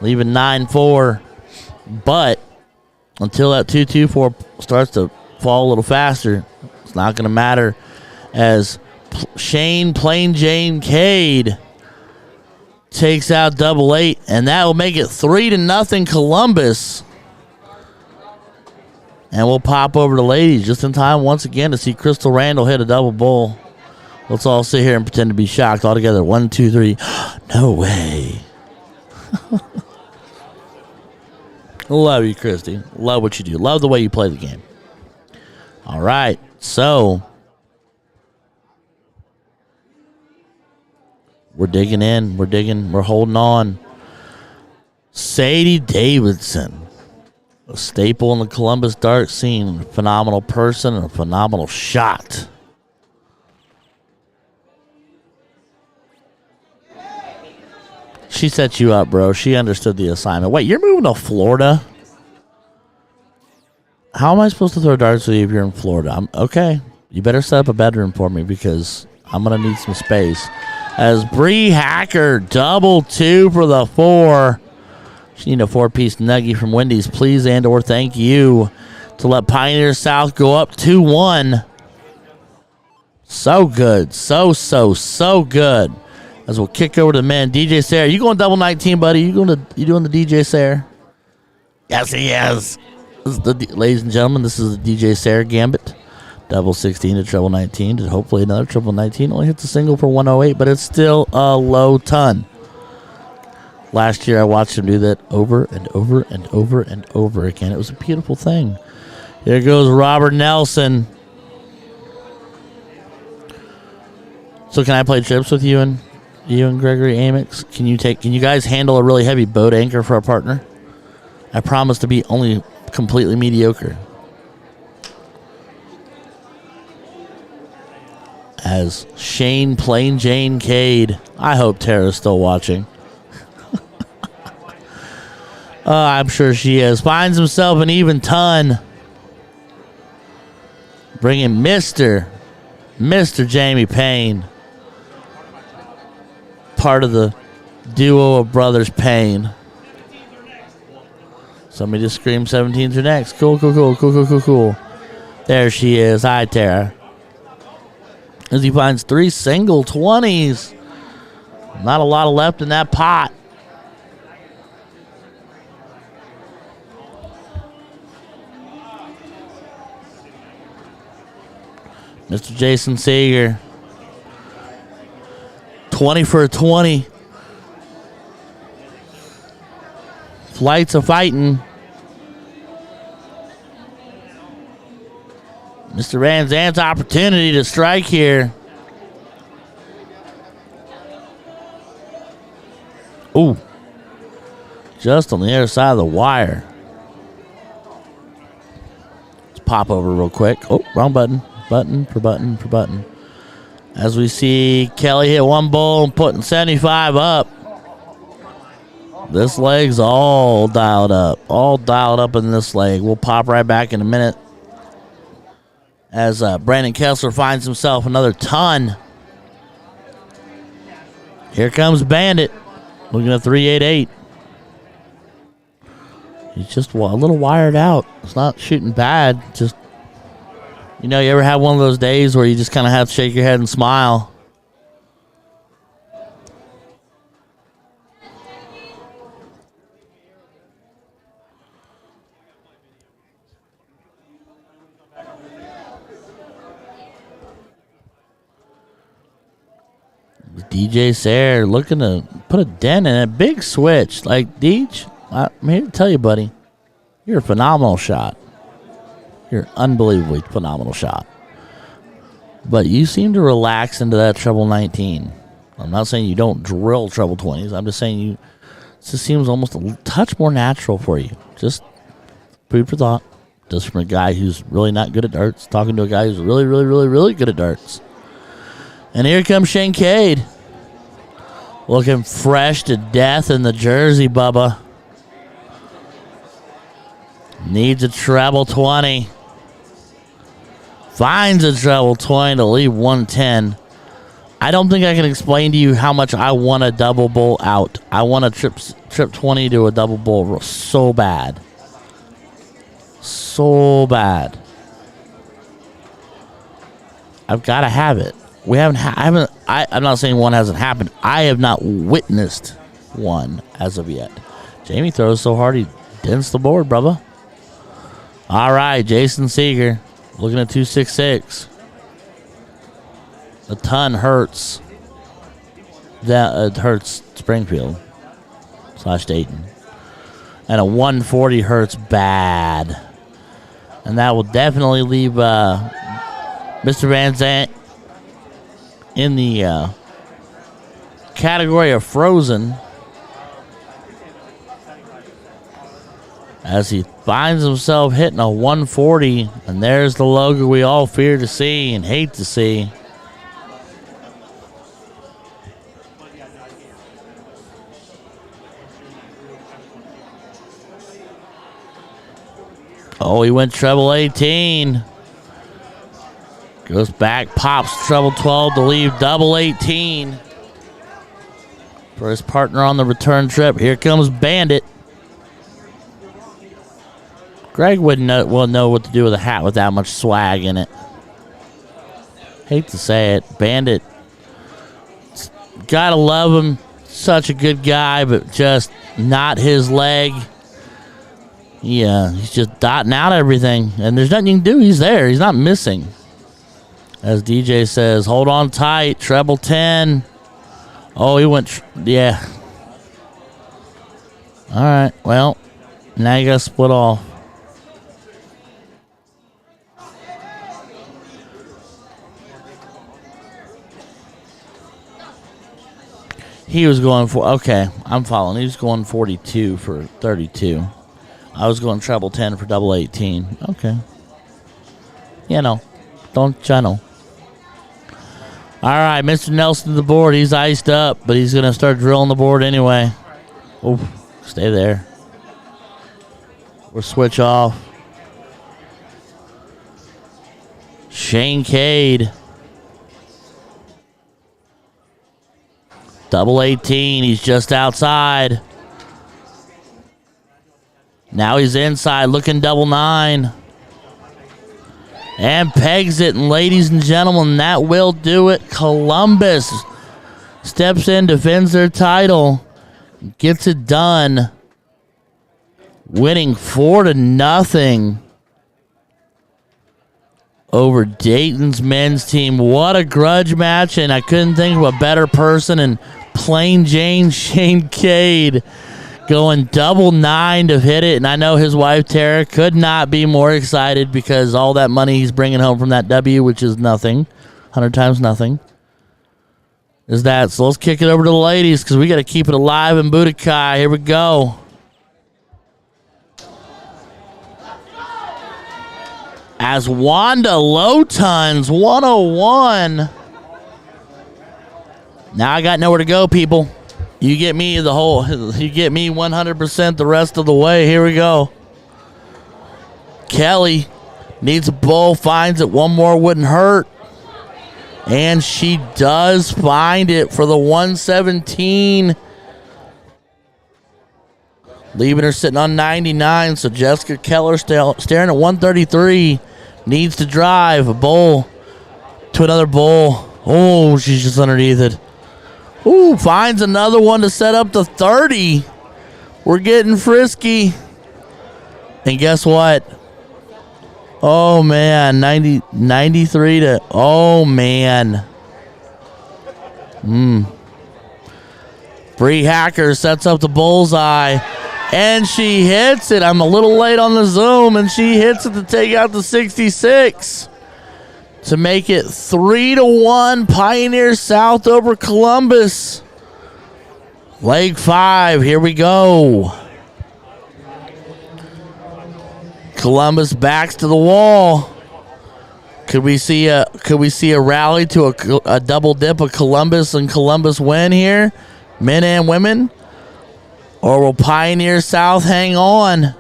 Leaving 9-4. But until that 2-2-4 starts to fall a little faster, it's not going to matter, as Shane Plain Jane Cade takes out double 8, and that will make it 3-0 Columbus. And we'll pop over to ladies just in time once again to see Crystal Randall hit a double bull. Let's all sit here and pretend to be shocked all together. 1, 2, 3. No way. Love you, Christy. Love what you do. Love the way you play the game. All right. So, we're digging in. We're digging. We're holding on. Sadie Davidson. A staple in the Columbus dart scene. A phenomenal person and a phenomenal shot. She set you up, bro. She understood the assignment. Wait, you're moving to Florida? How am I supposed to throw darts with you if you're in Florida? Okay. You better set up a bedroom for me because I'm going to need some space. As Bree Hacker, double 2 for the 4. She need a 4-piece nuggie from Wendy's, please, and or thank you, to let Pioneer South go up 2-1. So good. So good. As we'll kick over to the men. DJ Sayre, you going double 19, buddy? You doing the DJ Sayre? Yes, he is. Ladies and gentlemen, this is the DJ Sayre gambit. Double 16 to treble 19 to hopefully another treble 19. Only hits a single for 108, but it's still a low ton. Last year I watched him do that over and over and over and over again. It was a beautiful thing. Here goes Robert Nelson. So can I play trips with you and Gregory Amix? Can you guys handle a really heavy boat anchor for a partner? I promise to be only completely mediocre. As Shane Plain Jane Cade. I hope Tara's still watching. I'm sure she is. Finds himself an even ton. Bringing Mr. Jamie Payne. Part of the duo of brothers Payne. Somebody just screamed 17s are next. Cool. There she is. Hi, Tara. As he finds 3 single 20s. Not a lot left in that pot. Mr. Jason Sager. 20 for a 20. Flights of fighting. Mr. Van Zandt's opportunity to strike here. Ooh. Just on the other side of the wire. Let's pop over real quick. Oh, wrong button. Button for button. As we see Kelly hit one bull and putting 75 up. This leg's all dialed up. All dialed up in this leg. We'll pop right back in a minute. As Brandon Kessler finds himself another ton. Here comes Bandit. Looking at 388. He's just a little wired out. It's not shooting bad. Just, you ever have one of those days where you just kind of have to shake your head and smile? DJ Sayre looking to put a dent in a big switch. Like, Deej, I'm here to tell you, buddy, you're a phenomenal shot. You're an unbelievably phenomenal shot. But you seem to relax into that treble 19. I'm not saying you don't drill treble 20s. I'm just saying it just seems almost a touch more natural for you. Just food for thought. Just from a guy who's really not good at darts, talking to a guy who's really, really, really, really good at darts. And here comes Shane Cade. Looking fresh to death in the jersey, Bubba. Needs a treble 20. Finds a treble 20 to leave 110. I don't think I can explain to you how much I want a double bull out. I want a trip 20 to a double bull so bad. So bad. I've got to have it. We haven't. I'm not saying one hasn't happened. I have not witnessed one as of yet. Jamie throws so hard he dents the board, brother. All right, Jason Seeger looking at 266. A ton hurts. That hurts Springfield / Dayton. And a 140 hurts bad. And that will definitely leave Mr. Van Zant in the category of frozen, as he finds himself hitting a 140, and there's the logo we all fear to see and hate to see. Oh, he went treble 18. Goes back, pops treble 12 to leave double 18 for his partner on the return trip. Here comes Bandit. Greg wouldn't know what to do with a hat with that much swag in it. Hate to say it. Bandit, gotta love him. Such a good guy, but just not his leg. Yeah, he's just dotting out everything, and there's nothing you can do. He's there. He's not missing. As DJ says, hold on tight, treble 10. Oh, he went, yeah. All right, well, now you got to split off. He was going for, okay, I'm following. He was going 42 for 32. I was going treble 10 for double 18. Okay. You know, don't you know. All right, Mr. Nelson to the board. He's iced up, but he's going to start drilling the board anyway. Oh, stay there. We'll switch off. Shane Cade. Double 18. He's just outside. Now he's inside, looking double 9. And pegs it, and ladies and gentlemen, that will do it. Columbus steps in, defends their title, gets it done, winning 4-0 over Dayton's men's team. What a grudge match, and I couldn't think of a better person in Plain Jane Shane Cade. Going double 9 to hit it, and I know his wife Tara could not be more excited because all that money he's bringing home from that W, which is nothing, 100 times nothing, is that. So let's kick it over to the ladies because we got to keep it alive in Budokai. Here we go. As Wanda Lowtons 101. Now I got nowhere to go, people. You get me 100% the rest of the way. Here we go. Kelly needs a bull, finds it. One more wouldn't hurt. And she does find it for the 117. Leaving her sitting on 99. So Jessica Keller staring at 133. Needs to drive a bull to another bull. Oh, she's just underneath it. Ooh, finds another one to set up the 30. We're getting frisky. And guess what? Oh, man. 93 to... Oh, man. Bree Hacker sets up the bullseye. And she hits it. I'm a little late on the Zoom. And she hits it to take out the 66. To make it 3-1 Pioneer South over Columbus. Leg 5, here we go. Columbus backs to the wall. Could we see a rally to a double dip of Columbus and Columbus win here, men and women? Or will Pioneer South hang on?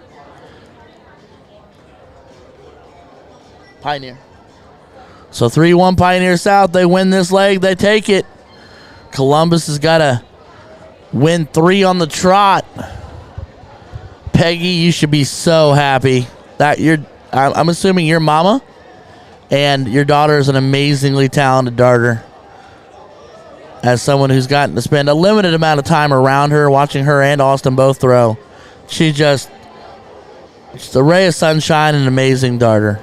Pioneer. So 3-1 Pioneer South. They win this leg. They take it. Columbus has got to win 3 on the trot. Peggy, you should be so happy that I'm assuming your mama and your daughter is an amazingly talented darter. as someone who's gotten to spend a limited amount of time around her, watching her and Austin both throw. She's a ray of sunshine and an amazing darter.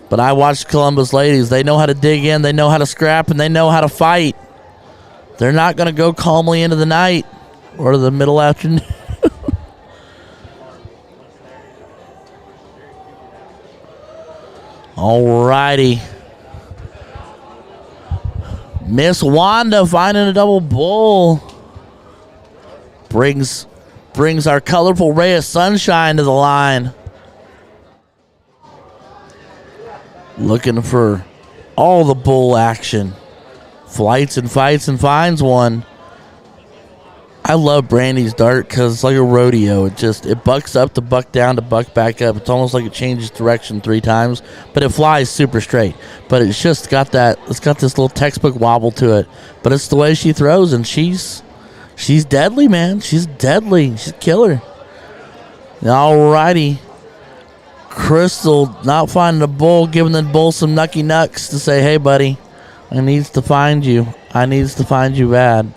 But I watched Columbus ladies. They know how to dig in, they know how to scrap, and they know how to fight. They're not going to go calmly into the night or the middle afternoon. All righty. Miss Wanda finding a double bull. Brings our colorful ray of sunshine to the line. Looking for all the bull action. Flights and fights and finds one. I love Brandy's dart because it's like a rodeo. It bucks up to buck down to buck back up. It's almost like it changes direction 3 times, but it flies super straight. But it's just got this little textbook wobble to it. But it's the way she throws, and she's deadly, man. She's deadly. She's a killer. All righty. Crystal not finding a bull, giving the bull some nucky nucks to say, hey, buddy, I needs to find you. I needs to find you bad.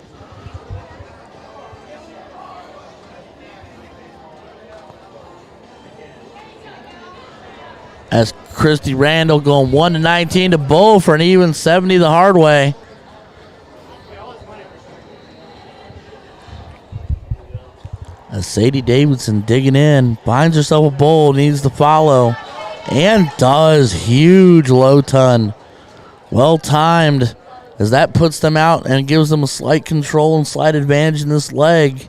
As Christy Randall going 1-19 to bull for an even 70 the hard way. As Sadie Davidson digging in, finds herself a bull, needs to follow, and does. Huge low ton. Well timed, as that puts them out and gives them a slight control and slight advantage in this leg.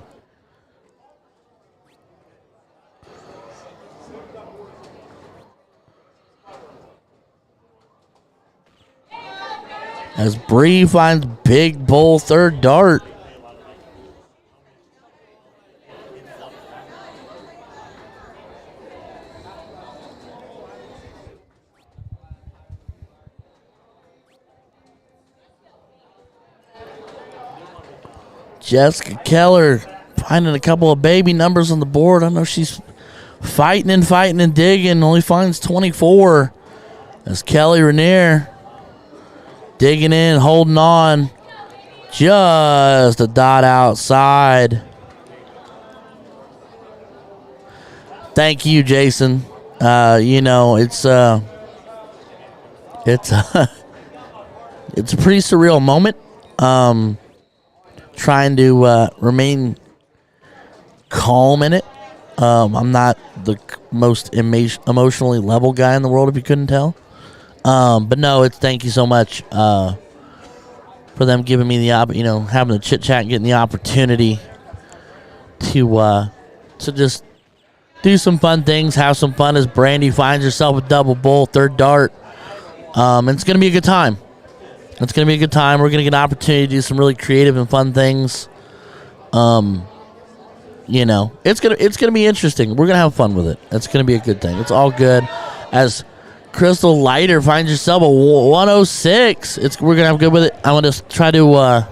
As Bree finds big bull third dart. Jessica Keller finding a couple of baby numbers on the board. I know she's fighting and digging. Only finds 24. As Kelly Rainier digging in, holding on. Just a dot outside. Thank you, Jason. It's a pretty surreal moment. Trying to remain calm in it. I'm not the most emotionally level guy in the world, if you couldn't tell. But no, thank you so much for them giving me the having the chit chat and getting the opportunity to just do some fun things, have some fun as Brandy finds herself a double bull, third dart. And it's gonna be a good time. It's going to be a good time. We're going to get an opportunity to do some really creative and fun things. It's gonna be interesting. We're going to have fun with it. It's going to be a good thing. It's all good. As Crystal Leiter finds herself a 106, we're going to have good with it. I want to try to,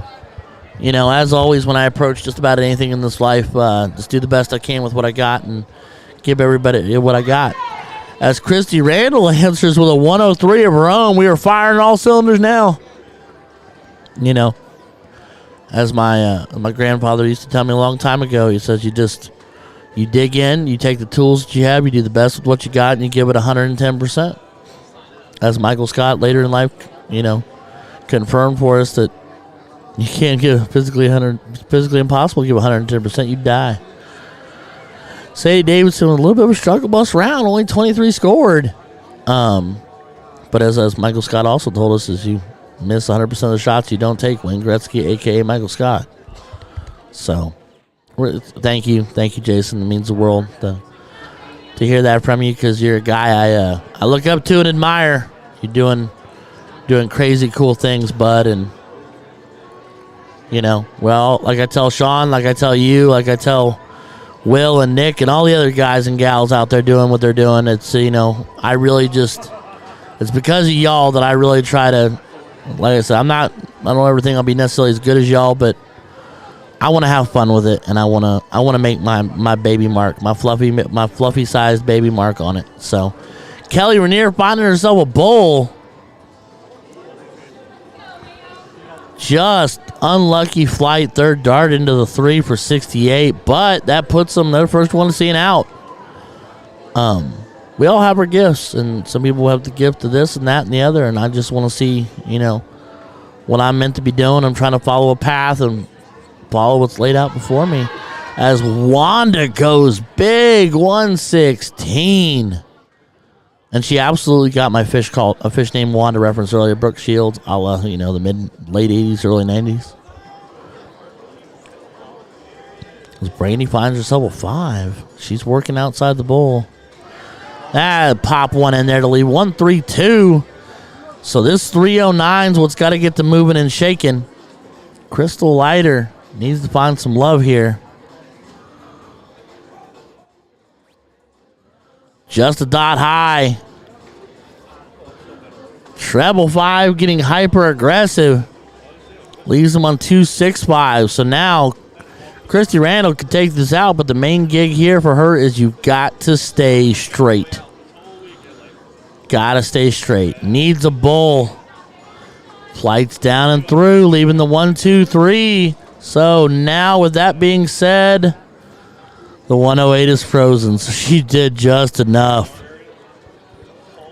as always, when I approach just about anything in this life, just do the best I can with what I got and give everybody what I got. As Christy Randall answers with a 103 of her own, we are firing all cylinders now. As my grandfather used to tell me a long time ago, he says you dig in, you take the tools that you have, you do the best with what you got, and you give it 110%. As Michael Scott later in life, confirmed for us that you can't give physically impossible to give 110%, you die. Sadie Davidson with a little bit of a struggle bus round, only 23 scored. But as Michael Scott also told us, is you miss 100% of the shots you don't take. Wayne Gretzky, a.k.a. Michael Scott. So, thank you, Jason. It means the world to hear that from you, because you're a guy I look up to and admire. You're doing crazy cool things, bud, and like I tell Sean, like I tell you, like I tell Will and Nick and all the other guys and gals out there doing what they're doing. It's I really it's because of y'all that I really try to. Like I said, I don't ever think I'll be necessarily as good as y'all, but I want to have fun with it, and I want to make my baby mark, my fluffy sized baby mark on it. So, Kelly Rainier finding herself a bull. just unlucky flight, third dart into the 3 for 68, but that puts them their first one to see an out. We all have our gifts, and some people have the gift of this and that and the other, and I just want to see, what I'm meant to be doing. I'm trying to follow a path and follow what's laid out before me. As Wanda goes big, 116. And she absolutely got my fish named Wanda reference earlier. Brooke Shields, a la, the late 80s, early 90s. As Brandy finds herself a 5. She's working outside the bowl. Pop one in there to leave 1-3-2. So this 309's what's got to get them moving and shaking. Crystal Lighter needs to find some love here. Just a dot high. Treble 5 getting hyper aggressive. Leaves them on 2-6-5. So now Christy Randall could take this out, but the main gig here for her is you've got to stay straight. Gotta stay straight. Needs a bull. Flights down and through, leaving the 1-2-3. So now with that being said, the 108 is frozen. So she did just enough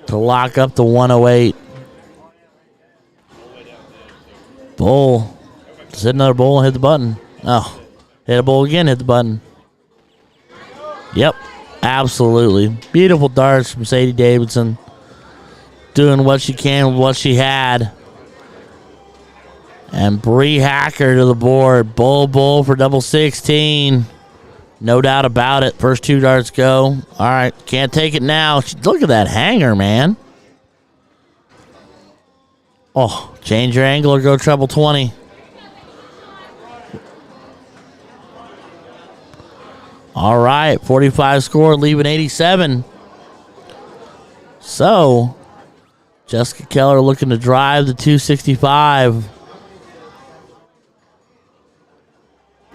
to lock up the 108. Bull. Just hit another bull and hit the button. Oh, hit a bull again, hit the button. Yep, absolutely. Beautiful darts from Sadie Davidson. Doing what she can with what she had. And Bree Hacker to the board. Bull for double 16. No doubt about it. First 2 darts go. All right, can't take it now. Look at that hanger, man. Oh, change your angle or go treble 20. All right, 45 score, leaving 87. So, Jessica Keller looking to drive the 265.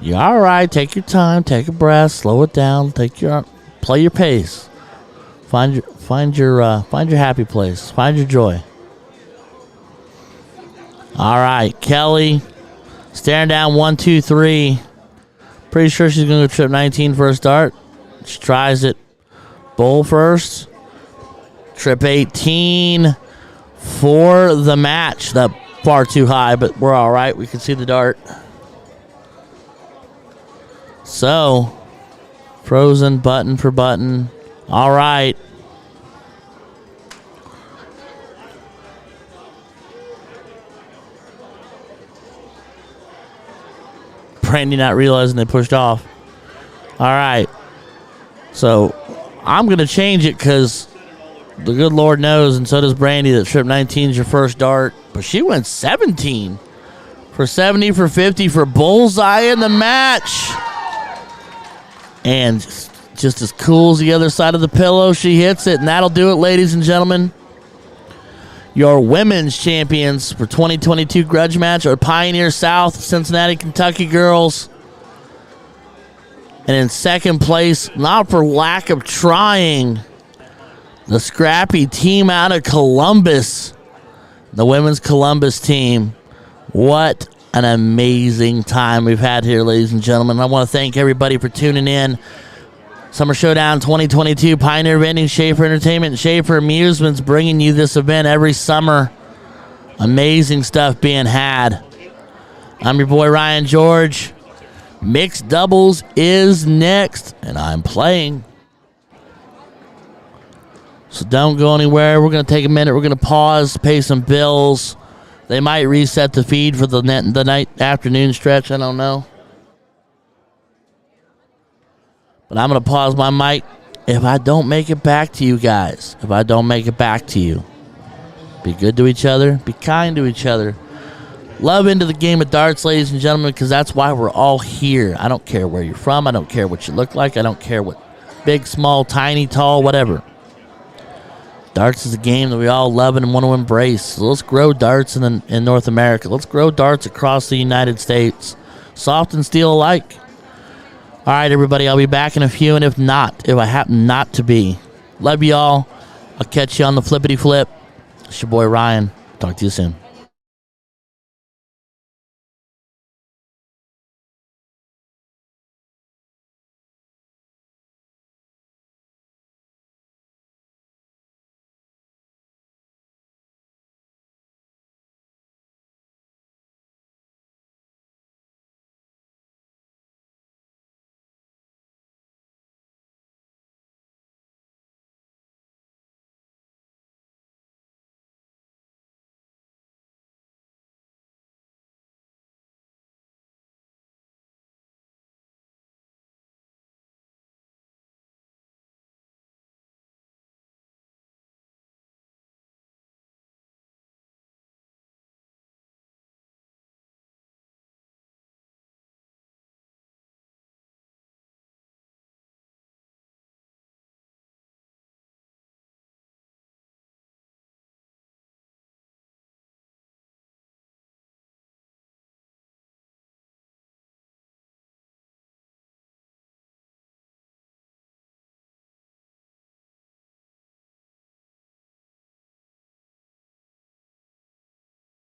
You're all right. Take your time. Take a breath. Slow it down. Play your pace. Find your happy place. Find your joy. All right, Kelly, staring down 1-2-3. Pretty sure she's going to go trip 19 first dart. She tries it. Bull first. Trip 18 for the match. That far too high, but we're all right. We can see the dart. So, frozen button for button. All right. Brandy not realizing they pushed off. All right. So, I'm going to change it because the good Lord knows, and so does Brandy, that trip 19 is your first dart. But she went 17 for 70 for 50 for bullseye in the match. And just as cool as the other side of the pillow, she hits it. And that'll do it, ladies and gentlemen. Your women's champions for 2022 Grudge Match are Pioneer South, Cincinnati, Kentucky girls. And in second place, not for lack of trying, the scrappy team out of Columbus, the women's Columbus team. What an amazing time we've had here, ladies and gentlemen. I want to thank everybody for tuning in. Summer Showdown 2022, Pioneer Vending, Schaefer Entertainment, and Schaefer Amusements bringing you this event every summer. Amazing stuff being had. I'm your boy Ryan George. Mixed doubles is next, and I'm playing. So don't go anywhere. We're going to take a minute. We're going to pause, pay some bills. They might reset the feed for the night afternoon stretch. I don't know. But I'm going to pause my mic. If I don't make it back to you guys, be good to each other. Be kind to each other. Love into the game of darts, ladies and gentlemen, because that's why we're all here. I don't care where you're from. I don't care what you look like. I don't care what big, small, tiny, tall, whatever. Darts is a game that we all love and want to embrace. So let's grow darts in North America. Let's grow darts across the United States. Soft and steel alike. All right, everybody, I'll be back in a few, and if I happen not to be, love y'all. I'll catch you on the flippity flip. It's your boy Ryan. Talk to you soon.